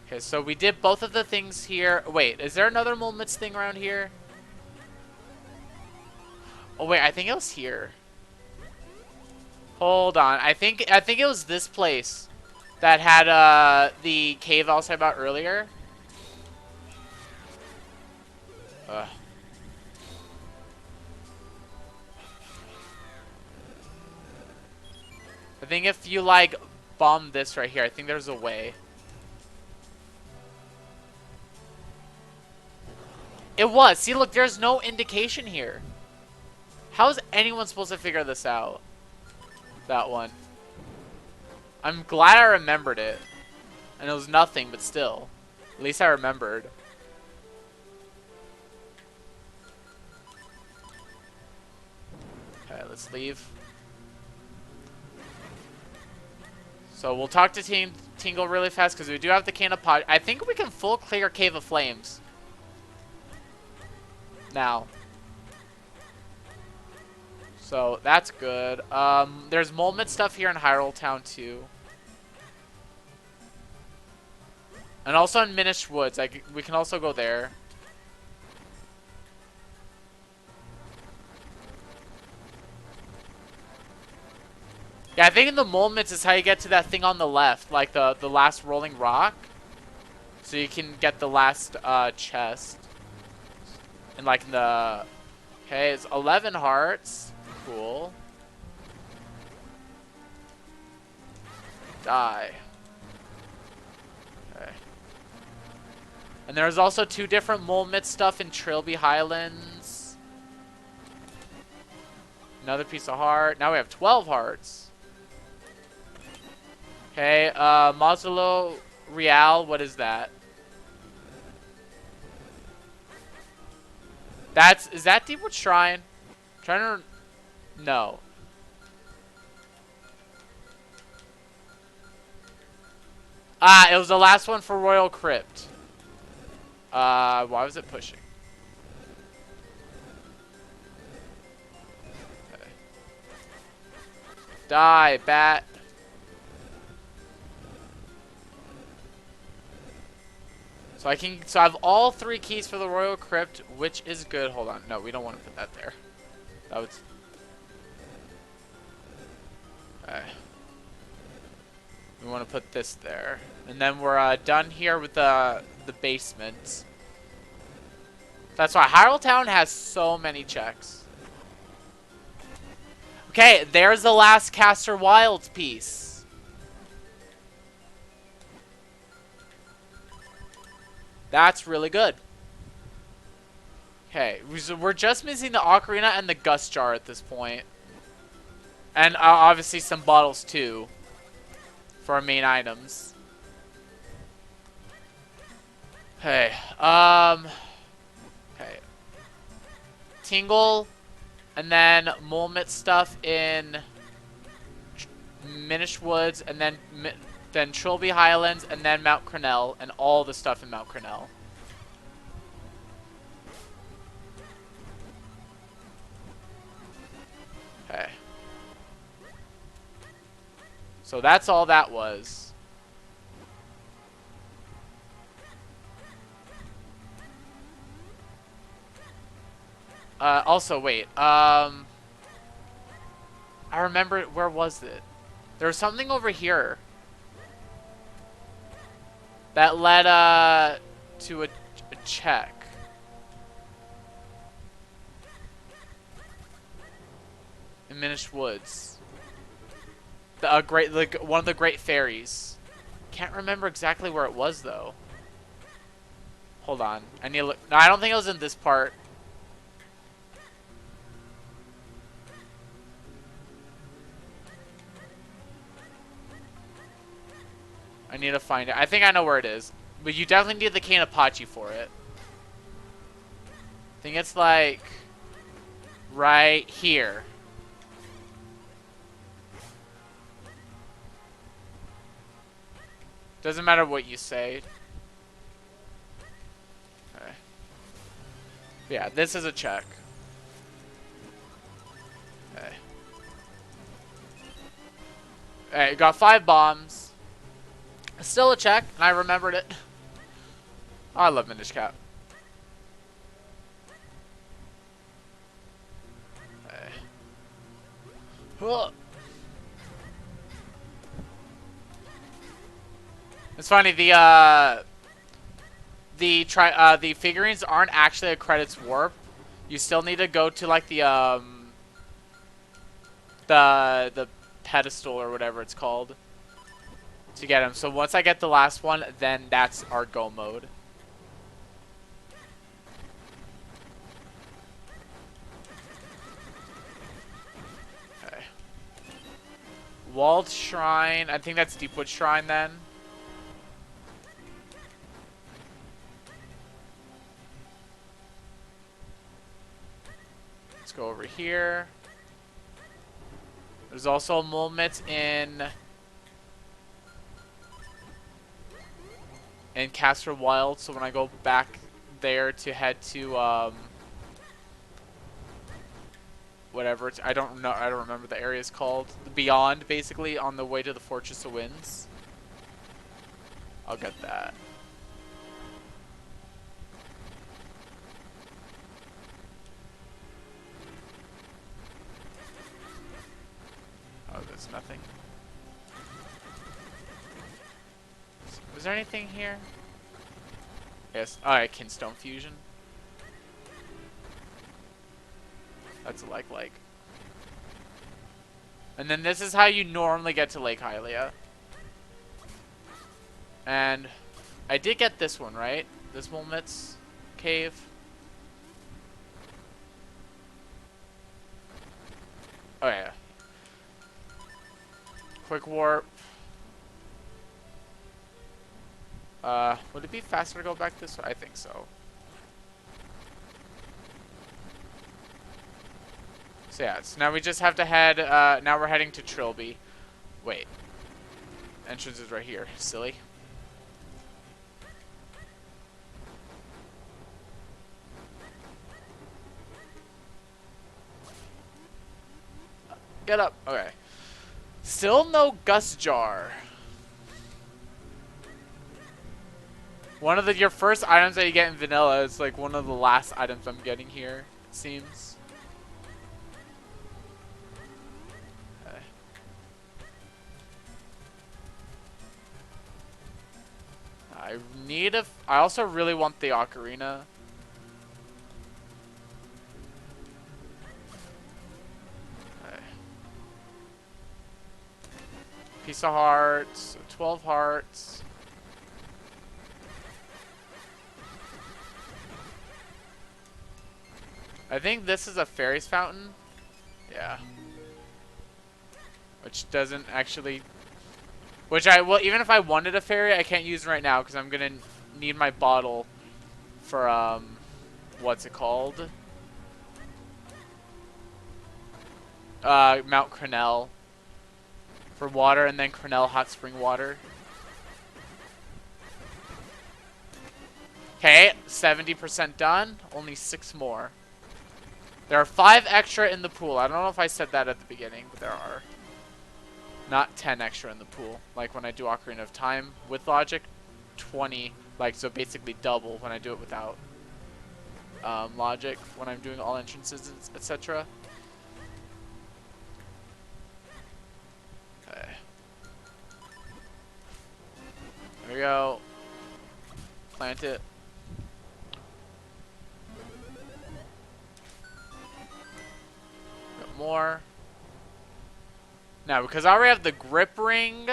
Okay, so we did both of the things here. Wait, is there another Molmitz thing around here? Oh wait, I think it was here. Hold on. I think it was this place that had the cave I was talking about earlier. Ugh. I think if you like bomb this right here, I think there's a way. It was. See, look, there's no indication here. How is anyone supposed to figure this out? That one. I'm glad I remembered it. And it was nothing, but still. At least I remembered. Okay, let's leave. So we'll talk to Tingle really fast because we do have the can of pot. I think we can full clear Cave of Flames. Now. So that's good. There's Moldmid stuff here in Hyrule Town too. And also in Minish Woods. We can also go there. Yeah, I think in the Moldmids is how you get to that thing on the left. Like the last rolling rock. So you can get the last chest. And like in the... Okay, it's 11 hearts. Cool. Die. Okay. And there's also 2 different Moldmid stuff in Trilby Highlands. Another piece of heart. Now we have 12 hearts. Okay, Mausoleo Real, what is that? Is that Deepwood Shrine? I'm trying to... No. Ah, it was the last one for Royal Crypt. Why was it pushing? Okay. Die, bat. So I have all 3 keys for the Royal Crypt, which is good. Hold on. No, we don't want to put that there. That was... Okay. We want to put this there. And then we're done here with the basement. That's why Hyrule Town has so many checks. Okay, there's the last Caster Wild piece. That's really good. Okay, we're just missing the Ocarina and the Gust Jar at this point. And obviously some bottles too. For our main items. Okay, okay. Tingle, and then Moldmid stuff in Minish Woods, and then Trilby Highlands, and then Mount Crenel, and all the stuff in Mount Crenel. Okay. So that's all that was. Also, wait. I remember, where was it? There was something over here that led to a check. In Minish Woods. One of the great fairies. Can't remember exactly where it was though. Hold on. I need to look. No, I don't think it was in this part. I need to find it. I think I know where it is. But you definitely need the Cane of Pachi for it. I think it's like right here. Doesn't matter what you say. Okay. Yeah, this is a check. Okay. Alright, got 5 bombs. Still a check, and I remembered it. Oh, I love MInish Cap. Okay. It's funny, the figurines aren't actually a credits warp. You still need to go to like the pedestal or whatever it's called to get them. So once I get the last one, then that's our go mode. Okay. Walled Shrine. I think that's Deepwood Shrine then. Let's go over here. There's also a Mulmit in Castor Wild, so when I go back there to head to whatever I don't know, I don't remember the area is called. Beyond, basically, on the way to the Fortress of Winds. I'll get that. Oh, there's nothing. Was there anything here? Yes. Alright, Kinstone Fusion. That's a like. And then this is how you normally get to Lake Hylia. And I did get this one, right? This Mulmit's cave. Oh yeah. Quick warp. Would it be faster to go back this way? I think so. So yeah, so now we just have to head, now we're heading to Trilby. Wait. Entrance is right here. Silly. Get up. Okay. Still no Gust Jar. One of your first items that you get in vanilla is like one of the last items I'm getting here, it seems. Okay. I also really want the Ocarina. Okay. Piece of hearts, 12 hearts. I think this is a fairy's fountain. Yeah. Which doesn't actually... Which well, even if I wanted a fairy, I can't use it right now because I'm going to need my bottle for, what's it called? Mount Crenel. For water, and then Crenel hot spring water. Okay, 70% done. Only 6 more. There are 5 extra in the pool. I don't know if I said that at the beginning, but there are. Not 10 extra in the pool. Like when I do Ocarina of Time with logic, 20. Like, so basically double when I do it without logic. When I'm doing all entrances, etc. Okay. There we go. Plant it. More. Now, because I already have the grip ring,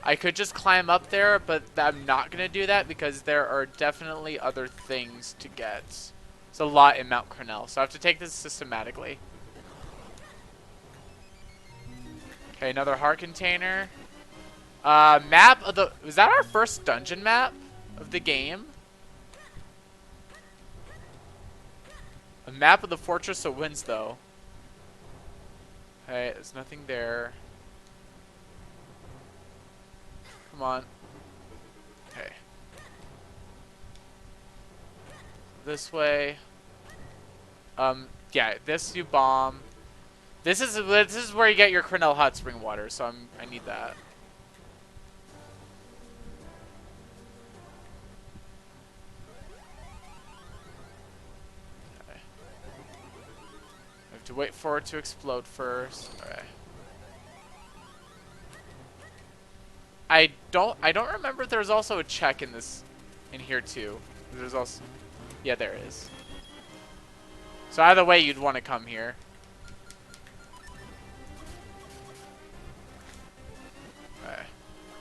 I could just climb up there, but I'm not going to do that because there are definitely other things to get. It's a lot in Mount Crenel, so I have to take this systematically. Okay, another heart container. Map of the... Was that our first dungeon map of the game? A map of the Fortress of Winds, though. Okay, there's nothing there. Come on. Okay. This way. Yeah, this you bomb. This is where you get your Crenel hot spring water, so I need that. To wait for it to explode first. Okay. I don't remember if there's also a check in here too. There's also, yeah, there is. So either way, you'd want to come here. Okay.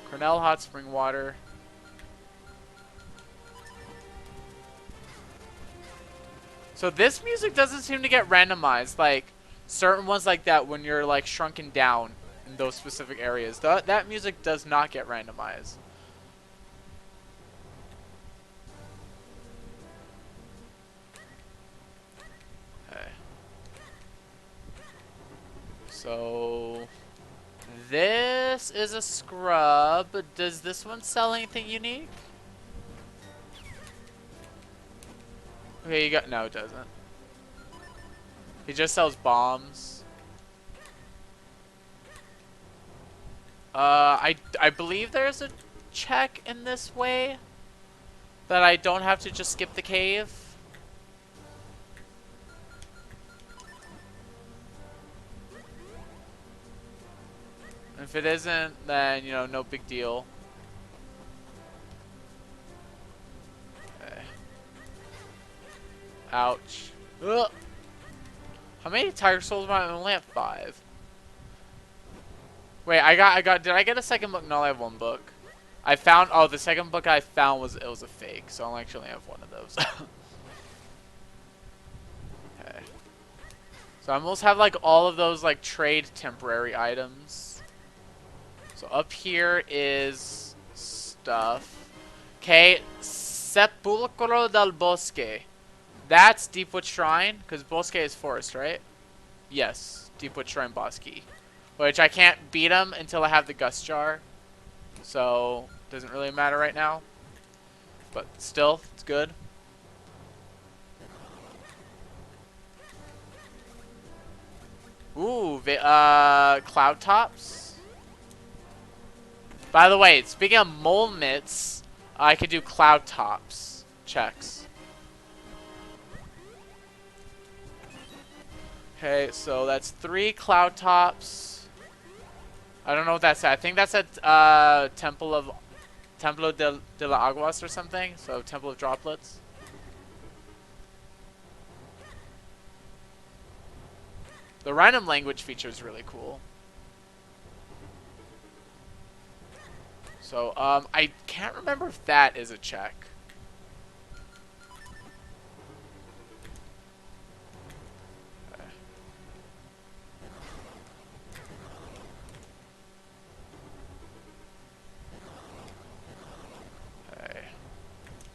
Crenel hot spring water. So this music doesn't seem to get randomized, like certain ones like that when you're like shrunken down, in those specific areas. That music does not get randomized. Okay. So this is a scrub. Does this one sell anything unique? Okay, you got no, it doesn't. He just sells bombs. I believe there's a check in this way that I don't have to just skip the cave. If it isn't, then, you know, no big deal. Okay. Ouch. Ugh. How many Tiger Souls am I? I only have 5. Wait, did I get a second book? No, I have 1 book. I found, oh, the second book I found was a fake, so I actually have 1 of those. Okay. So I almost have, like, all of those, like, trade temporary items. So up here is stuff. Okay, Sepulcro del Bosque. That's Deepwood Shrine, because Bosque is forest, right? Yes, Deepwood Shrine Bosque. Which I can't beat him until I have the Gust Jar. So, doesn't really matter right now. But still, it's good. Ooh, Cloud Tops. By the way, speaking of mole mitts, I could do Cloud Tops checks. Okay, so that's 3 Cloud Tops. I don't know what that's at. I think that's at Templo de la Aguas or something. So Temple of Droplets. The random language feature is really cool. So I can't remember if that is a check.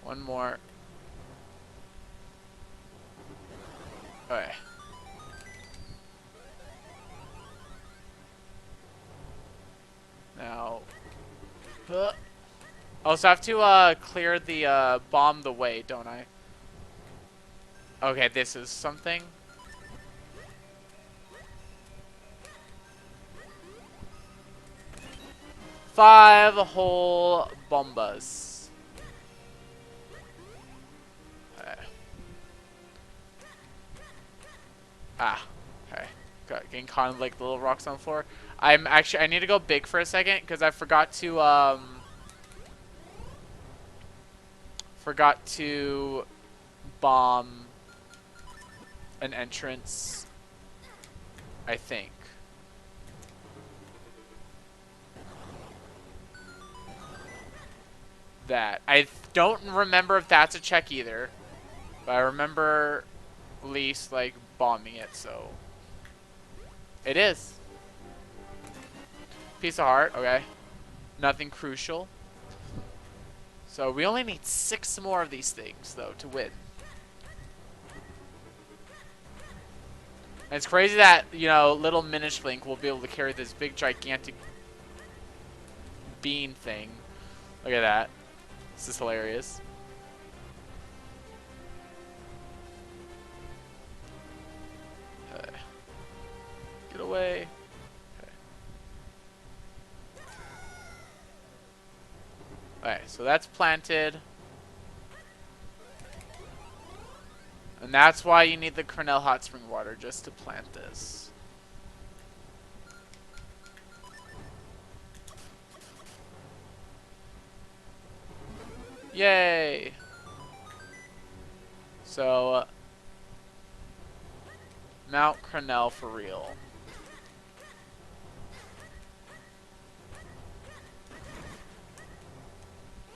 One more. Okay. Now. I also have to clear the bomb the way, don't I? Okay, this is something. Five whole bombas. Okay. Getting caught in like the little rocks on the floor. I need to go big for a second because I forgot to bomb an entrance, I think. That. I don't remember if that's a check either, but I remember at least like bombing it, so it is. Piece of heart, okay. Nothing crucial. So we only need 6 more of these things though to win. And it's crazy that, you know, little Minish Link will be able to carry this big gigantic bean thing. Look at that. This is hilarious. Get away. Okay. Alright, so that's planted. And that's why you need the Cornell Hot Spring Water, just to plant this. Yay! So, Mount Cornell for real.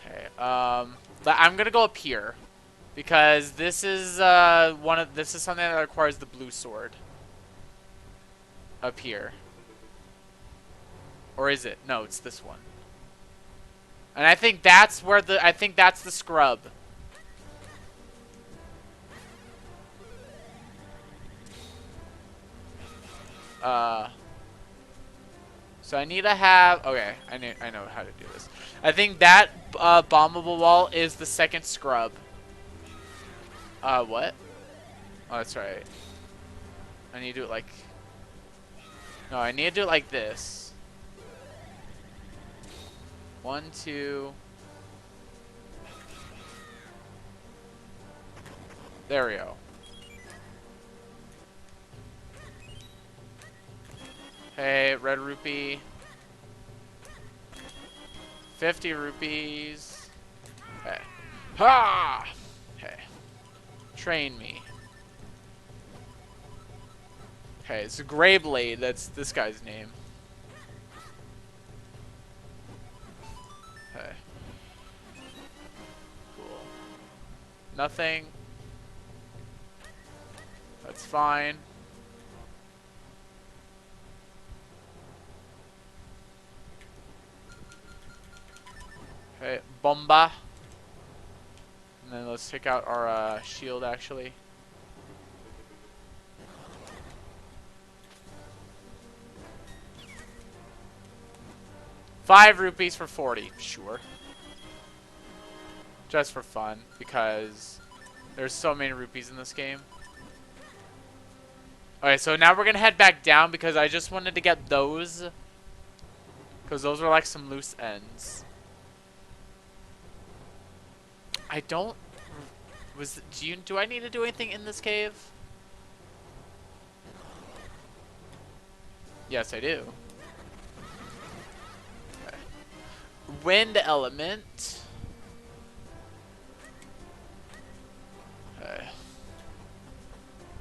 Okay, but I'm gonna go up here because this is this is something that requires the blue sword. Up here. Or is it? No, it's this one. And I think that's where I think that's the scrub. So I need to have, okay, I know how to do this. I think that bombable wall is the second scrub. What? Oh, that's right. I need to do it like, no, I need to do it like this. 1, 2. There we go. Hey, red rupee. 50 rupees. Hey. Ha! Hey. Train me. Okay, it's a Greyblade. That's this guy's name. Okay. Cool. Nothing. That's fine. Okay, bomba. And then let's take out our shield, actually. ₹5 for 40. Sure. Just for fun, because there's so many rupees in this game. Okay, so now we're going to head back down because I just wanted to get those. Because those were like some loose ends. I don't... Do I need to do anything in this cave? Yes, I do. Okay. Wind element. Okay.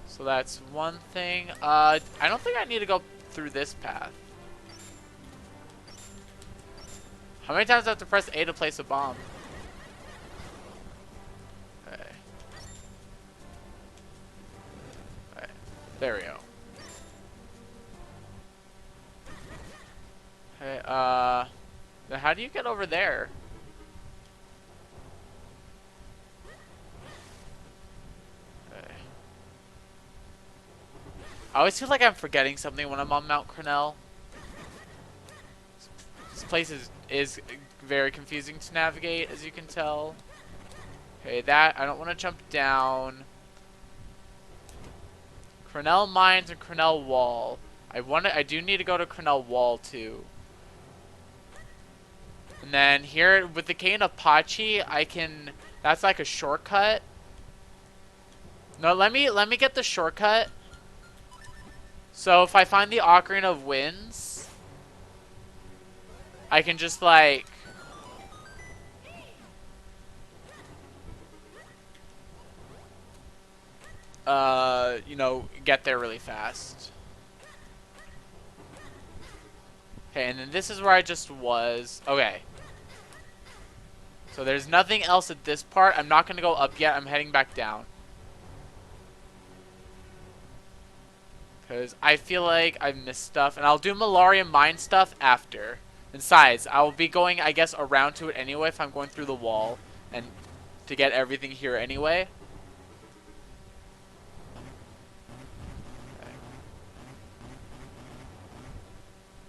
So that's one thing. I don't think I need to go through this path. How many times do I have to press A to place a bomb? Okay. Okay. There we go. Okay, then how do you get over there? Okay. I always feel like I'm forgetting something when I'm on Mount Cornell. This place is very confusing to navigate, as you can tell. Okay, that, I don't want to jump down. Cornell Mines and Cornell Wall. I do need to go to Cornell Wall too. And then here with the Cane of Pachi, I can, that's like a shortcut. No, let me get the shortcut. So if I find the Ocarina of Winds, I can just like you know, get there really fast. Okay, and then this is where I just was. Okay. So there's nothing else at this part. I'm not going to go up yet. I'm heading back down. Because I feel like I've missed stuff. And I'll do Malaria Mine stuff after. Besides, I'll be going, I guess, around to it anyway if I'm going through the wall. And to get everything here anyway. Okay.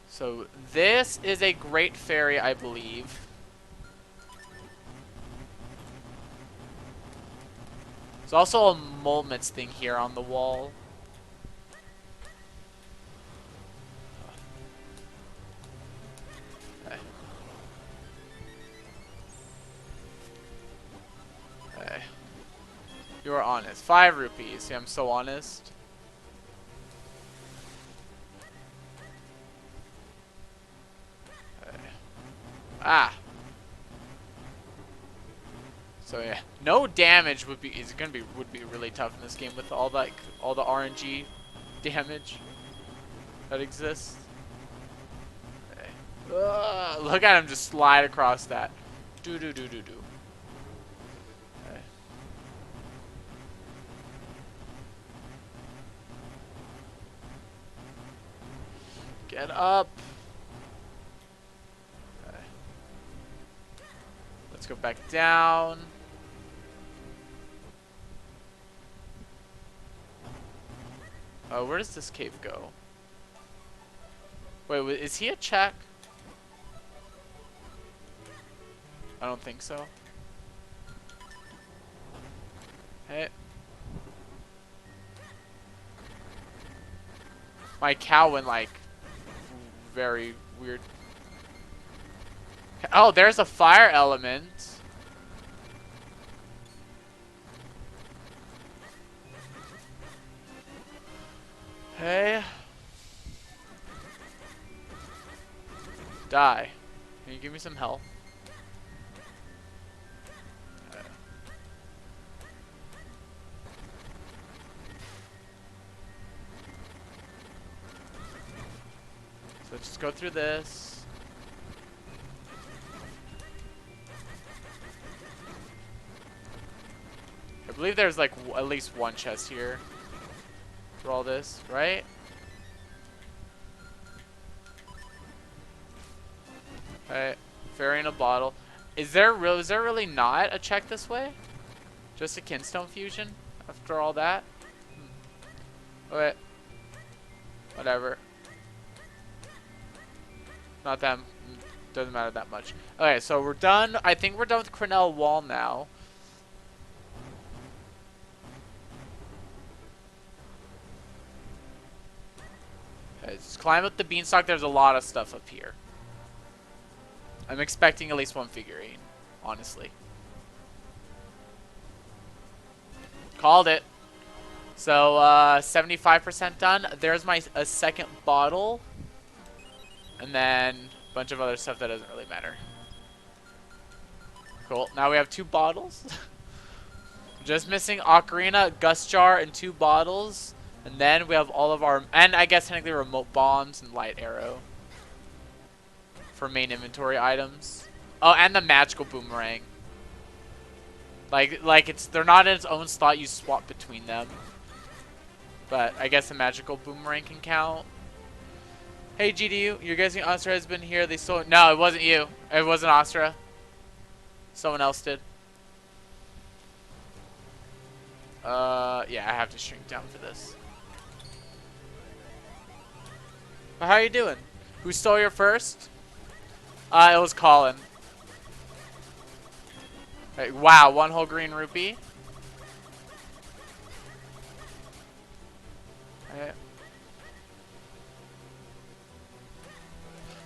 So this is a Great Fairy, I believe. There's also a Molmitz thing here on the wall. Okay. Okay. You are honest. 5 rupees. See, I'm so honest. Okay. Ah. So yeah, no damage would be would be really tough in this game with all the RNG damage that exists. Okay. Look at him just slide across that. Do. Okay. Get up. go back down. Oh, where does this cave go? Wait, is he a check? I don't think so. Hey. My cow went like very weird. Oh, there's a fire element. Hey. Die. Can you give me some health? So just go through this. I believe there's like at least one chest here for all this, right? Okay, fairy in a bottle. Is there really not a check this way? Just a kinstone fusion after all that? Okay. Whatever. Not that, doesn't matter that much. Okay, so we're done. I think we're done with Cornell Wall now. Okay, just climb up the beanstalk. There's a lot of stuff up here. I'm expecting at least one figurine, honestly. Called it. So, 75% done. There's my second bottle. And then a bunch of other stuff that doesn't really matter. Cool. Now we have 2 bottles. Just missing Ocarina, Gust Jar, and 2 bottles. And then we have all of our... And I guess technically remote bombs and light arrow. For main inventory items. Oh, and the magical boomerang. Like it's... They're not in its own slot. You swap between them. But I guess the magical boomerang can count. Hey GDU, you're guessing Astra has been here. They stole. No, it wasn't you. It wasn't Astra. Someone else did. Yeah, I have to shrink down for this. But how are you doing? Who stole your first? It was Colin. Hey, wow, 1 whole green rupee. Okay.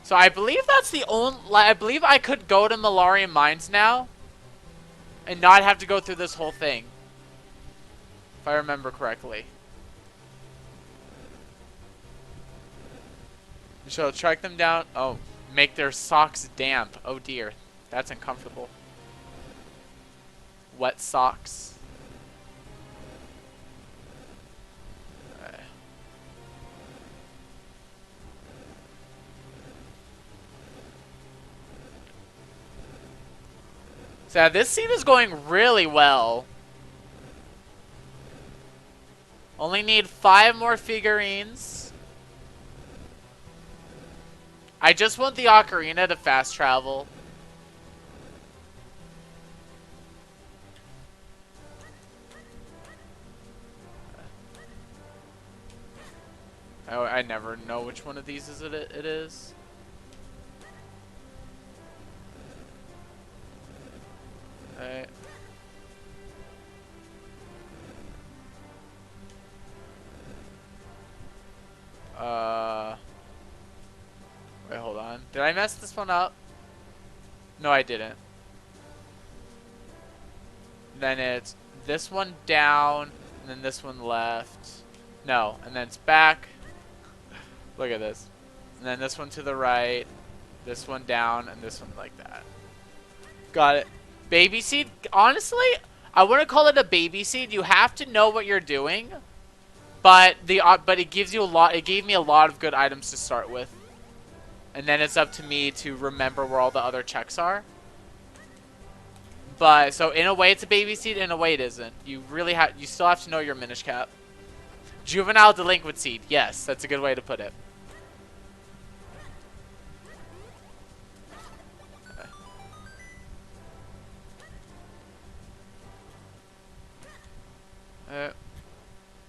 So I believe that's the only... I believe I could go to Malarian Mines now. And not have to go through this whole thing. If I remember correctly. We shall track them down. Oh, make their socks damp. Oh dear. That's uncomfortable. Wet socks. So yeah, this scene is going really well. Only need 5 more figurines. I just want the ocarina to fast travel. Oh, I never know which one of these it is. Alright. Wait, hold on. Did I mess this one up? No, I didn't. Then it's this one down, and then this one left. No, and then it's back. Look at this. And then this one to the right, this one down, and this one like that. Got it. Baby seed, honestly, I wouldn't call it a baby seed. You have to know what you're doing, but it gives you a lot. It gave me a lot of good items to start with, and then it's up to me to remember where all the other checks are. But so in a way, it's a baby seed. In a way, it isn't. You really have. You still have to know your Minish Cap. Juvenile delinquent seed. Yes, that's a good way to put it.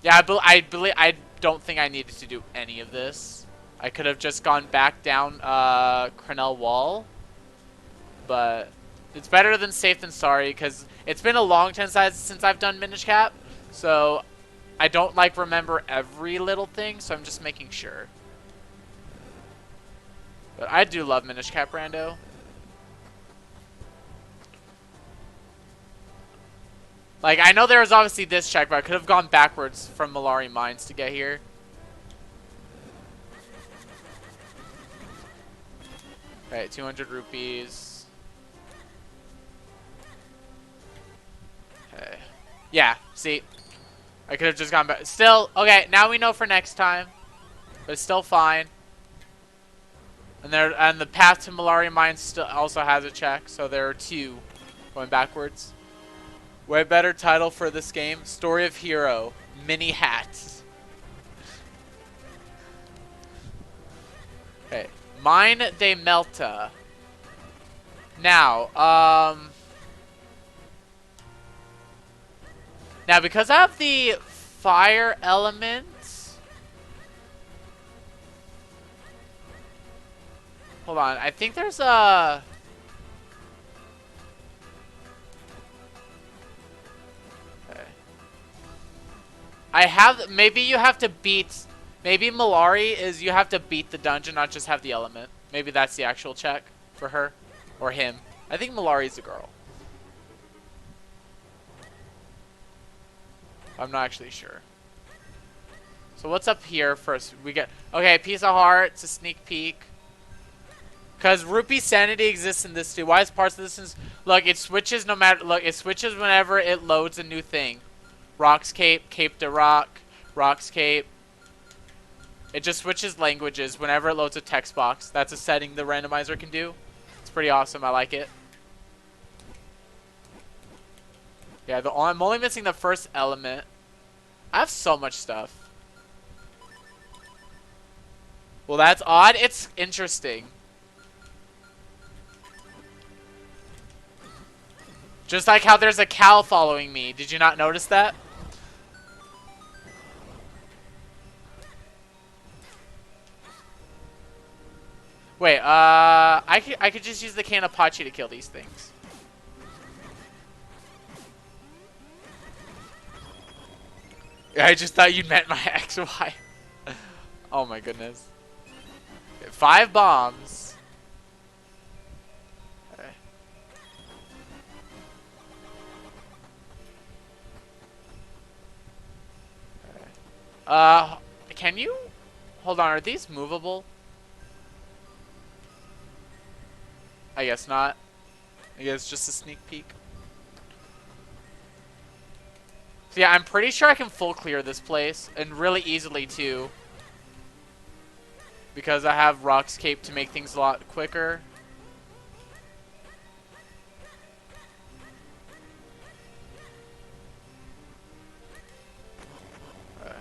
Yeah, I don't think I needed to do any of this. I could have just gone back down Crenell Wall, but it's better than safe than sorry because it's been a long time since I've done Minish Cap, so I don't like remember every little thing, so I'm just making sure. But I do love Minish Cap Rando. Like, I know there was obviously this check, but I could have gone backwards from Malari Mines to get here. Okay, 200 rupees. Okay. Yeah, see? I could have just gone back. Still, okay, now we know for next time. But it's still fine. And the path to Malari Mines still also has a check, so there are 2 going backwards. Way better title for this game. Story of Hero. Mini hats. Okay. Mine de Melta. Now, now because I have the fire element. Hold on, I think there's a... Okay. I have, maybe you have to beat, maybe Malari is you have to beat the dungeon, not just have the element. Maybe that's the actual check for her, or him. I think Malari's a girl. I'm not actually sure. So what's up here first? We get, okay, piece of heart, it's a sneak peek. Because Rupee Sanity exists in this too. Why is parts of this? Look, it switches no matter. Look, it switches whenever it loads a new thing. Rock's Cape, Cape de Rock, Rock's Cape. It just switches languages whenever it loads a text box. That's a setting the randomizer can do. It's pretty awesome. I like it. Yeah, I'm only missing the first element. I have so much stuff. Well, that's odd. It's interesting. Just like how there's a cow following me. Did you not notice that? Wait, I could just use the can Apache to kill these things. Yeah, I just thought you meant my XY. Oh my goodness. Okay, 5 bombs. Can you? Hold on, are these movable? I guess not. I guess just a sneak peek. So yeah, I'm pretty sure I can full clear this place, and really easily too. Because I have Rock's Cape to make things a lot quicker. Okay.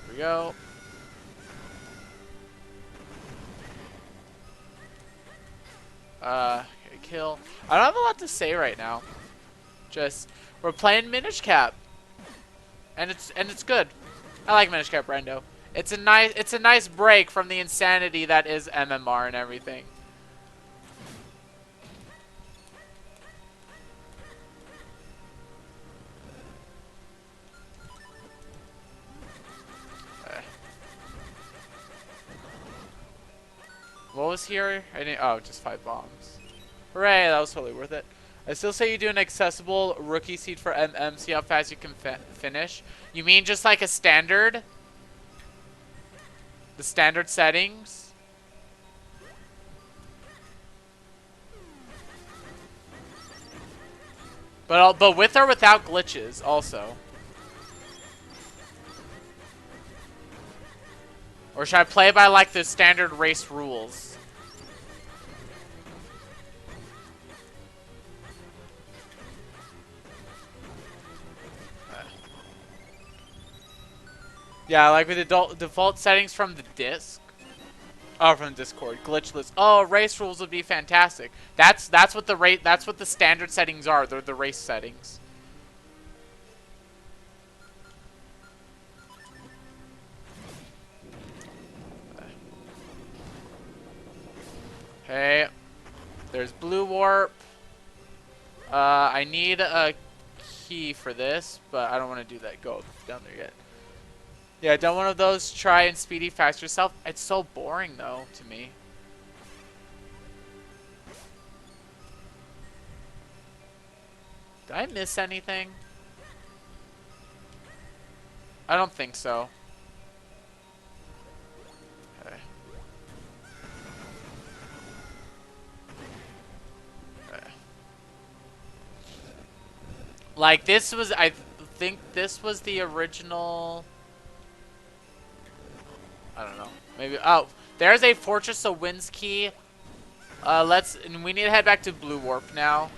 Here we go. Okay, kill. I don't have a lot to say right now. Just we're playing Minish Cap, and it's good. I like Minish Cap Rando. It's a nice break from the insanity that is MMR and everything. What was here? I didn't. Oh, just 5 bombs. Hooray! That was totally worth it. I still say you do an accessible rookie seed for MM. See how fast you can finish. You mean just like a standard? The standard settings? But with or without glitches also. Or should I play by like the standard race rules? Yeah, like with the default settings from the disc. Oh, from Discord, glitchless. Oh, race rules would be fantastic. That's what the rate. That's what the standard settings are. They're the race settings. Okay, there's blue warp. I need a key for this, but I don't want to do that. Go down there yet. Yeah, done one of those. Try and speedy fast yourself. It's so boring though to me. Did I miss anything? I don't think so. Okay. Okay. Like this was, I think this was the original. I don't know. Maybe. Oh, there's a Fortress of Winds key. And we need to head back to Blue Warp now.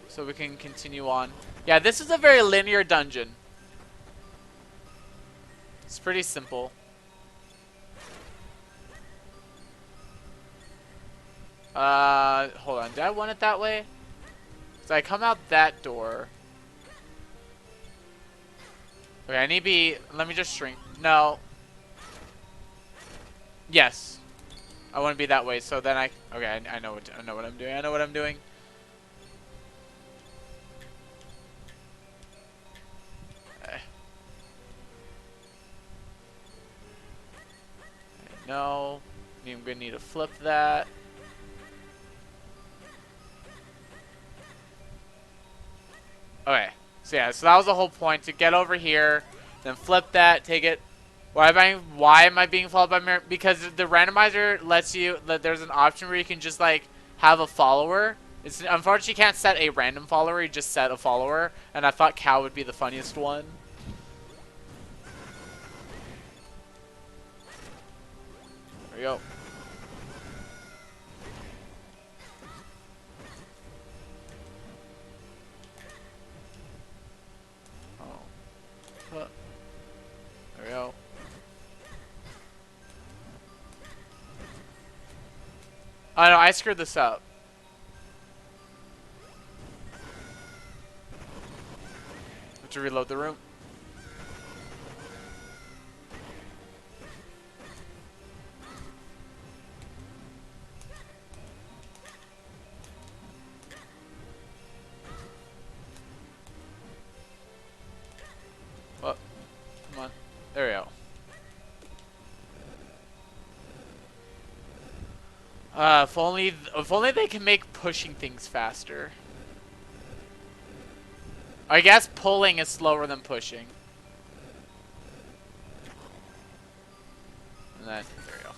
So we can continue on. Yeah, this is a very linear dungeon. It's pretty simple. Hold on. Did I want it that way? So I come out that door. Okay, I need to be... Let me just shrink. No. Yes. I want to be that way, so then I... Okay, I know what I'm doing. I know what I'm doing. Okay. No. I'm going to need to flip that. Okay. So yeah, so that was the whole point, to get over here, then flip that, take it. Why am I being followed by Mirror? Because the randomizer lets you, there's an option where you can just like have a follower. It's unfortunately you can't set a random follower, you just set a follower, and I thought Cow would be the funniest one. There we go. There we go. Oh no, I screwed this up. Have to reload the room. Oh, come on. There we go. If only they can make pushing things faster. I guess pulling is slower than pushing. And then, there we go.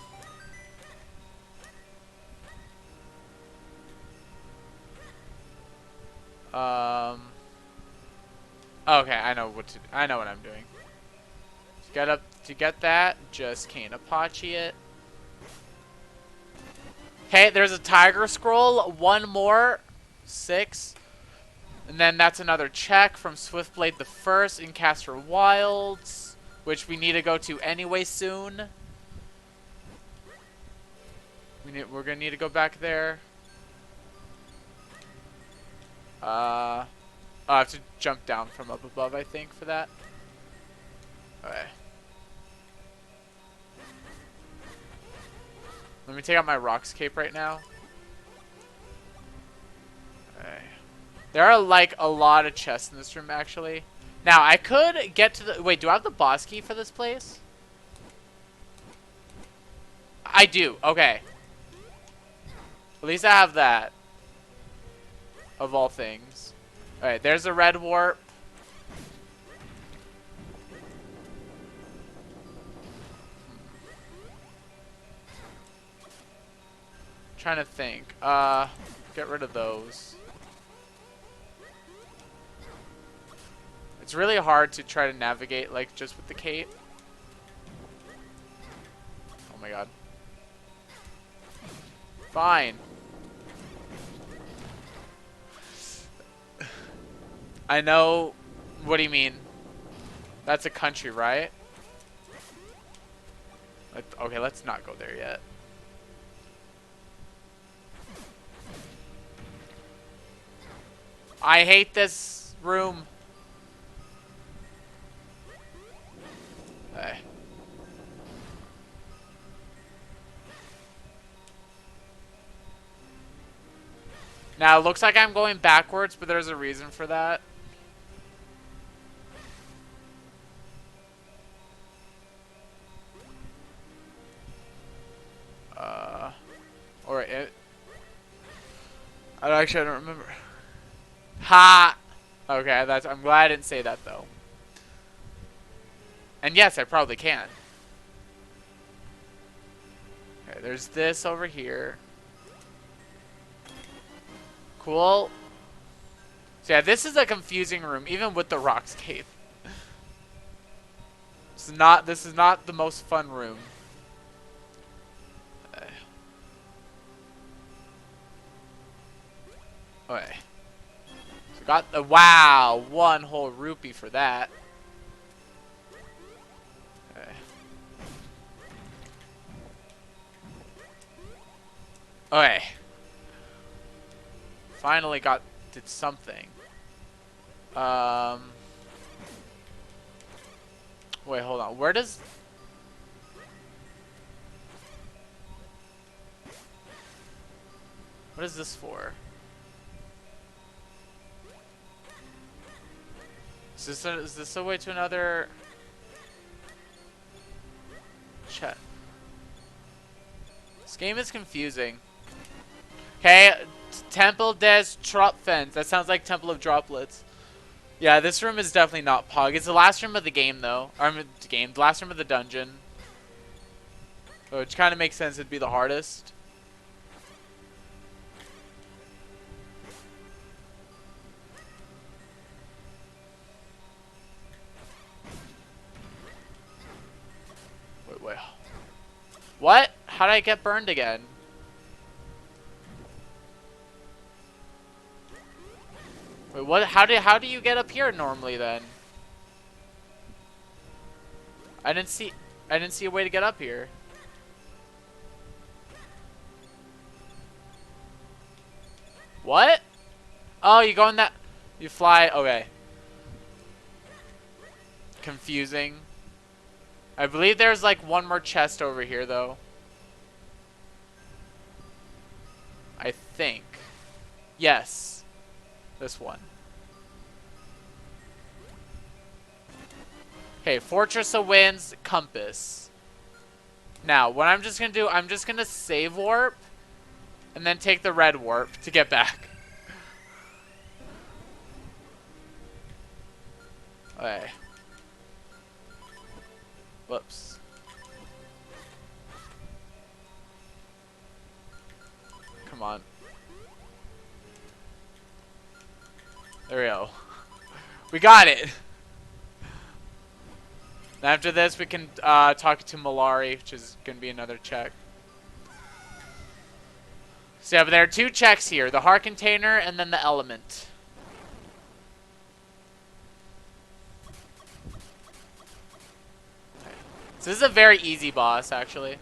Okay, I know what I'm doing. To get that, just can't Apache it. Okay, there's a tiger scroll. One more. 6. And then that's another check from Swiftblade the First in Castor Wilds, which we need to go to anyway soon. We're gonna need to go back there. I have to jump down from up above, I think, for that. Okay. Let me take out my Rocks Cape right now. Okay. There are, like, a lot of chests in this room, actually. Now, I could get to the... Wait, do I have the boss key for this place? I do. Okay. At least I have that. Of all things. Alright, there's a red warp. Trying to think. Get rid of those. It's really hard to try to navigate, like, just with the cape. Oh my god. Fine. I know. What do you mean? That's a country, right? Okay, let's not go there yet. I hate this room. Hey. Now, it looks like I'm going backwards, but there's a reason for that. Or it... I don't remember. Ha! Okay, I'm glad I didn't say that, though. And yes, I probably can. Okay, there's this over here. Cool. So yeah, this is a confusing room, even with the rockscape. This is not the most fun room. Okay. So got the wow, one whole rupee for that. Okay. Okay. Finally did something. Wait, hold on. What is this for? Is this a way to another chat? This game is confusing. Okay, Temple des Tropfens. That sounds like Temple of Droplets. Yeah, this room is definitely not Pog. It's the last room of the game, though. The last room of the dungeon. Which kind of makes sense. It'd be the hardest. Wait. What? How did I get burned again? Wait, what? How do you get up here normally then? I didn't see a way to get up here. What? Oh, you go in that. You fly. Okay. Confusing. I believe there's like one more chest over here though. I think. Yes. This one. Okay, Fortress of Winds, Compass. Now, what I'm just gonna do, I'm just gonna save warp and then take the red warp to get back. Okay. Whoops. Come on. There we go. We got it. And after this, we can talk to Malari, which is going to be another check. So yeah, but there are two checks here. The heart container and then the element. So this is a very easy boss, actually.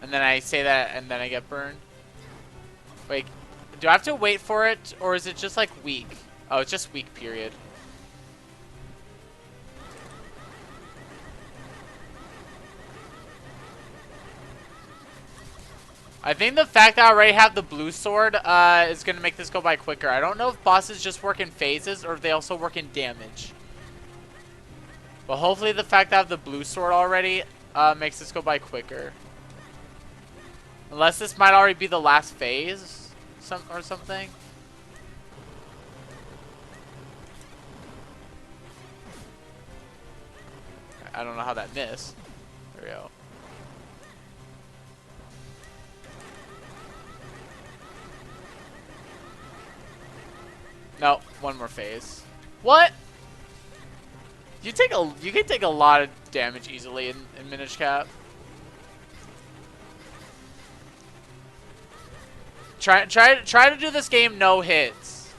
And then I say that, and then I get burned. Wait, do I have to wait for it, or is it just like weak? Oh, it's just weak, period. I think the fact that I already have the blue sword is going to make this go by quicker. I don't know if bosses just work in phases, or if they also work in damage. But hopefully the fact that I have the blue sword already makes this go by quicker. Unless this might already be the last phase or something. I don't know how that missed. There we go. No, one more phase. What? You can take a lot of damage easily in MInish Cap. Try to do this game no hits.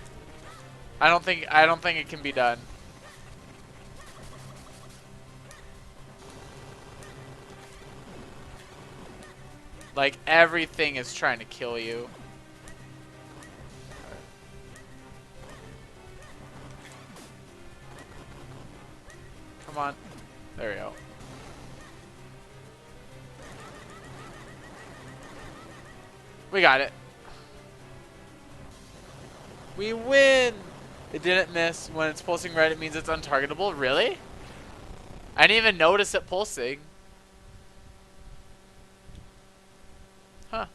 I don't think it can be done. Like everything is trying to kill you. Come on. There we go. We got it. We win! It didn't miss. When it's pulsing red, it means it's untargetable. Really? I didn't even notice it pulsing. Huh.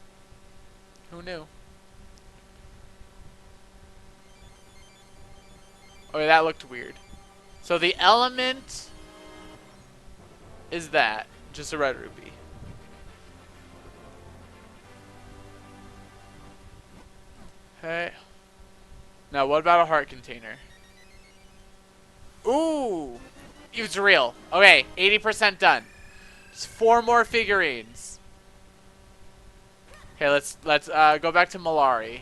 Who knew? Okay, that looked weird. So the element is that. Just a red rupee. Okay. Now, what about a heart container? Ooh! It's real. Okay, 80% done. Just 4 more figurines. Okay, let's go back to Malari.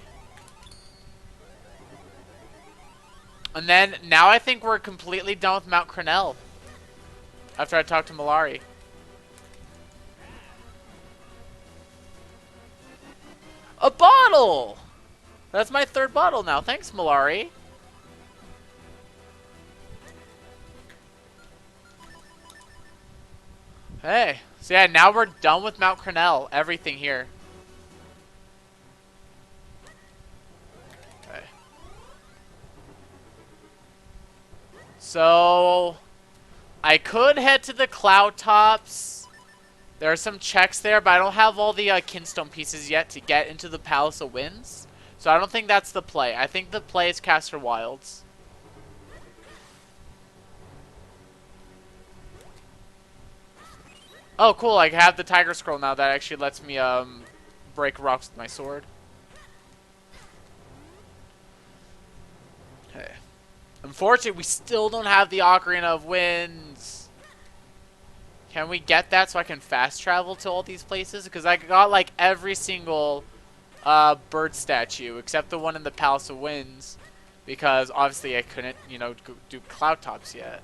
And then, now I think we're completely done with Mount Crenel. After I talk to Malari. A bottle! That's my 3rd bottle now. Thanks, Malari. Hey. So yeah, now we're done with Mount Crenel. Everything here. Okay. So I could head to the cloud tops. There are some checks there, but I don't have all the kinstone pieces yet to get into the Palace of Winds. So I don't think that's the play. I think the play is Caster Wilds. Oh, cool. I have the Tiger Scroll now. That actually lets me break rocks with my sword. Okay. Unfortunately, we still don't have the Ocarina of Winds. Can we get that so I can fast travel to all these places? Because I got like every single bird statue except the one in the Palace of Winds, because obviously I couldn't, you know, do cloud tops yet.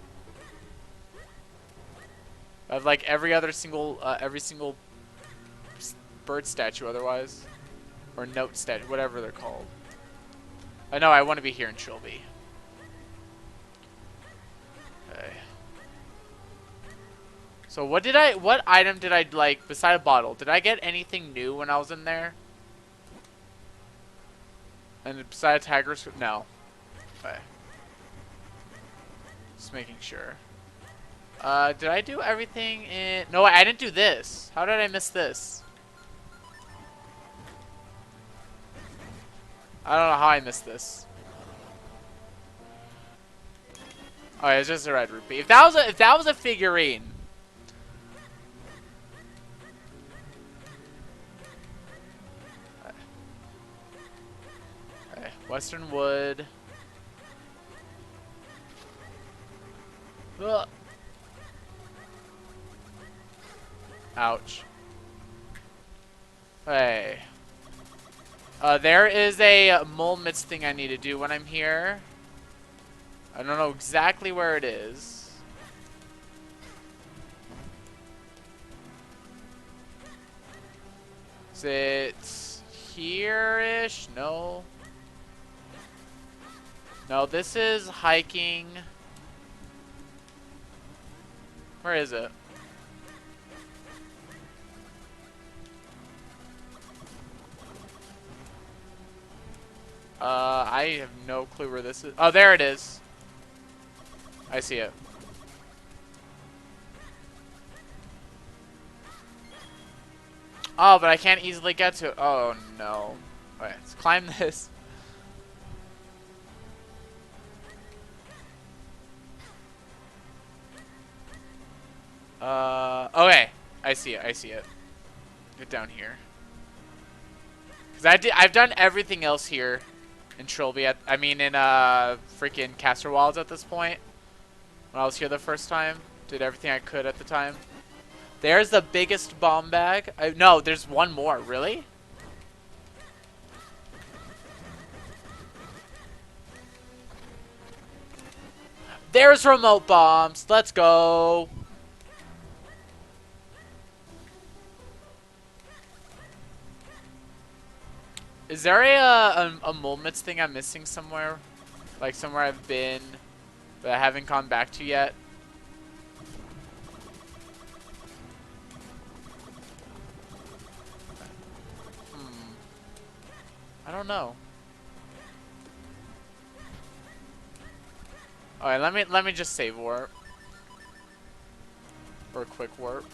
I have like every single bird statue otherwise, or note statue, whatever they're called. I know I want to be here in Trilby. Okay. So what item did I like beside a bottle? Did I get anything new when I was in there? And besides Tiger's, no. Okay. Just making sure. Did I do everything in? No, I didn't do this. How did I miss this? I don't know how I missed this. Oh, it's just a red rupee. If that was a figurine. Okay, Western Wood. Ugh. Ouch. Hey. There is a mole mist thing I need to do when I'm here. I don't know exactly where it is. Is it here-ish? No. No, this is hiking. Where is it? I have no clue where this is. Oh, there it is. I see it. Oh, but I can't easily get to it. Oh, no. Alright, let's climb this. Okay. I see it. I see it. Get down here. Because I've done everything else here in Trilby. In freaking Caster Wilds at this point. When I was here the first time. Did everything I could at the time. There's the biggest bomb bag. No, there's one more. Really? There's remote bombs. Let's go. Is there a moments thing I'm missing somewhere? Like somewhere I've been, but I haven't gone back to yet? I don't know. Alright, let me just save warp. Or quick warp.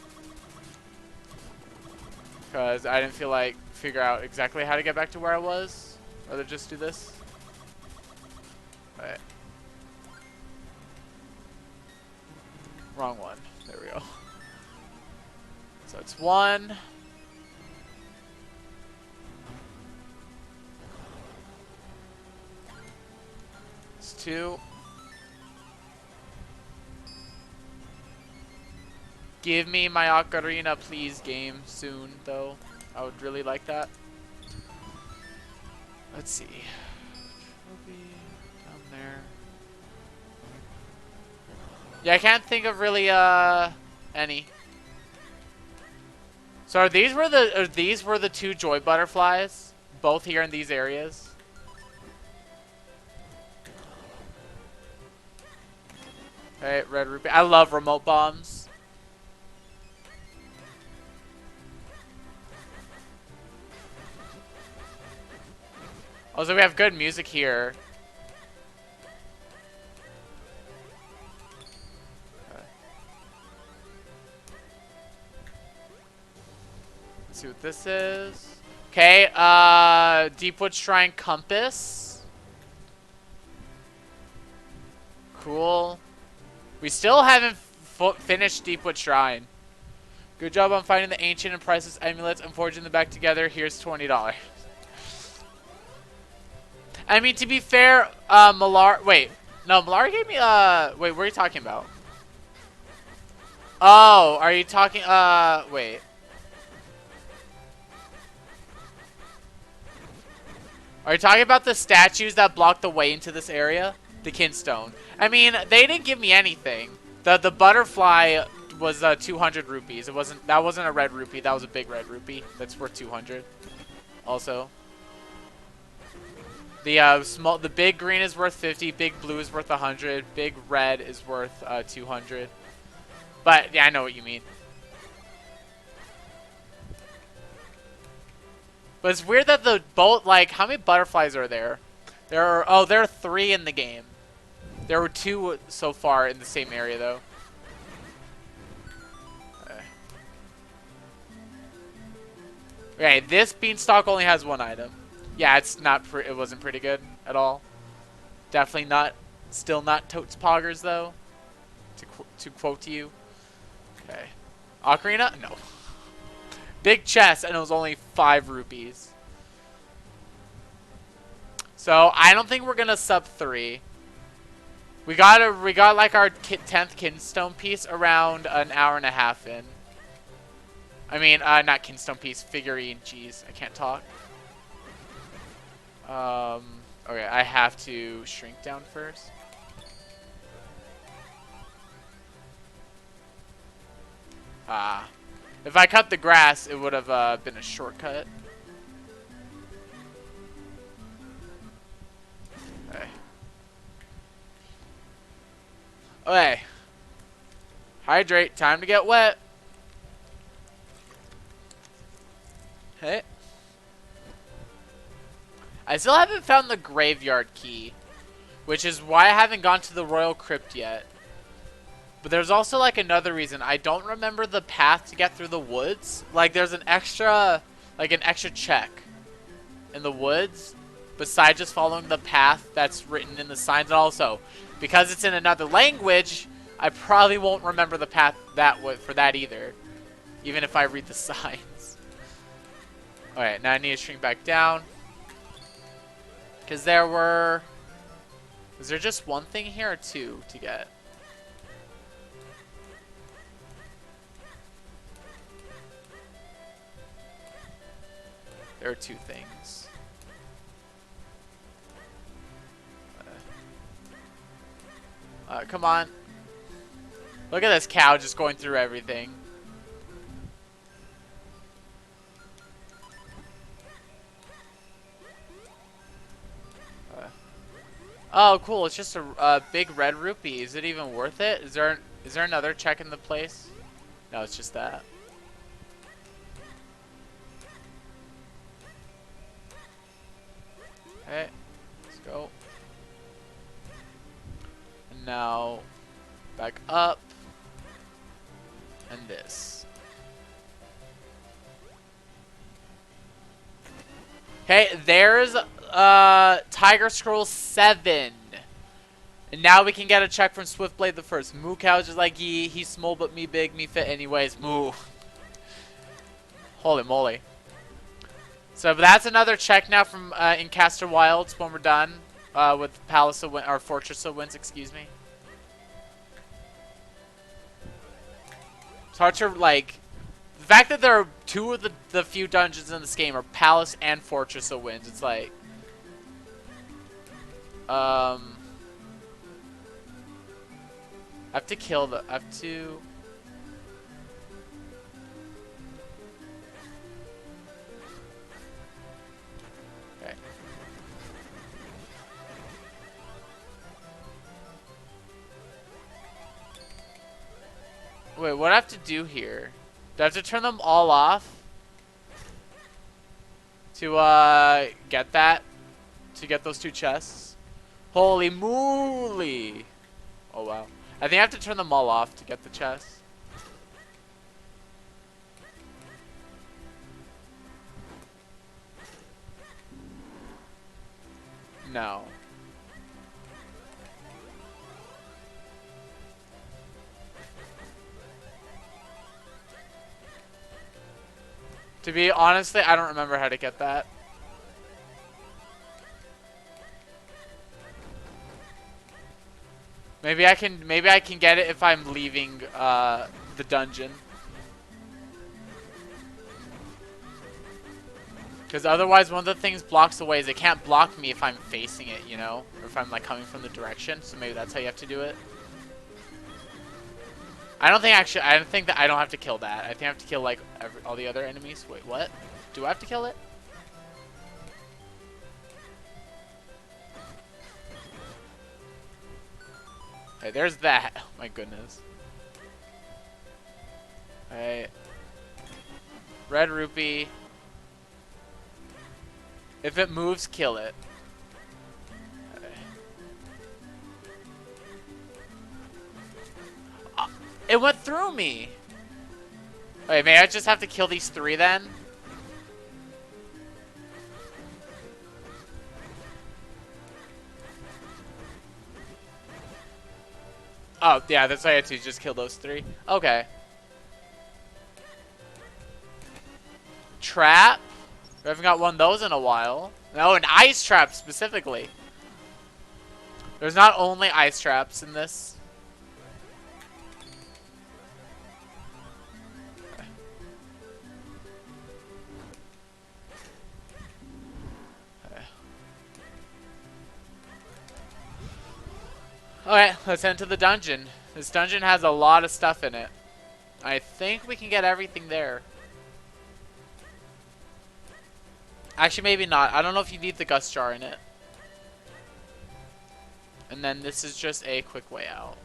Cause I didn't feel like figure out exactly how to get back to where I was. Rather just do this. Alright. Wrong one. There we go. So it's 1. It's 2. Give me my ocarina, please, game, soon, though. I would really like that. Let's see. Trophy down there. Yeah, I can't think of really, any. So are these were the 2 joy butterflies? Both here in these areas? Okay, red rupee. I love remote bombs. Also, we have good music here. Okay. Let's see what this is. Okay, Deepwood Shrine Compass. Cool. We still haven't finished Deepwood Shrine. Good job on finding the ancient and priceless amulets and forging them back together. Here's $20. I mean, to be fair, Malar... Wait. No, Malar gave me, Wait, what are you talking about? Oh, are you talking... Wait. Are you talking about the statues that block the way into this area? The Kinstone. I mean, they didn't give me anything. The butterfly was 200 rupees. That wasn't a red rupee. That was a big red rupee. That's worth 200. Also. The big green is worth 50, big blue is worth 100, big red is worth 200. But yeah, I know what you mean. But it's weird that the boat, like, how many butterflies are there? There are 3 in the game. There were 2 so far in the same area though. Okay, this beanstalk only has 1 item. Yeah, it wasn't pretty good at all. Definitely not, still not totes poggers though. To quote you. Okay. Ocarina? No. Big chest, and it was only 5 rupees. So I don't think we're gonna sub 3. We got like our 10th Kinstone piece around an hour and a half in. I mean, not Kinstone piece, figurine. Jeez, I can't talk. Okay, I have to shrink down first. If I cut the grass, it would have been a shortcut. Okay. Okay. Hydrate. Time to get wet. Okay. I still haven't found the graveyard key, which is why I haven't gone to the Royal Crypt yet. But there's also like another reason. I don't remember the path to get through the woods. Like there's an extra check in the woods besides just following the path that's written in the signs. And also, because it's in another language, I probably won't remember the path for that either, even if I read the signs. Alright, now I need to shrink back down. Because was there just 1 thing here or 2 to get? There are 2 things. Come on. Look at this cow just going through everything. Oh, cool. It's just a big red rupee. Is it even worth it? Is there another check in the place? No, it's just that. Okay, let's go. And now, back up. And this. Okay, there's Tiger Scroll 7. And now we can get a check from Swiftblade the First. Moo Cow's just like, he's small but me big, me fit anyways. Moo. Holy moly. So that's another check now from in Caster Wilds when we're done with Palace of Wind, or Fortress of Winds, excuse me. It's hard to, like, the fact that there are two of the few dungeons in this game are Palace and Fortress of Winds. It's like, I have to kill the, I have to. Okay. Wait, what do I have to do here? Do I have to turn them all off? To, get that? To get those two chests? Holy moly! Oh, wow. I think I have to turn them all off to get the chest. No. To be honestly, I don't remember how to get that. Maybe I can get it if I'm leaving the dungeon. Because otherwise one of the things blocks the way is it can't block me if I'm facing it, you know? Or if I'm like coming from the direction. So maybe that's how you have to do it. I don't think that I don't have to kill that. I think I have to kill like all the other enemies. Wait, what? Do I have to kill it? Okay, there's that. Oh my goodness. Alright. Red rupee. If it moves, kill it. Okay. It went through me. Wait, maybe I just have to kill these three then? Oh, yeah, that's why I had to just kill those three. Okay. Trap? We haven't got one of those in a while. No, an ice trap specifically. There's not only ice traps in this. Okay, let's head to the dungeon. This dungeon has a lot of stuff in it. I think we can get everything there. Actually, maybe not. I don't know if you need the gust jar in it. And then this is just a quick way out.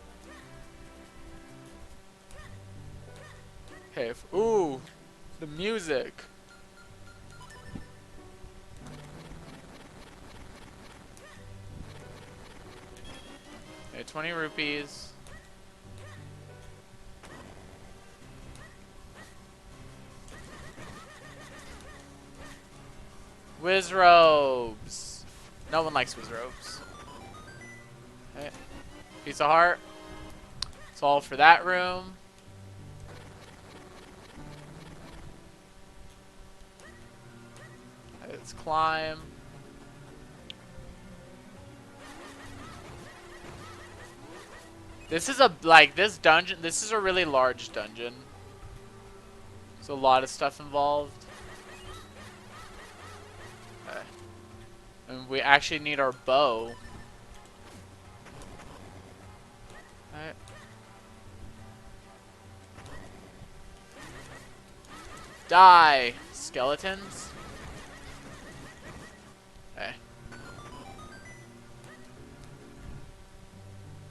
Okay. Ooh, the music. Okay, 20 rupees. Whiz robes. No one likes whiz robes. Okay. Piece of heart. It's all for that room. Let's climb. This is this dungeon, this is a really large dungeon. There's a lot of stuff involved. Okay. And we actually need our bow. Alright. Die, skeletons. Okay.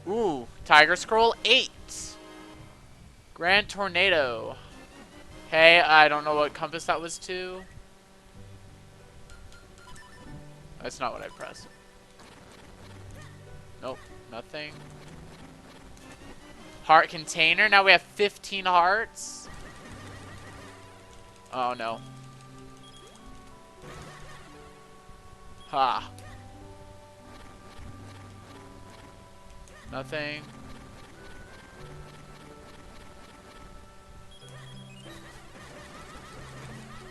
Ooh, Tiger Scroll 8. Grand Tornado. Hey, I don't know what compass that was to. That's not what I pressed. Nope, nothing. Heart container. Now we have 15 hearts. Oh no. Ha. Nothing.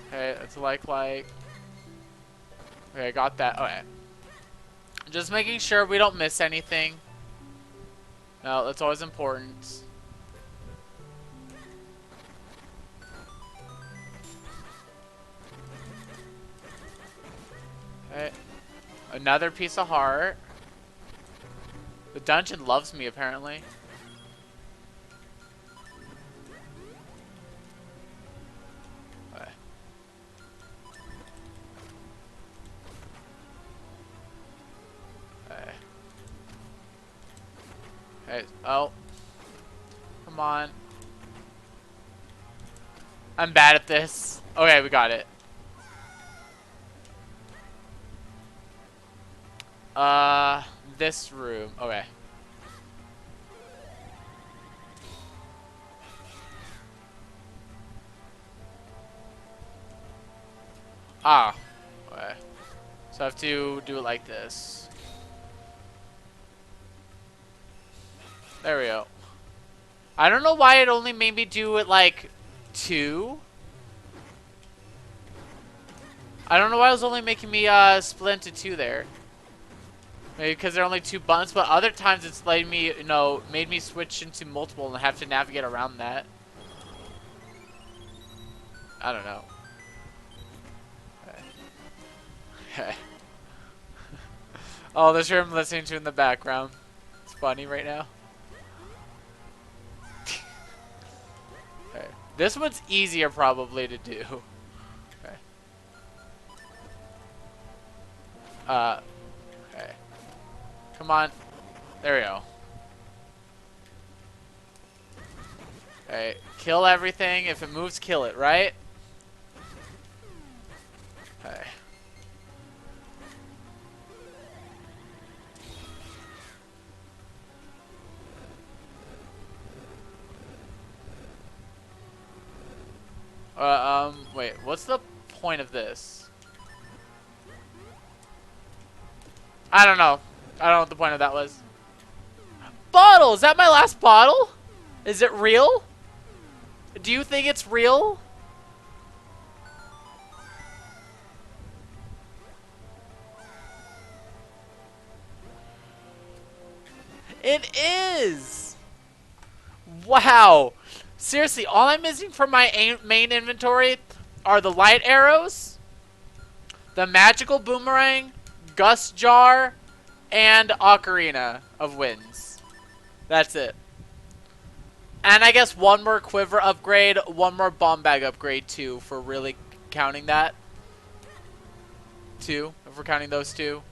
Okay, it's like. Okay, I got that. Okay. Just making sure we don't miss anything. No, that's always important. Okay. Another piece of heart. The dungeon loves me, apparently. Okay. Okay. Hey, oh. Come on. I'm bad at this. Okay, we got it. This room. Okay. Ah. Okay. So I have to do it like this. There we go. I don't know why it only made me do it like 2. I don't know why it was only making me split into 2 there. Maybe because there are only 2 buttons, but other times it's letting me, you know, made me switch into multiple and have to navigate around that. I don't know. Okay. Oh, this room I'm listening to in the background. It's funny right now. Okay. This one's easier probably to do. Okay. Okay. Come on. There we go. Okay. Kill everything. If it moves, kill it, right? Okay. Wait, what's the point of this? I don't know. I don't know what the point of that was. Bottle! Is that my last bottle? Is it real? Do you think it's real? It is! Wow! Seriously, all I'm missing from my main inventory are the light arrows, the magical boomerang, gust jar, and ocarina of winds. That's it. And I guess one more quiver upgrade, one more bomb bag upgrade too, for really counting that. 2, if we're counting those 2.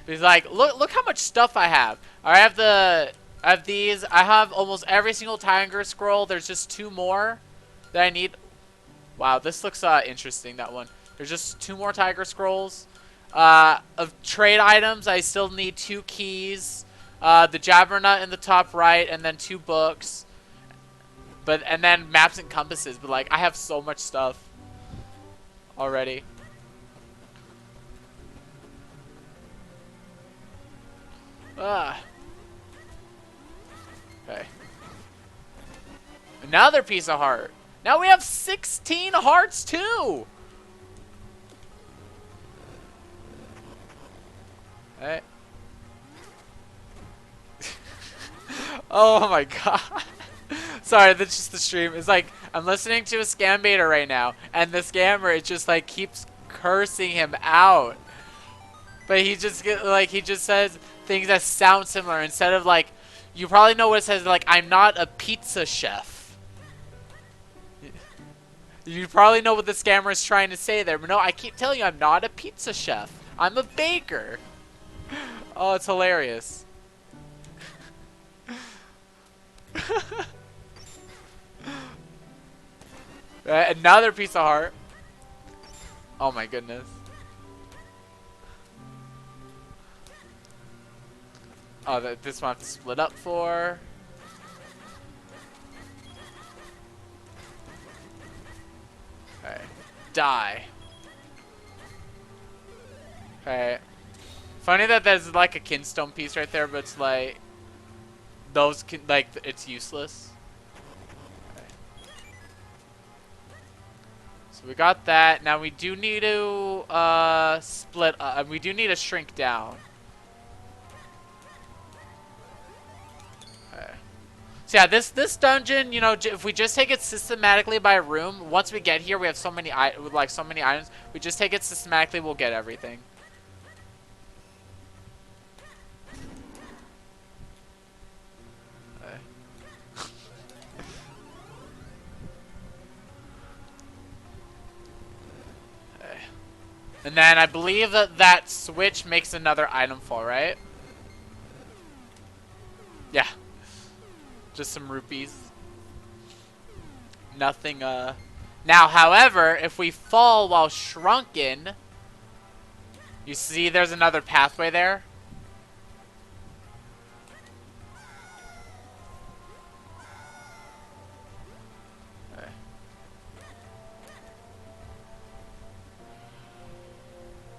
Because like, look how much stuff I have. I have these. I have almost every single Tiger Scroll. There's just 2 more that I need. Wow, this looks interesting, that one. There's just 2 more Tiger Scrolls. Of trade items, I still need 2 keys. The Jabbernut in the top right, and then 2 books. And then maps and compasses. But like, I have so much stuff already. Okay. Another piece of heart. Now we have 16 hearts too. Hey. Oh my god. Sorry, that's just the stream. It's like I'm listening to a scam beta right now, and the scammer it just like keeps cursing him out. But he just says things that sound similar instead of like You probably know what it says, like, I'm not a pizza chef. You probably know what the scammer is trying to say there, but no, I keep telling you, I'm not a pizza chef. I'm a baker. Oh, it's hilarious. Another piece of heart. Oh my goodness. Oh, this one I have to split up for. Okay. Die. Okay. Funny that there's like a kinstone piece right there, but it's like those like it's useless. Okay. So we got that. Now we do need to split up. We do need to shrink down. Okay. So yeah, this dungeon, you know, if we just take it systematically by room, once we get here, we have so many items. We just take it systematically, we'll get everything. And then I believe that switch makes another item fall, right? Yeah. Just some rupees. Nothing, Now, however, if we fall while shrunken, you see there's another pathway there?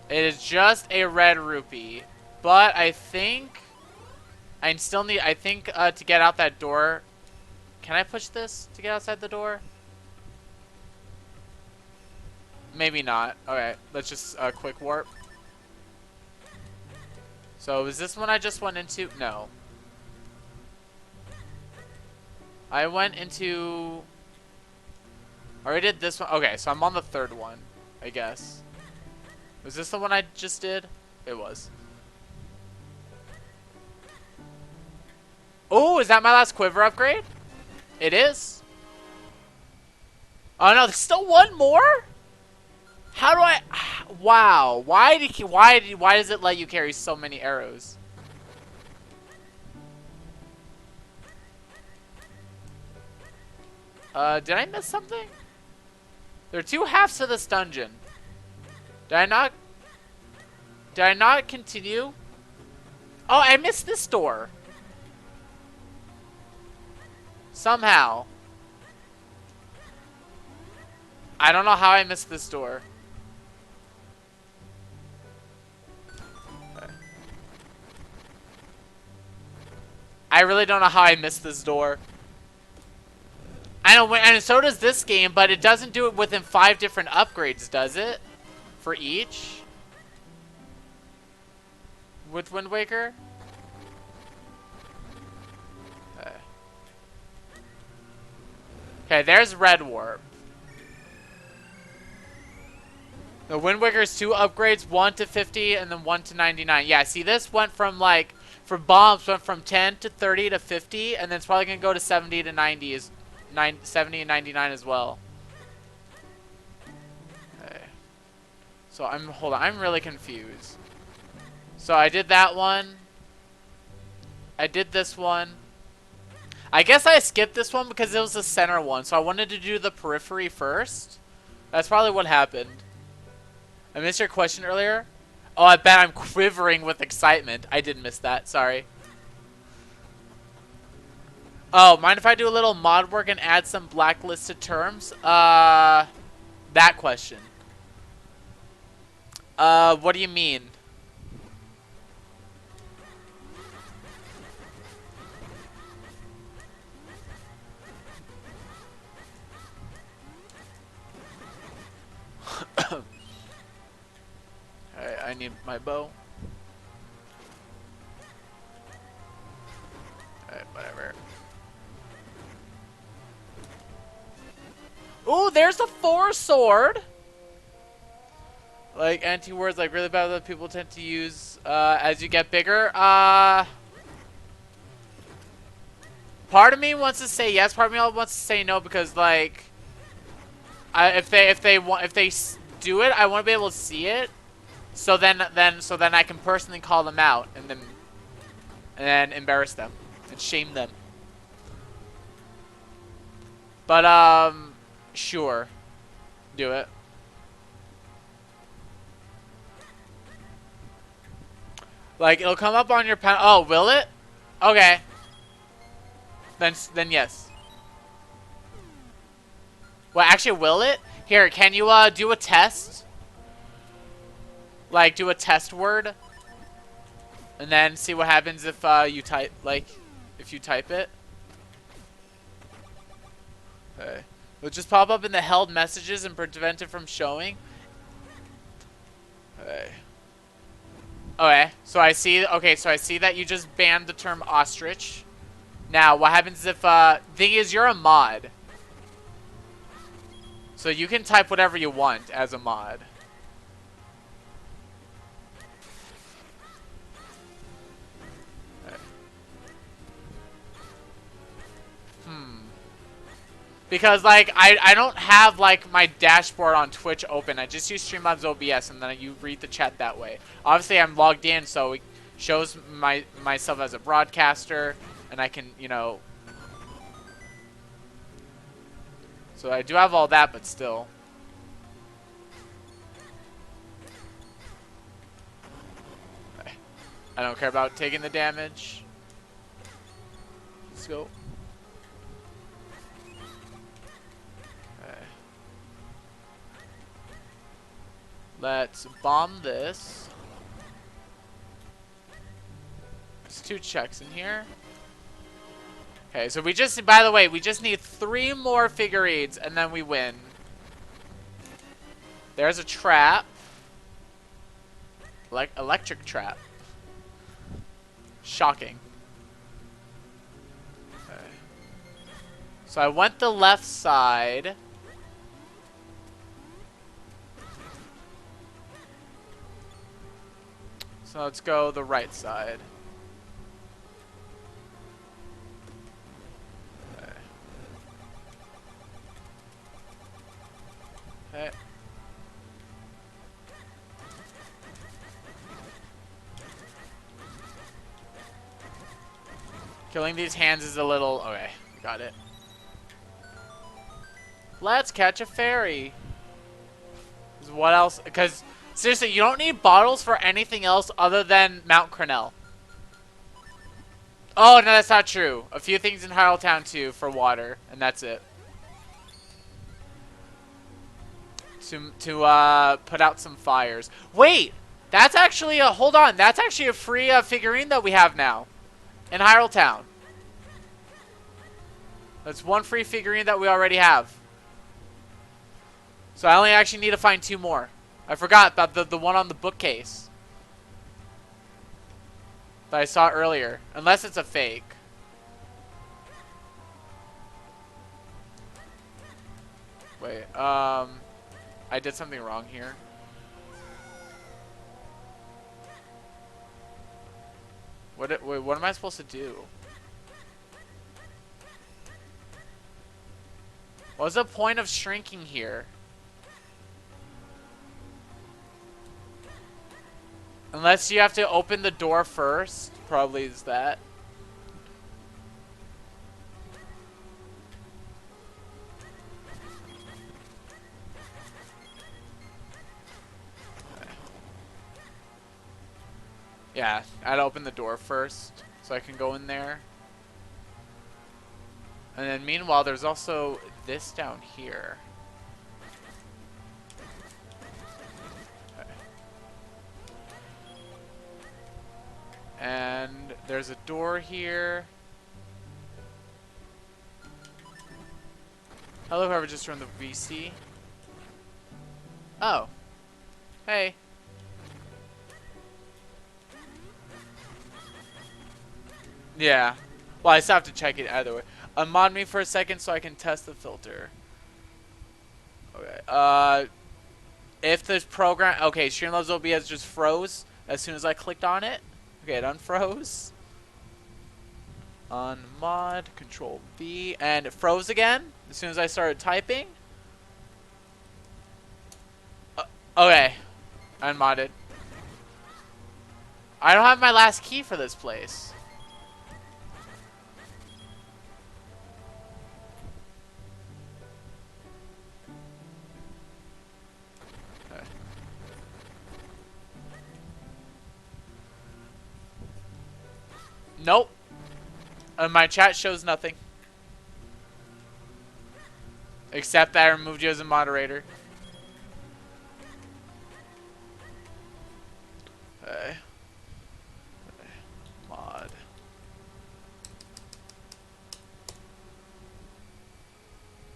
It is just a red rupee, but I think I still need. I think to get out that door, can I push this to get outside the door? Maybe not. Okay, let's just quick warp. So is this one I just went into? No. I went into. I already did this one. Okay, so I'm on the third one, I guess. Was this the one I just did? It was. Oh, is that my last quiver upgrade? It is. Oh no, there's still one more? How do I? Wow. Why does it let you carry so many arrows? Did I miss something? There are two halves to this dungeon. Did I not continue? Oh, I missed this door. Somehow. I don't know how I missed this door. Okay. I really don't know how I missed this door. I know, and so does this game, but it doesn't do it within 5 different upgrades, does it? For each? With Wind Waker? Okay. Okay, there's Red Warp. The Wind Waker's 2 upgrades, 1 to 50 and then 1 to 99. Yeah, see, this went from like, for bombs, went from 10 to 30 to 50, and then it's probably going to go to 70 to 90, 70 and 99 as well. So hold on, I'm really confused. So I did that one. I did this one. I guess I skipped this one because it was the center one. So I wanted to do the periphery first. That's probably what happened. I missed your question earlier. Oh, I bet I'm quivering with excitement. I did miss that, sorry. Oh, mind if I do a little mod work and add some blacklisted terms? That question. What do you mean? Alright, I need my bow. Alright, whatever. Ooh, there's the 4 sword! Like, anti-words, like, really bad that people tend to use, as you get bigger. Part of me wants to say yes. Part of me wants to say no because like, if they do it, I want to be able to see it. So then I can personally call them out and then embarrass them and shame them. But sure, do it. Like it'll come up on your panel. Oh, will it? Okay. Then yes. Well, actually, will it? Here, can you do a test? Like do a test word, and then see what happens if you type if you type it. Okay. It'll just pop up in the held messages and prevent it from showing. Okay. Okay. So I see. Okay. So I see that you just banned the term ostrich. Now, what happens if thing is you're a mod, so you can type whatever you want as a mod. Because, like, I don't have, like, my dashboard on Twitch open. I just use Streamlabs OBS, and then you read the chat that way. Obviously, I'm logged in, so it shows myself as a broadcaster, and I can, you know... So I do have all that, but still. I don't care about taking the damage. Let's go. Let's bomb this. There's 2 checks in here. Okay, so we just, by the way, we just need 3 more figurines and then we win. There's a trap. Electric trap. Shocking. Okay. So I went the left side. So let's go the right side. Okay. Okay. Killing these hands is a little... Okay, got it. Let's catch a fairy. What else? Because... Seriously, you don't need bottles for anything else other than Mount Cornell. Oh, no, that's not true. A few things in Hylia too for water, and that's it. To put out some fires. Wait! That's actually a... Hold on. That's actually a free figurine that we have now. In Hylia. That's 1 free figurine that we already have. So I only actually need to find 2 more. I forgot about the one on the bookcase that I saw earlier. Unless it's a fake. Wait, I did something wrong here. Wait, what am I supposed to do? What's the point of shrinking here? Unless you have to open the door first. Probably is that. Yeah, I had to open the door first so I can go in there. And then meanwhile, there's also this down here. And there's a door here. Hello, whoever just joined the VC. Oh. Hey. Yeah. Well, I still have to check it either way. Unmod me for a second so I can test the filter. Okay. If this program... Okay, Streamlabs OBS just froze as soon as I clicked on it. Okay, it unfroze. Unmod, Control V, and it froze again as soon as I started typing. Okay, unmodded. I don't have my last key for this place. Okay. Nope. And my chat shows nothing. Except that I removed you as a moderator. Okay. Mod.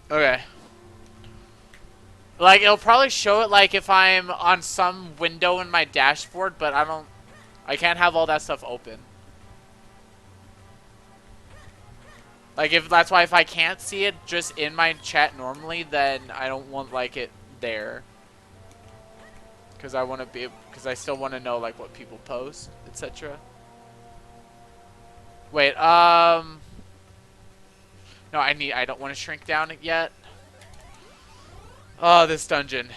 Okay. Like, it'll probably show it, like, if I'm on some window in my dashboard, but I can't have all that stuff open. Like, if that's why if I can't see it just in my chat normally, then I don't want, like, it there. Because I want to be, because I still want to know, like, what people post, etc. Wait, no, I don't want to shrink down it yet. Oh, this dungeon.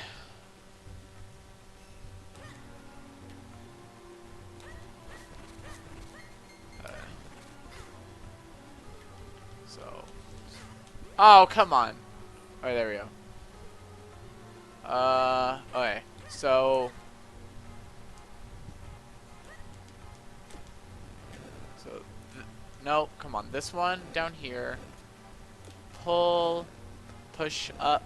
Oh, come on. Alright, there we go. Okay. So no, come on. This one down here. Pull, push up.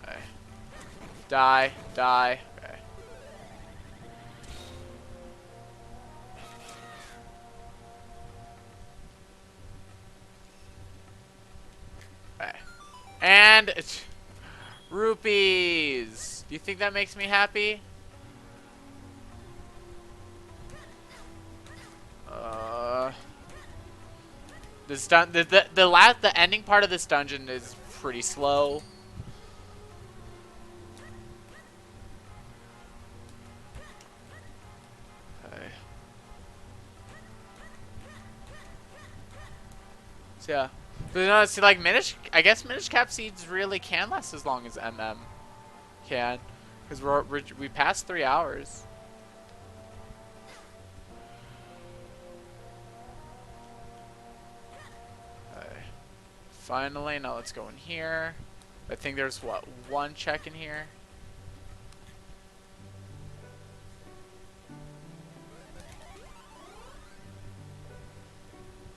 Okay. Die, die. Okay. Okay. And rupees. Do you think that makes me happy? The ending part of this dungeon is pretty slow. Okay. So yeah. But no, see, like Minish, I guess Minish Cap seeds really can last as long as MM can, because we passed 3 hours. Finally, now let's go in here. I think there's, what, 1 check in here?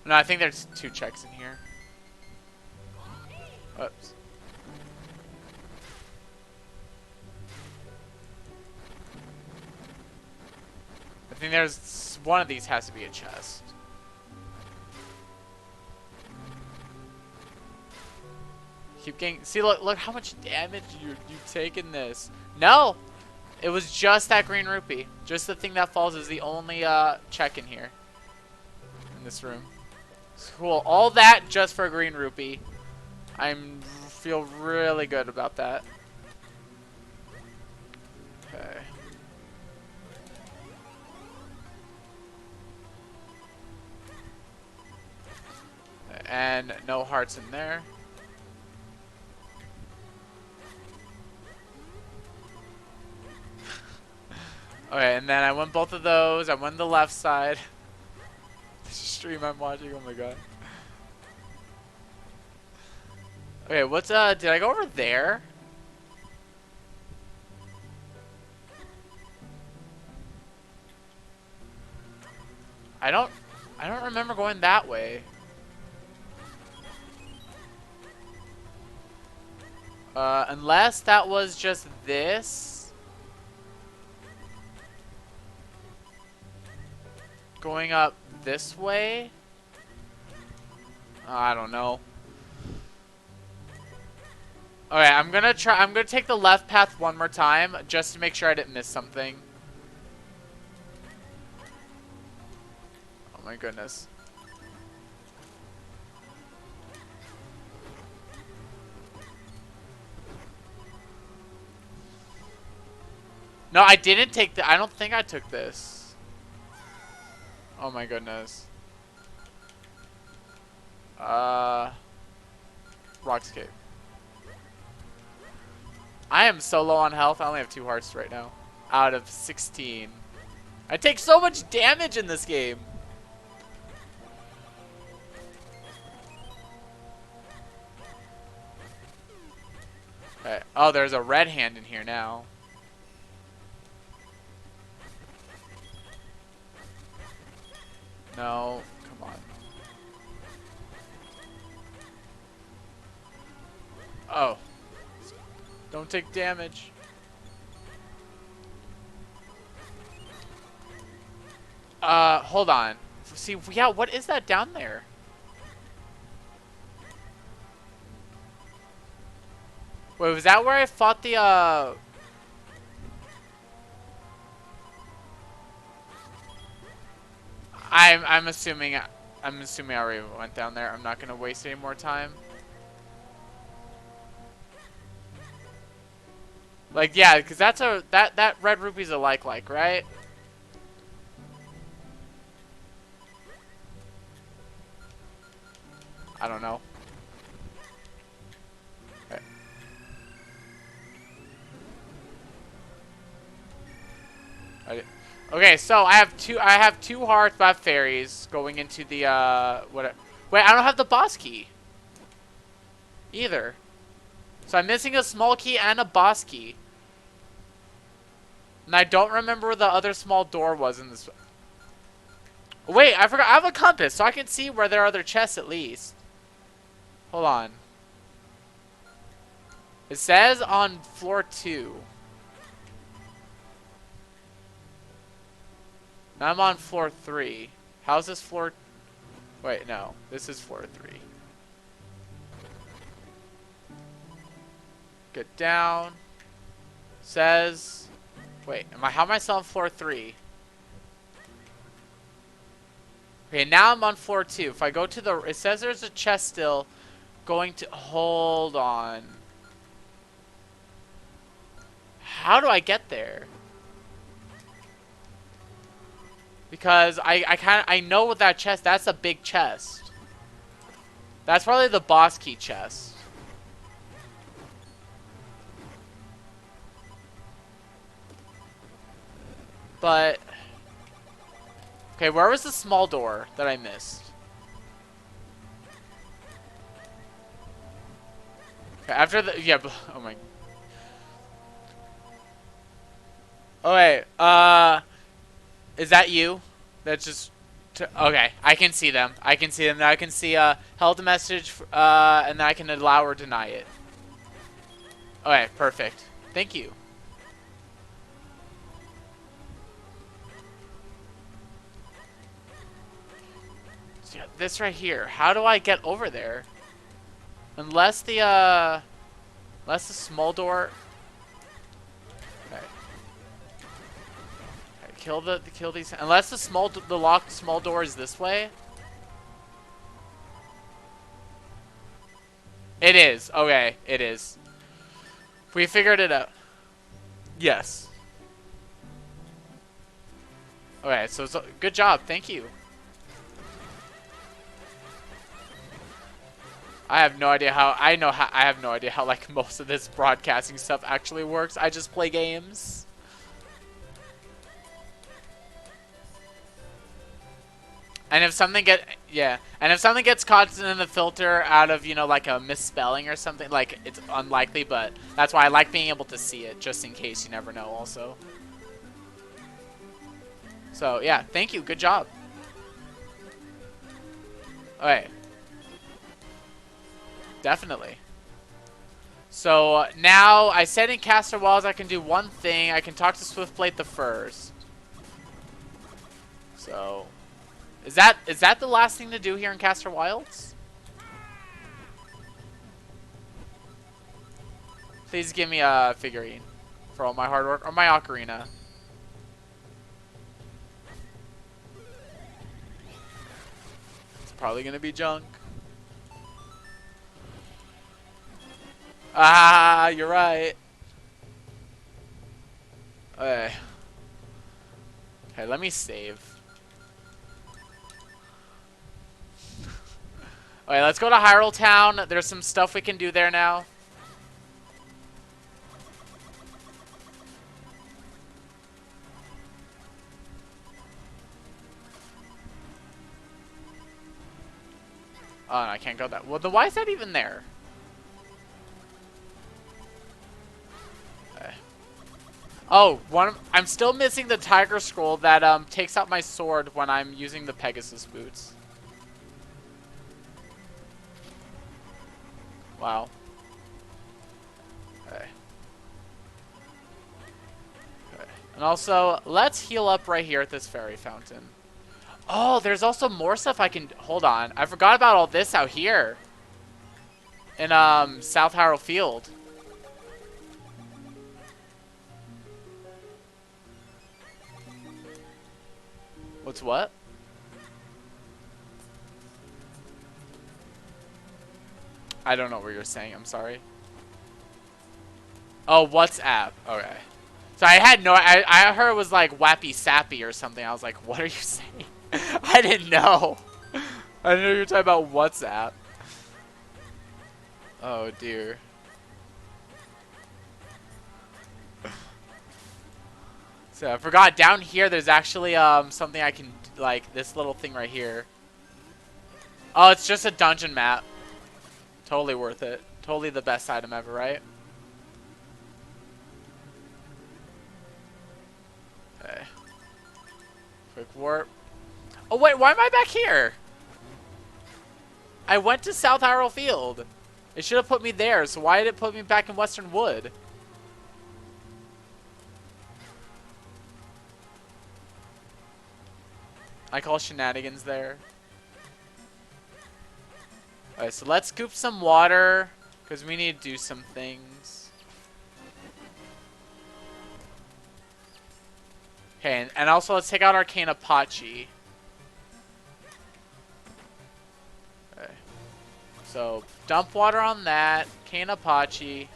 No, I think there's 2 checks in here. Oops. I think there's, one of these has to be a chest. Keep getting, see, look how much damage you take in this. No, it was just that green rupee. Just the thing that falls is the only check in here, in this room. Cool, all that just for a green rupee. I feel really good about that. Okay. And no hearts in there. Okay, and then I won both of those. I won the left side. This stream I'm watching, oh my god. Okay, what's did I go over there? I don't remember going that way. Unless that was just this. Going up this way? I don't know. Alright, I'm gonna take the left path one more time just to make sure I didn't miss something. Oh my goodness. No, I didn't take I don't think I took this. Oh my goodness. Rockscape. I am so low on health. I only have 2 hearts right now. Out of 16. I take so much damage in this game. Okay. Oh, there's a red hand in here now. No, come on. Oh. Don't take damage. Hold on. See, yeah, what is that down there? Wait, was that where I fought the, I'm assuming I already went down there. I'm not gonna waste any more time. Like, yeah, because that's that red rupee's a like, right? I don't know. Okay. Okay, so I have two hearts, but I have fairies going into the what? Wait, I don't have the boss key either. So I'm missing a small key and a boss key. And I don't remember where the other small door was in this. Wait, I forgot. I have a compass, so I can see where there are other chests at least. Hold on. It says on floor 2. Now I'm on floor 3. How's this floor? Wait, no. This is floor 3. Get down. Says. Wait, how am I still on floor 3? Okay, now I'm on floor 2. If I go to the, it says there's a chest still going to, hold on. How do I get there? Because I know what that chest, that's a big chest. That's probably the boss key chest. But okay, where was the small door that I missed? Okay, after the, yeah, oh my. Oh wait, is that you? That's just, okay, I can see them. I can see them. Now I can see, held a message, and then I can allow or deny it. Okay, perfect. Thank you. So yeah, this right here. How do I get over there? Unless the small door. Okay. Kill these. Unless the locked small door is this way. It is. Okay, it is. We figured it out. Yes. Okay, so good job. Thank you. I have no idea how. I have no idea how like most of this broadcasting stuff actually works. I just play games. And if something gets caught in the filter out of, you know, like a misspelling or something, like, it's unlikely, but that's why I like being able to see it, just in case. You never know, also. So, yeah, thank you. Good job. Okay. Definitely. So, now, I said in Caster Walls I can do one thing. I can talk to Swiftblade the first. So... Is that the last thing to do here in Caster Wilds? Please give me a figurine for all my hard work, or my ocarina. It's probably gonna be junk. Ah, you're right. Okay. Okay, let me save. Okay, let's go to Hyrule Town. There's some stuff we can do there now. Oh, no, I can't go that. Well, then why is that even there? Okay. Oh, I'm still missing the Tiger Scroll that takes out my sword when I'm using the Pegasus boots. Wow. Okay. Okay. And also, let's heal up right here at this fairy fountain. Oh, there's also more stuff I can... Hold on. I forgot about all this out here. In, South Hyrule Field. What's what? I don't know what you're saying. I'm sorry. Oh, WhatsApp. Okay. So I had no... I heard it was like Wappy Sappy or something. I was like, what are you saying? I didn't know. I didn't know you were talking about WhatsApp. Oh, dear. So I forgot, down here there's actually something I can... Like, this little thing right here. Oh, it's just a dungeon map. Totally worth it. Totally the best item ever, right? Okay. Quick warp. Oh, wait, why am I back here? I went to South Hyrule Field. It should have put me there, so why did it put me back in Western Wood? I call shenanigans there. Alright, so let's scoop some water, because we need to do some things. Okay, and also let's take out Arcana Pachi. Okay. So, dump water on that, Arcana Pachi.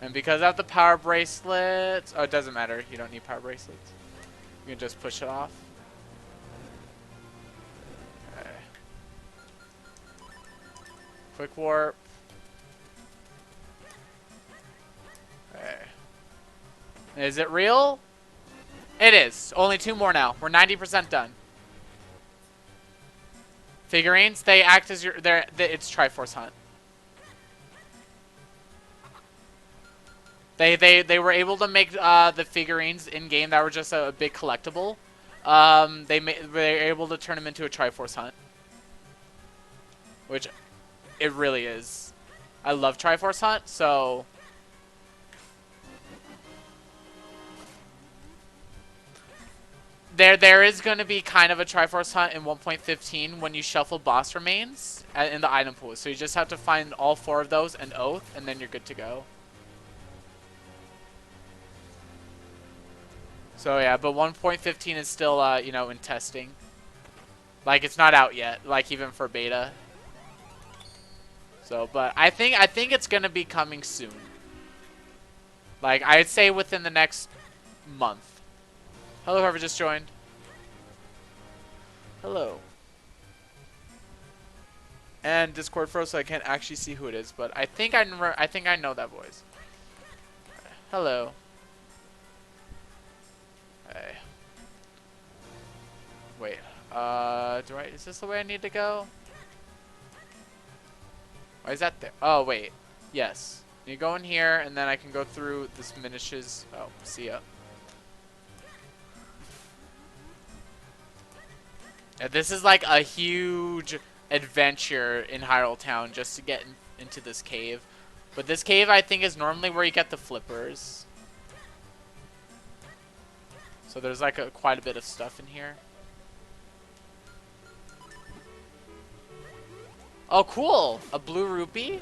And because I have the power bracelets... Oh, it doesn't matter. You don't need power bracelets. You can just push it off. Okay. Quick warp. Okay. Is it real? It is. Only 2 more now. We're 90% done. Figurines, they act as your... it's Triforce Hunt. They were able to make the figurines in game that were just a big collectible. They were able to turn them into a Triforce Hunt, which it really is. I love Triforce Hunt, so there is going to be kind of a Triforce Hunt in 1.15 when you shuffle boss remains in the item pool. So you just have to find all 4 of those and Oath, and then you're good to go. So yeah, but 1.15 is still, you know, in testing. Like, it's not out yet, like, even for beta. So, but I think it's gonna be coming soon. Like, I'd say within the next month. Hello, whoever just joined. Hello. And Discord froze, so I can't actually see who it is, but I think I know that voice. Hello. Okay. Wait. Is this the way I need to go? Why is that there? Oh, wait. Yes. You go in here, and then I can go through this Minish's... Oh, see ya. Yeah, this is like a huge adventure in Hyrule Town just to get into this cave. But this cave, I think, is normally where you get the flippers. So there's like quite a bit of stuff in here. Oh, cool! A blue rupee?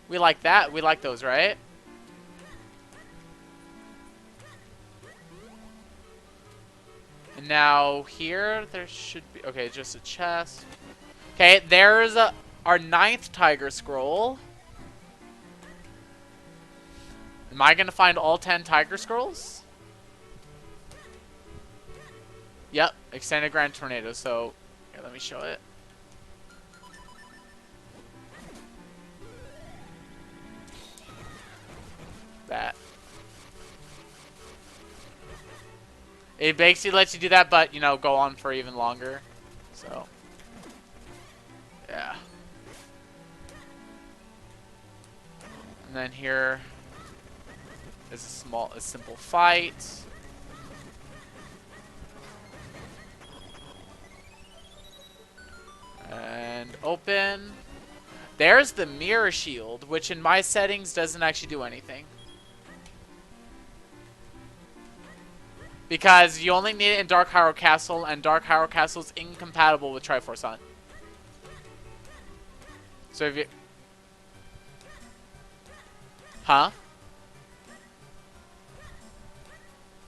We like that. We like those, right? And now here, there should be... Okay, just a chest. Okay, there's our 9th Tiger Scroll. Am I gonna find all 10 Tiger Scrolls? Yep, Extended Grand Tornado. So, here, let me show it. That. It basically lets you do that, but, you know, go on for even longer. So, yeah. And then here is a simple fight. And open. There's the mirror shield, which in my settings doesn't actually do anything. Because you only need it in Dark Hyrule Castle, and Dark Hyrule Castle is incompatible with Triforce Hunt. So if you... Huh?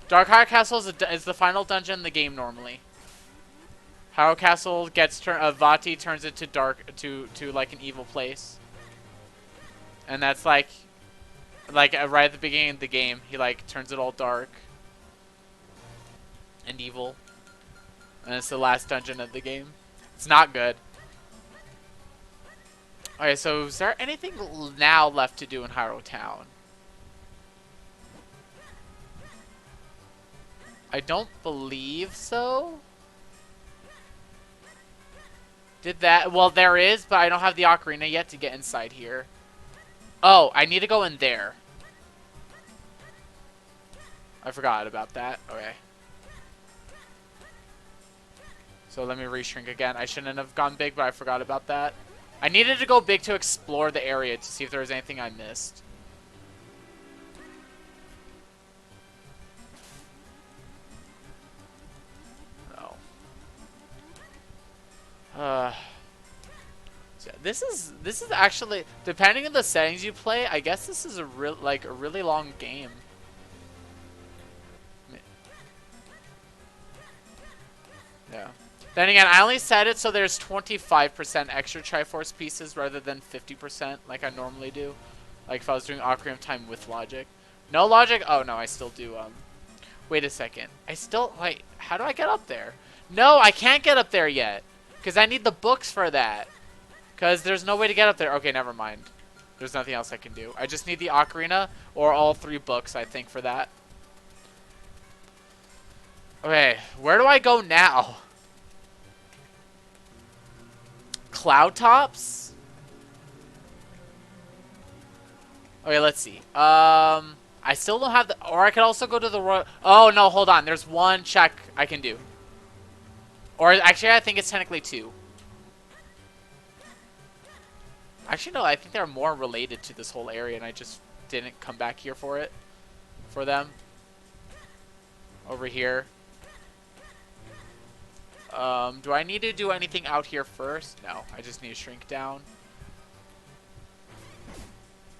Dark Hyrule Castle is the final dungeon in the game normally. Hyrule Castle gets Vati turns it to dark to like an evil place, and that's like right at the beginning of the game, he like turns it all dark and evil, and it's the last dungeon of the game. It's not good. Okay, so is there anything now left to do in Hyrule Town? I don't believe so. Did that? Well, there is, but I don't have the ocarina yet to get inside here. Oh, I need to go in there. I forgot about that. Okay. So let me reshrink again. I shouldn't have gone big, but I forgot about that. I needed to go big to explore the area to see if there was anything I missed. So this is actually, depending on the settings you play, I guess this is a really long game. Yeah. Then again, I only set it so there's 25% extra Triforce pieces rather than 50% like I normally do. Like if I was doing Ocarina of Time with logic. No logic? Oh no, I still do. Wait a second. I still, like, how do I get up there? No, I can't get up there yet. Because I need the books for that. Because there's no way to get up there. Okay, never mind. There's nothing else I can do. I just need the ocarina or all 3 books, I think, for that. Okay, where do I go now? Cloud Tops? Okay, let's see. I still don't have the... Or I could also go to the Royal... Oh, no, hold on. There's one check I can do. Or actually, I think it's technically 2. Actually, no, I think they're more related to this whole area, and I just didn't come back here for it. For them. Over here. Do I need to do anything out here first? No, I just need to shrink down.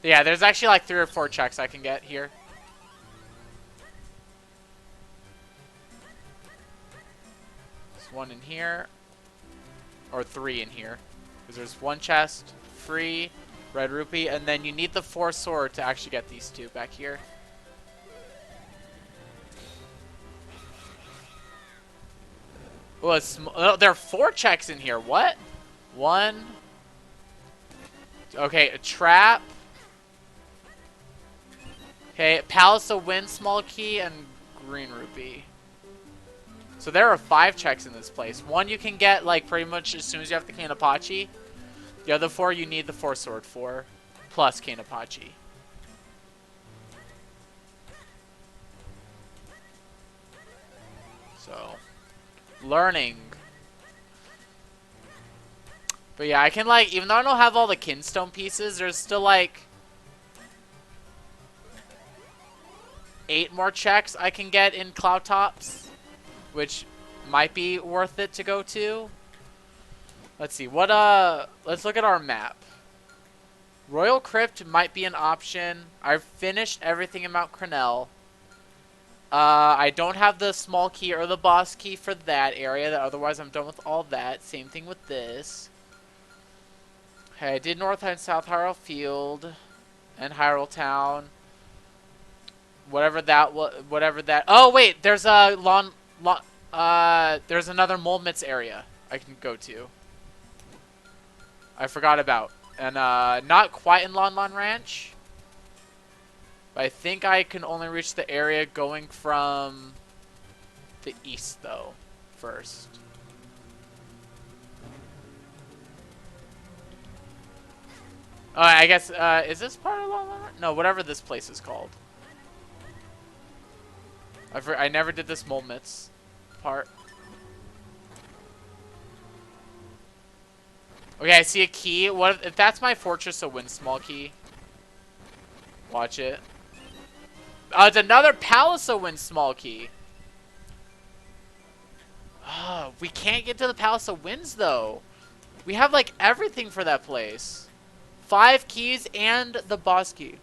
Yeah, there's actually like 3 or 4 checks I can get here. There's 1 in here. Or 3 in here. Because there's 1 chest, free, red rupee, and then you need the 4 sword to actually get these 2 back here. Well, there are 4 checks in here. What? 1. Okay, a trap. Okay, Palace of Wind, small key, and green rupee. So there are 5 checks in this place. 1 you can get like pretty much as soon as you have the Cane Apache. The other 4 you need the 4 sword for, plus Cane Apache. So, learning. But yeah, I can like, even though I don't have all the kinstone pieces, there's still like 8 more checks I can get in Cloud Tops, which might be worth it to go to. Let's see, let's look at our map. Royal Crypt might be an option. I've finished everything in Mount Crenel. I don't have the small key or the boss key for that area. Otherwise, I'm done with all that. Same thing with this. Okay, I did North and South Hyrule Field and Hyrule Town. Whatever that whatever that. Oh wait, there's a there's another mold mitts area I can go to. I forgot about. And not quite in Lon Lon Ranch. But I think I can only reach the area going from the east though first. Oh, I guess is this part of Lon Lon Ranch? No, whatever this place is called. I never did this mold mitts part. Okay, I see a key. What if that's my Fortress of Wind small key? Watch it. Oh, it's another Palace of Wind small key. Oh, we can't get to the Palace of Winds though. We have like everything for that place. 5 keys and the boss key.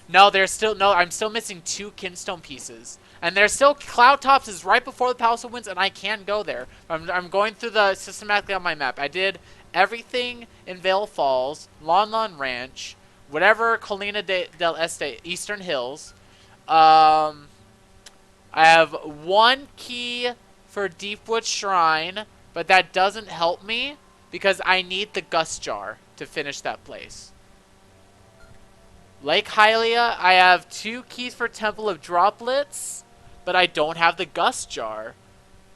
No, there's still no. I'm still missing 2 kinstone pieces, and there's still Cloud Tops is right before the Palace of Winds, and I can go there. I'm going through the systematically on my map. I did everything in Vale Falls, Lon Lon Ranch, whatever Colina del Este, Eastern Hills. I have 1 key for Deepwood Shrine, but that doesn't help me because I need the Gust Jar to finish that place. Lake Hylia, I have 2 keys for Temple of Droplets, but I don't have the Gust Jar.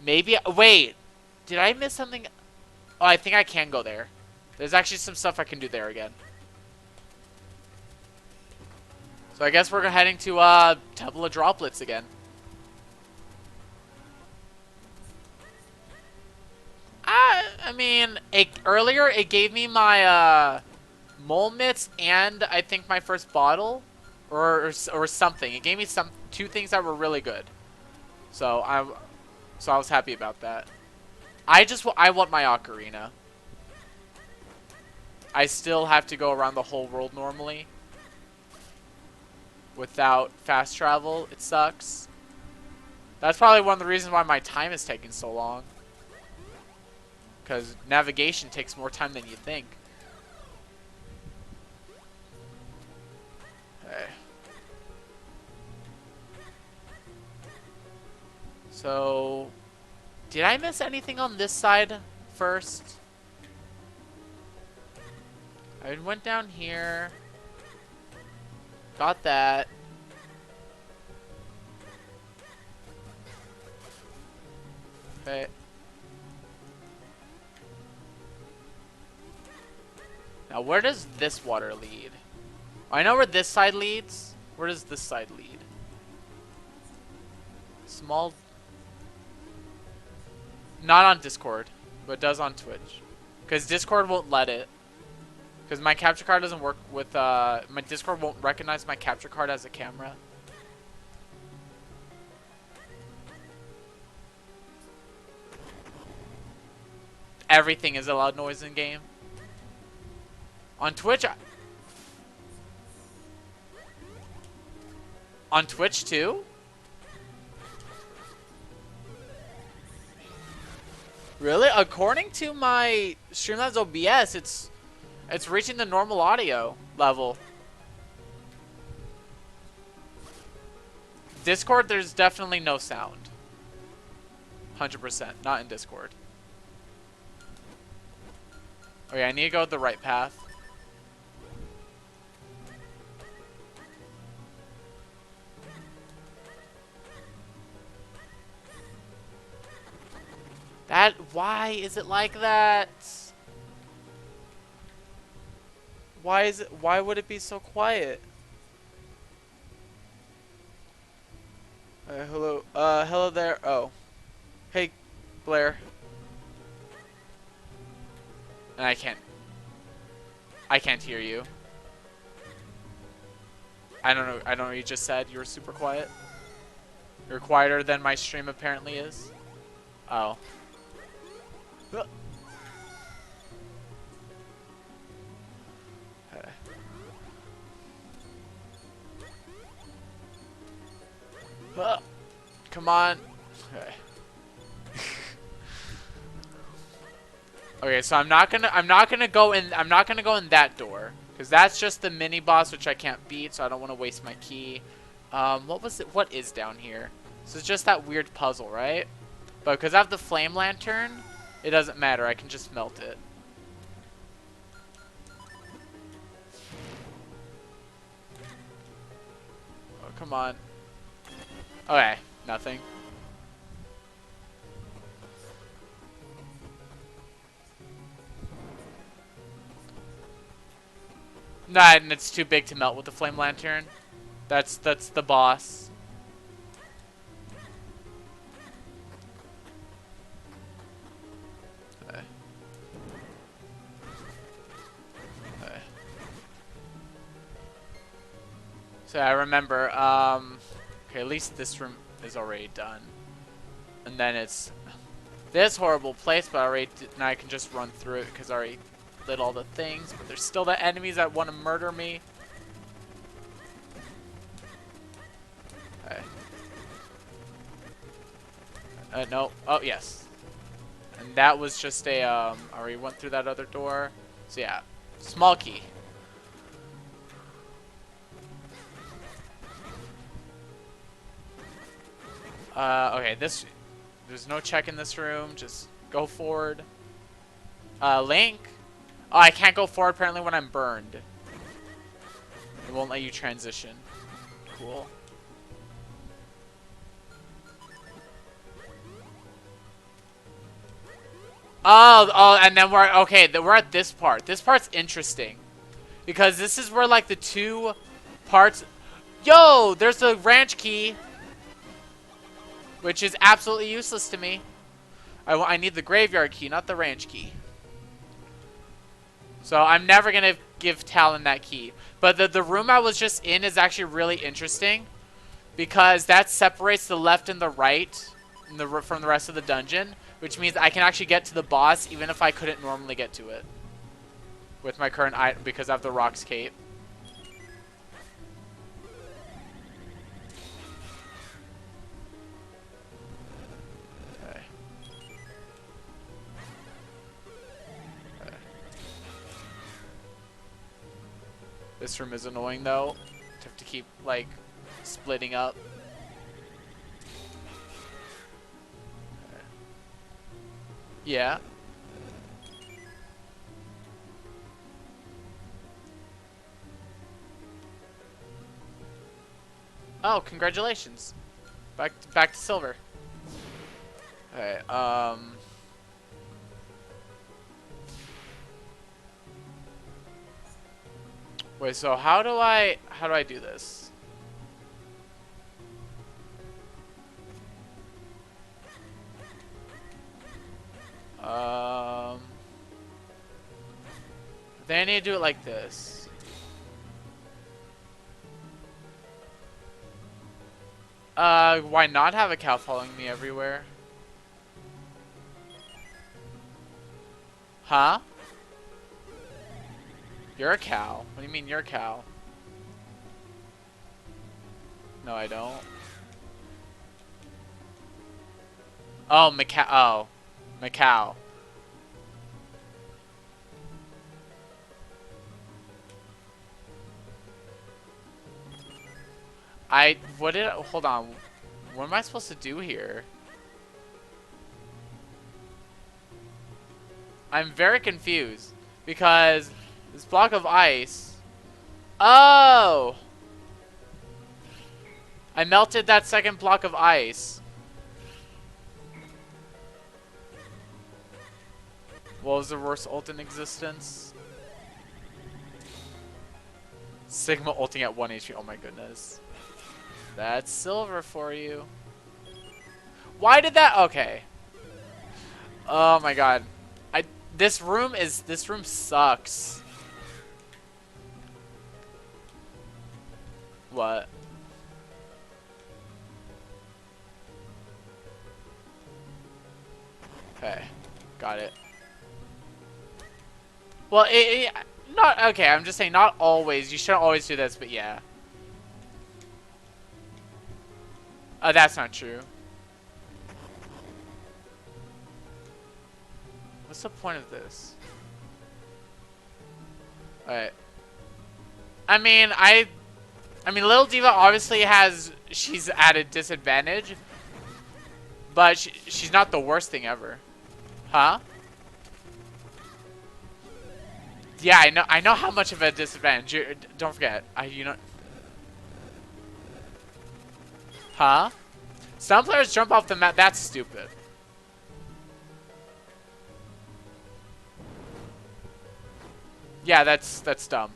Maybe, wait, did I miss something? Oh, I think I can go there. There's actually some stuff I can do there again. So I guess we're heading to Temple of Droplets again. I mean, earlier it gave me my mole mitts and I think my first bottle, or something. It gave me 2 things that were really good. So I was happy about that. I want my ocarina. I still have to go around the whole world normally without fast travel. It sucks. That's probably one of the reasons why my time is taking so long. Because navigation takes more time than you think. Okay. So, did I miss anything on this side first? I went down here. Got that. Okay. Now, where does this water lead? I know where this side leads. Where does this side lead? Small. Not on Discord, but does on Twitch. Because Discord won't let it. Because my capture card doesn't work with, my Discord won't recognize my capture card as a camera. Everything is a loud noise in game. On Twitch, on Twitch too? Really? According to my Streamlabs OBS, it's reaching the normal audio level. Discord, there's definitely no sound. 100%, not in Discord. Okay, I need to go the right path. Why is it like that? Why would it be so quiet? Hello, hello there. Oh. Hey, Blair. I can't hear you. I don't know what you just said. You were super quiet. You're quieter than my stream apparently is. Oh. Okay. Come on. Okay. Okay, so I'm not gonna go in that door because that's just the mini boss which I can't beat, so I don't want to waste my key. What was it? What is down here? So it's just that weird puzzle, right? But because I have the flame lantern, it doesn't matter. I can just melt it. Oh, come on. Okay, nothing. Nah, and it's too big to melt with the flame lantern. That's the boss. Okay. Okay. So I remember, okay, at least this room is already done. And then it's this horrible place, but now I can just run through it because I already lit all the things, but there's still the enemies that want to murder me. Okay. No. Oh, yes. And that was just a, I already went through that other door. So yeah, small key. Okay, there's no check in this room, just go forward. Link? Oh, I can't go forward apparently when I'm burned. It won't let you transition. Cool. Oh, and then we're at this part. This part's interesting. Because this is where, like, the two parts... Yo, there's the ranch key. Which is absolutely useless to me. I need the graveyard key, not the ranch key. So I'm never going to give Talon that key. But the room I was just in is actually really interesting. Because that separates the left and the right from the rest of the dungeon. Which means I can actually get to the boss even if I couldn't normally get to it. With my current item, because I have the Rock's Cape. Okay. This room is annoying though. To have to keep, like, splitting up. Okay. Yeah. Oh, congratulations. Back to silver. Okay, wait, so how do I do this? Then I need to do it like this. Why not have a cow following me everywhere? Huh? You're a cow. What do you mean you're a cow? No, I don't. Oh, Macau. Oh, Macau. Hold on. What am I supposed to do here? I'm very confused because this block of ice. Oh! I melted that second block of ice. What was the worst ult in existence? Sigma ulting at 1 HP. Oh my goodness. That's silver for you. Why did that? Okay. Oh my god. This room sucks. What? Okay. Got it. Well, not okay. I'm just saying, not always. You shouldn't always do this, but yeah. That's not true. What's the point of this? Alright. I mean, I mean, Little Diva obviously she's at a disadvantage, but she's not the worst thing ever. Huh? Yeah, I know how much of a disadvantage. Don't forget, you know. Huh? Some players jump off the map. That's stupid. Yeah, that's dumb.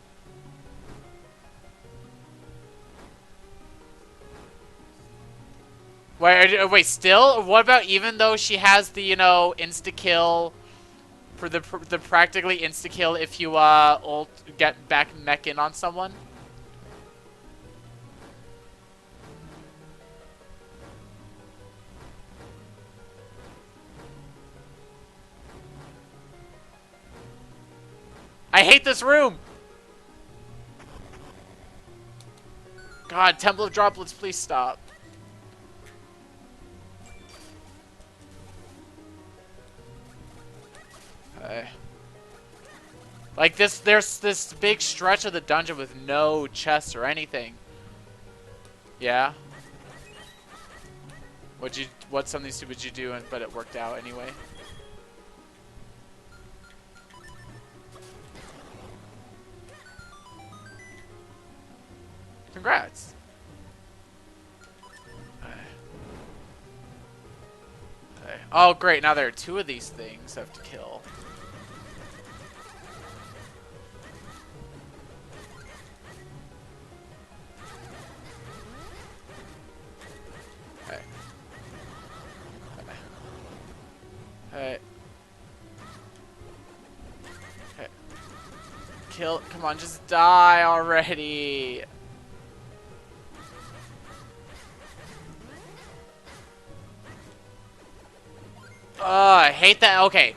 Wait, still? What about even though she has the, you know, insta kill for the practically insta kill if you ult get back mech in on someone? I hate this room. God, Temple of Droplets, please stop. Okay. Like there's this big stretch of the dungeon with no chests or anything. Yeah. What's something stupid you do, but it worked out anyway? Congrats. Okay. Oh, great. Now there are two of these things I have to kill. Okay. Okay. Okay. Kill. Come on, just die already. I hate that. Okay,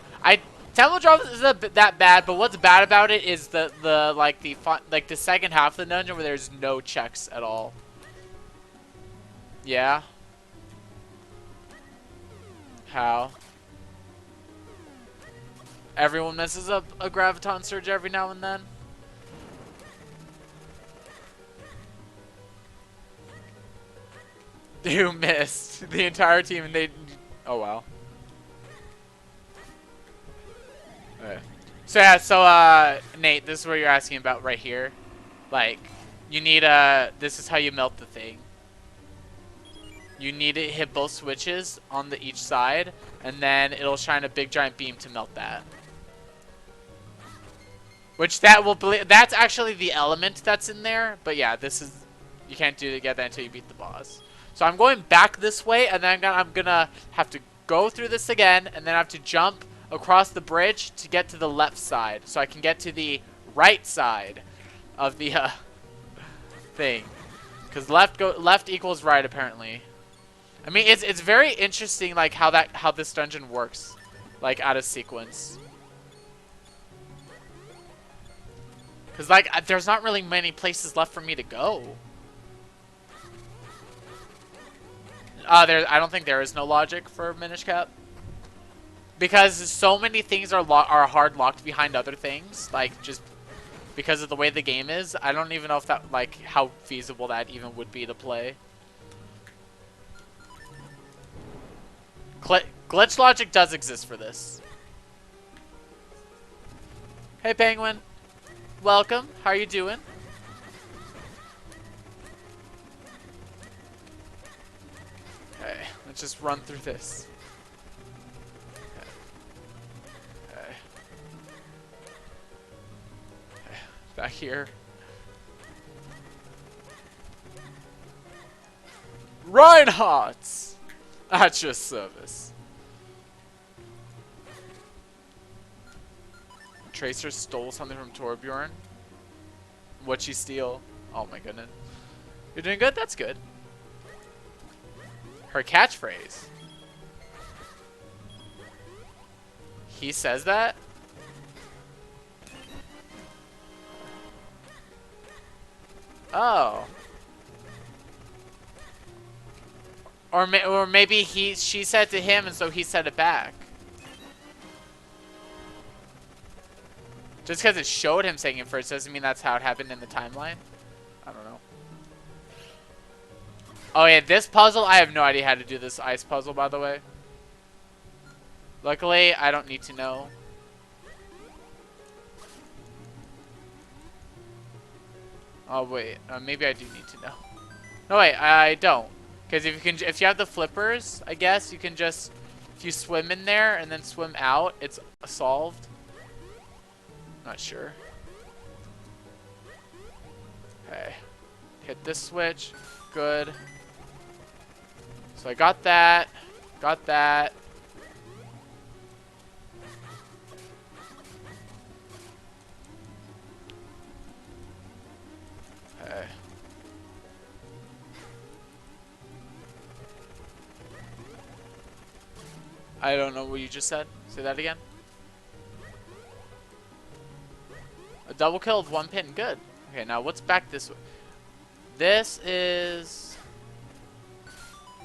Temple Drops isn't that bad, but what's bad about it is the second half of the dungeon where there's no checks at all. Yeah. How? Everyone messes up a graviton surge every now and then. You missed the entire team, and they. Oh wow. Okay. So yeah, Nate, this is what you're asking about right here. Like, you need this is how you melt the thing. You need to hit both switches on each side, and then it'll shine a big giant beam to melt that. Which that's actually the element that's in there, but yeah, you can't get that until you beat the boss. So I'm going back this way, and then I'm gonna have to go through this again, and then I have to jump across the bridge to get to the left side, so I can get to the right side of the thing, because left equals right apparently. I mean, it's very interesting, like how this dungeon works, like out of sequence. Because like there's not really many places left for me to go. I don't think there is no logic for MInish Cap. Because so many things are hard locked behind other things, like just because of the way the game is. I don't even know if that how feasible that even would be to play. Glitch logic does exist for this. Hey Penguin, welcome. How are you doing? Okay, let's just run through this. Okay. Back here. Reinhardt! At your service. Tracer stole something from Torbjorn. What'd she steal? Oh my goodness. You're doing good? That's good. Her catchphrase. He says that? Oh. Or maybe she said to him, and so he said it back. Just because it showed him saying it first doesn't mean that's how it happened in the timeline. I don't know. Oh yeah, this puzzle, I have no idea how to do this ice puzzle, by the way. Luckily, I don't need to know. Oh wait, maybe I do need to know. No wait, I don't. Because if you have the flippers, I guess you can just, if you swim in there and then swim out, it's solved. Not sure. Okay, hit this switch. Good. So I got that. Got that. Okay. I don't know what you just said. Say that again. A double kill of one pin. Good. Okay, now what's back this way? This is...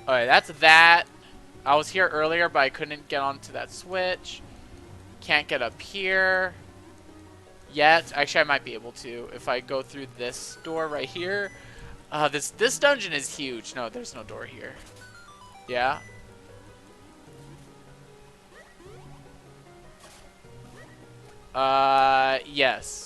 Alright, that's that. I was here earlier, but I couldn't get onto that switch. Can't get up here yet. Actually, I might be able to if I go through this door right here. This dungeon is huge. No, there's no door here. Yeah. Yes.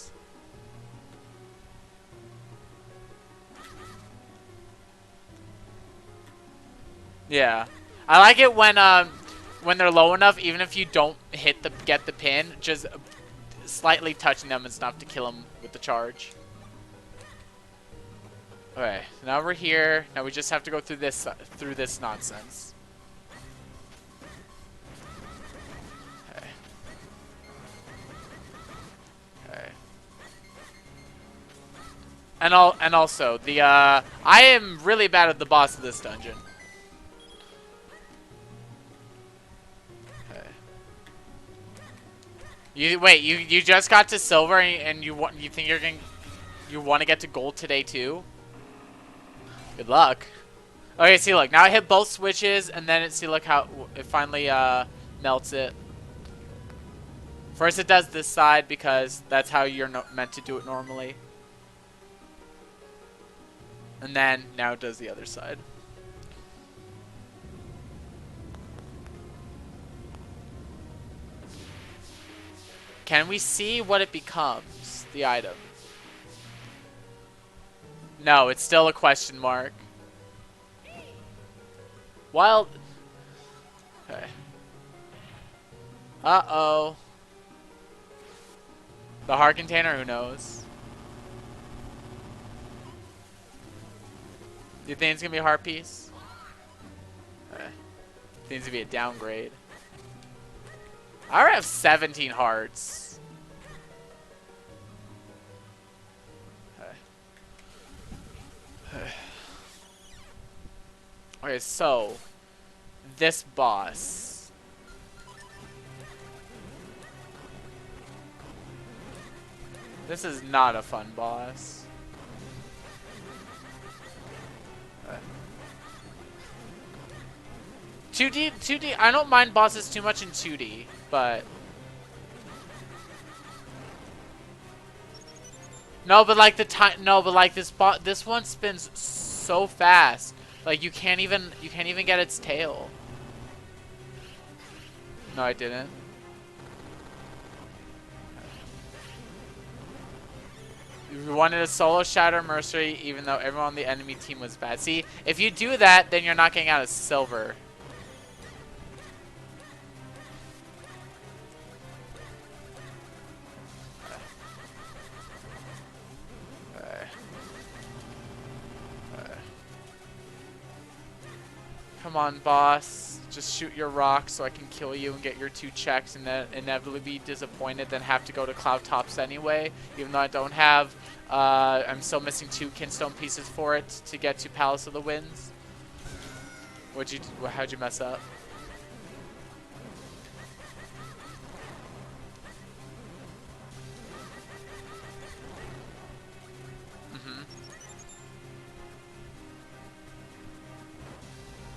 Yeah. I like it when they're low enough, even if you don't get the pin, just slightly touching them is enough to kill them with the charge. Okay, now we're here. Now we just have to go through this nonsense. Okay. Okay. And also I am really bad at the boss of this dungeon. Okay. You just got to silver and you think you want to get to gold today too? Good luck. Okay, see, look, now I hit both switches, and then see, look how it finally melts it. First it does this side because that's how you're meant to do it normally. And then now it does the other side. Can we see what it becomes, the item? No, it's still a question mark. Wild. Okay. Uh-oh. The heart container, who knows? Do you think it's gonna be a heart piece? Okay. Seems to be a downgrade. I already have 17 hearts. Okay, so this boss. This is not a fun boss. 2D, I don't mind bosses too much in 2D, but no, but like this one spins so fast. Like you can't even get its tail. No, I didn't. You wanted a solo Shatter Mercenary even though everyone on the enemy team was bad. See, if you do that, then you're not getting out of silver. Come on, boss. Just shoot your rock so I can kill you and get your 2 checks and then inevitably be disappointed, then have to go to Cloud Tops anyway. Even though I don't have, I'm still missing 2 kinstone pieces for it to get to Palace of the Winds. How'd you mess up?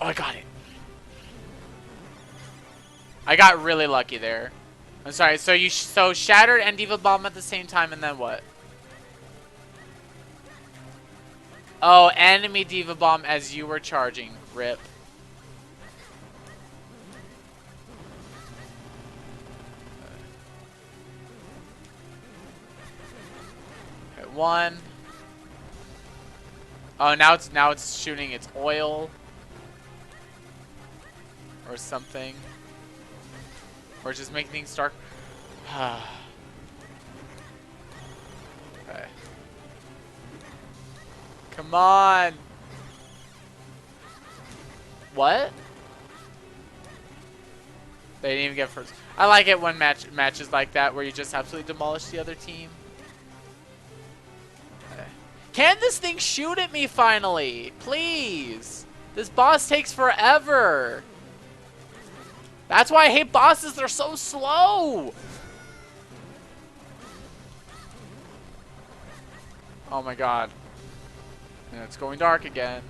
Oh, I got it. I got really lucky there. I'm sorry. So you shattered and Diva Bomb at the same time, and then what? Oh, enemy Diva Bomb as you were charging. Rip. Okay, one. Oh, now it's shooting its oil. Or something. Or just make things dark. Okay. Come on. What? They didn't even get first. I like it when matches like that where you just absolutely demolish the other team. Okay. Can this thing shoot at me finally? Please. This boss takes forever. That's why I hate bosses. They're so slow. Oh my god. And it's going dark again.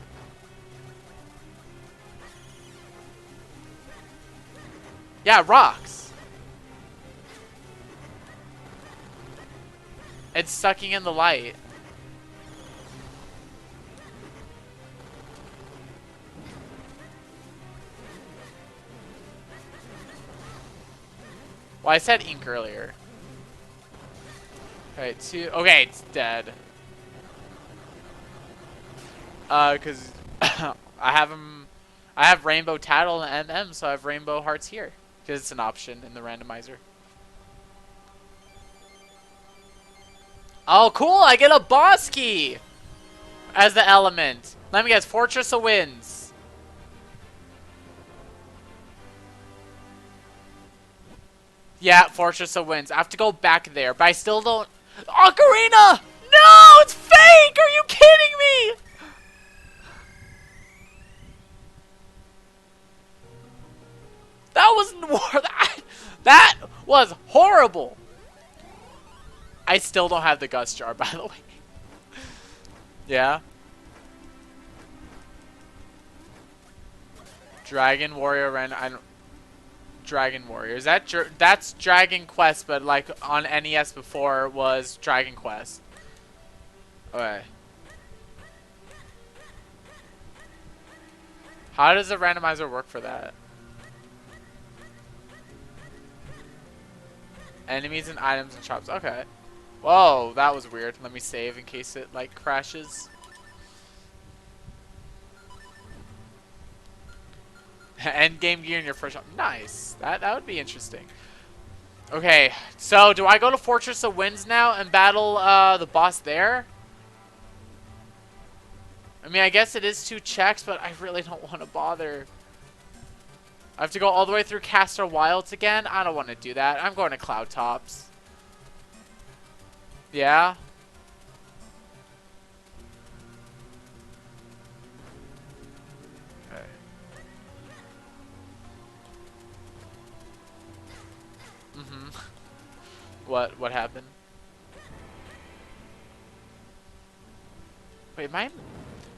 Yeah, rocks. It's sucking in the light. Well, I said ink earlier. Okay, two. Okay, it's dead. Cause I have rainbow tattle and MM, so I have rainbow hearts here. Cause it's an option in the randomizer. Oh, cool! I get a boss key as the element. Let me guess, Fortress of Winds. Yeah, Fortress of Winds. I have to go back there, but I still don't. Ocarina! No, it's fake! Are you kidding me? That was that was horrible. I still don't have the Gust Jar, by the way. Yeah. Dragon Warrior and I don't. Dragon Warrior. Is that that's Dragon Quest, but like on NES before was Dragon Quest. Okay. How does the randomizer work for that? Enemies and items and shops. Okay. Whoa, that was weird. Let me save in case it like crashes. End game gear in your first shop. Nice. That would be interesting. Okay, so do I go to Fortress of Winds now and battle the boss there? I mean, I guess it is 2 checks, but I really don't want to bother. I have to go all the way through Castor Wilds again? I don't want to do that. I'm going to Cloud Tops. Yeah? Okay. Mm-hmm. What happened? Wait, am I...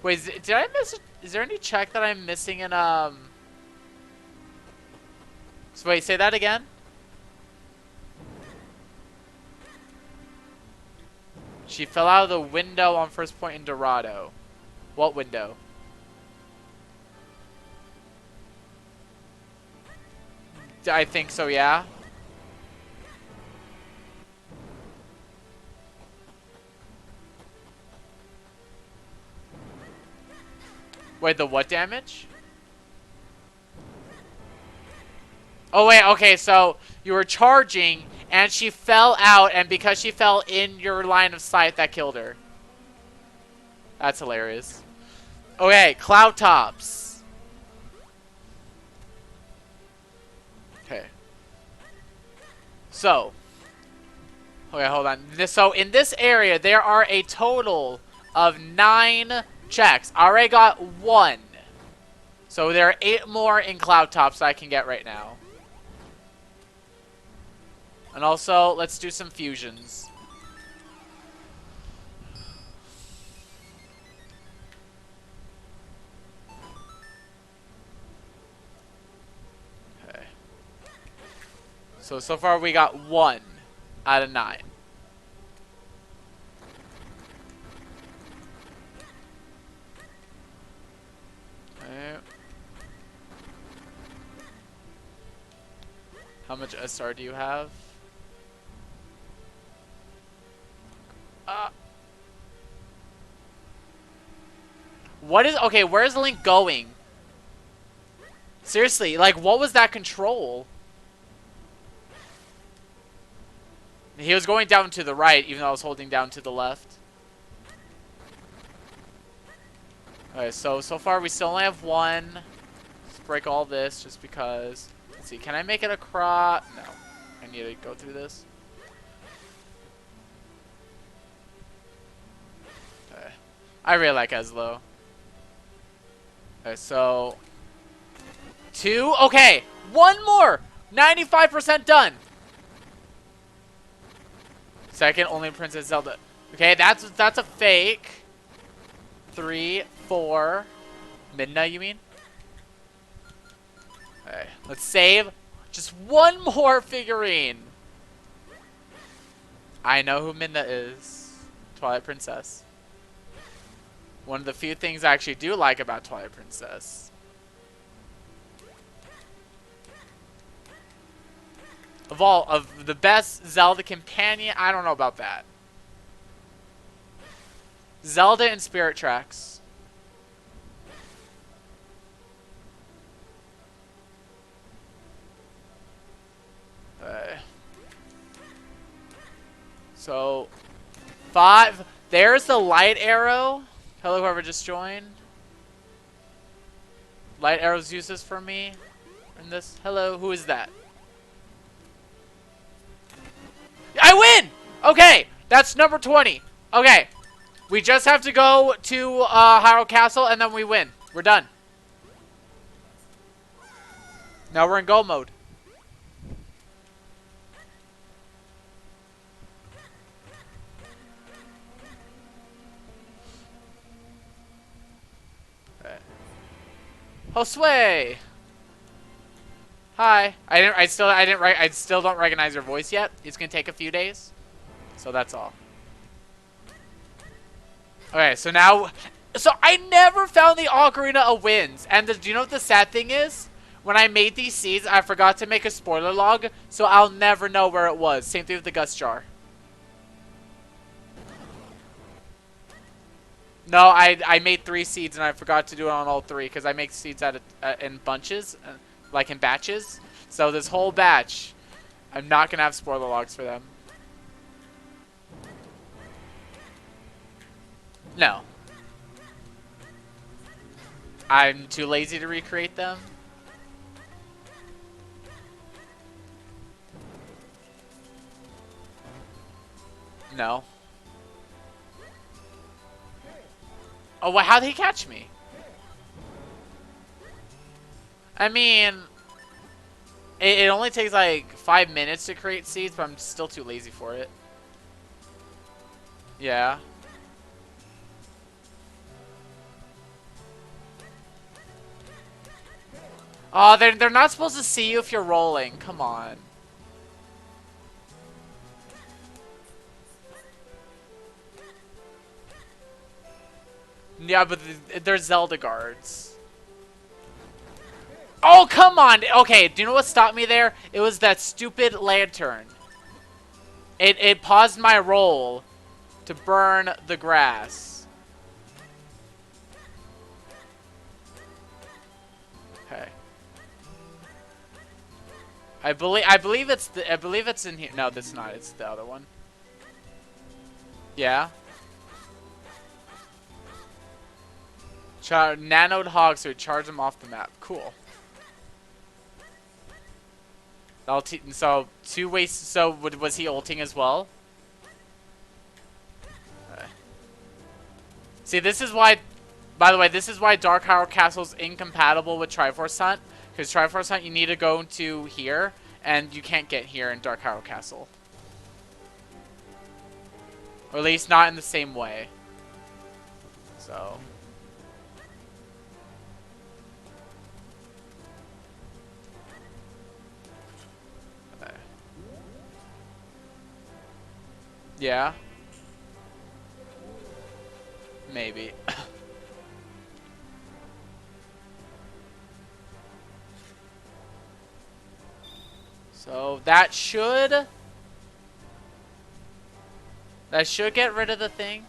Wait, did I miss... Is there any check that I'm missing in, So wait, say that again? She fell out of the window on first point in Dorado. What window? I think so, yeah. Wait, the what damage? Oh, wait, okay, so you were charging, and she fell out, and because she fell in your line of sight, that killed her. That's hilarious. Okay, Cloud Tops. Okay. So. Okay, hold on. So, in this area, there are a total of 9 checks. I already got 1. So, there are 8 more in Cloud Tops that I can get right now. And also, let's do some fusions. Okay. So far we got 1 out of 9. Alright. How much SR do you have? What is... Okay, where's Link going? Seriously, like, what was that control? He was going down to the right, even though I was holding down to the left. Okay, so far we still only have one. Let's break all this just because. Let's see, can I make it across? No. I need to go through this. Okay. I really like Eslo. Okay, so... 2. Okay, one more! 95% done! Second, only Princess Zelda. Okay, that's a fake. 3, 4. Midna, you mean? Okay, let's save. Just one more figurine. I know who Midna is. Twilight Princess. One of the few things I actually do like about Twilight Princess. Of the best Zelda companion, I don't know about that. Zelda and Spirit Tracks. So, 5. There's the light arrow. Hello, whoever just joined. Light arrows uses for me in this. Hello, who is that? I win! Okay, that's number 20. Okay, we just have to go to Hyrule Castle and then we win. We're done. Now we're in go mode. Okay. Josue! Hi. I still don't recognize your voice yet. It's gonna take a few days. So that's all. Okay, so now... So I never found the Ocarina of Winds. And do you know what the sad thing is? When I made these seeds, I forgot to make a spoiler log. So I'll never know where it was. Same thing with the Gust Jar. No, I made 3 seeds and I forgot to do it on all 3. Because I make seeds in bunches. Like in batches. So this whole batch, I'm not going to have spoiler logs for them. No. I'm too lazy to recreate them. No. Oh, well, how'd he catch me? I mean, it only takes like 5 minutes to create seeds, but I'm still too lazy for it. Yeah. Oh, they're not supposed to see you if you're rolling. Come on. Yeah, but they're Zelda guards. Oh, come on! Okay, do you know what stopped me there? It was that stupid lantern. It paused my roll to burn the grass. Okay. I believe it's in here. No, that's not. It's the other one. Yeah. Nanoed hogs, so charge them off the map. Cool. So 2 ways. So was he ulting as well? Okay. See, this is why. By the way, this is why Dark Hyrule Castle is incompatible with Triforce Hunt. Because Triforce Hunt, you need to go to here, and you can't get here in Dark Hyrule Castle. Or at least not in the same way. So. Yeah. So that should get rid of the thing.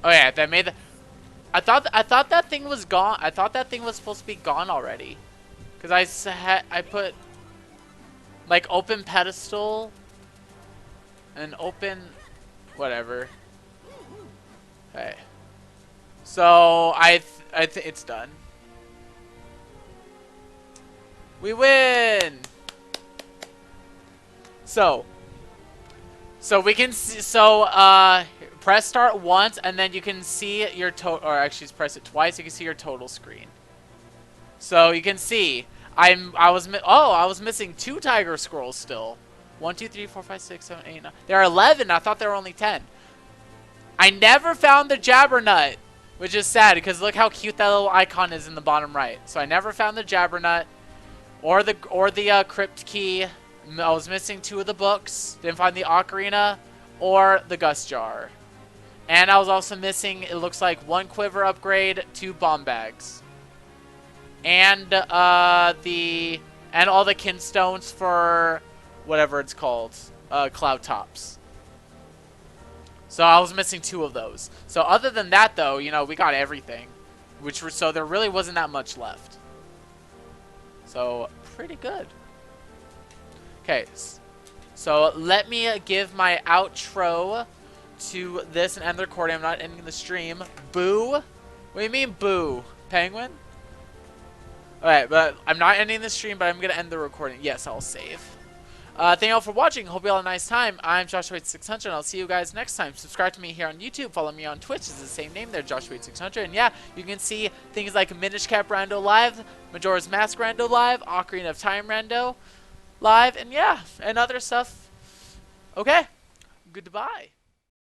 Oh yeah, that made the. I thought that thing was gone. I thought that thing was supposed to be gone already, cause I put like open pedestal and open whatever. Okay. So I think it's done. We win. So we can see, press start once and then you can see your total, or actually press it twice, you can see your total screen. So you can see I was missing 2 tiger scrolls still. 1 2 3 4 5 6 7 8 9. There are 11. I thought there were only 10. I never found the Jabbernut, which is sad because look how cute that little icon is in the bottom right. So I never found the Jabbernut or the Crypt Key. I was missing 2 of the books. Didn't find the Ocarina or the Gust Jar. And I was also missing, it looks like, 1 Quiver upgrade, 2 Bomb Bags. And all the Kinstones for whatever it's called, Cloud Tops. So I was missing 2 of those. So other than that, though, you know, we got everything, so there really wasn't that much left. So pretty good. Okay, so let me give my outro to this and end the recording. I'm not ending the stream. Boo? What do you mean, boo? Penguin? Alright, but I'm not ending the stream, but I'm going to end the recording. Yes, I'll save. Thank you all for watching. Hope you all had a nice time. I'm Joshua8600, and I'll see you guys next time. Subscribe to me here on YouTube. Follow me on Twitch. It's the same name there, Joshua8600. And yeah, you can see things like MInish Cap Rando live, Majora's Mask Rando live, Ocarina of Time Rando live, and yeah, and other stuff. Okay, goodbye.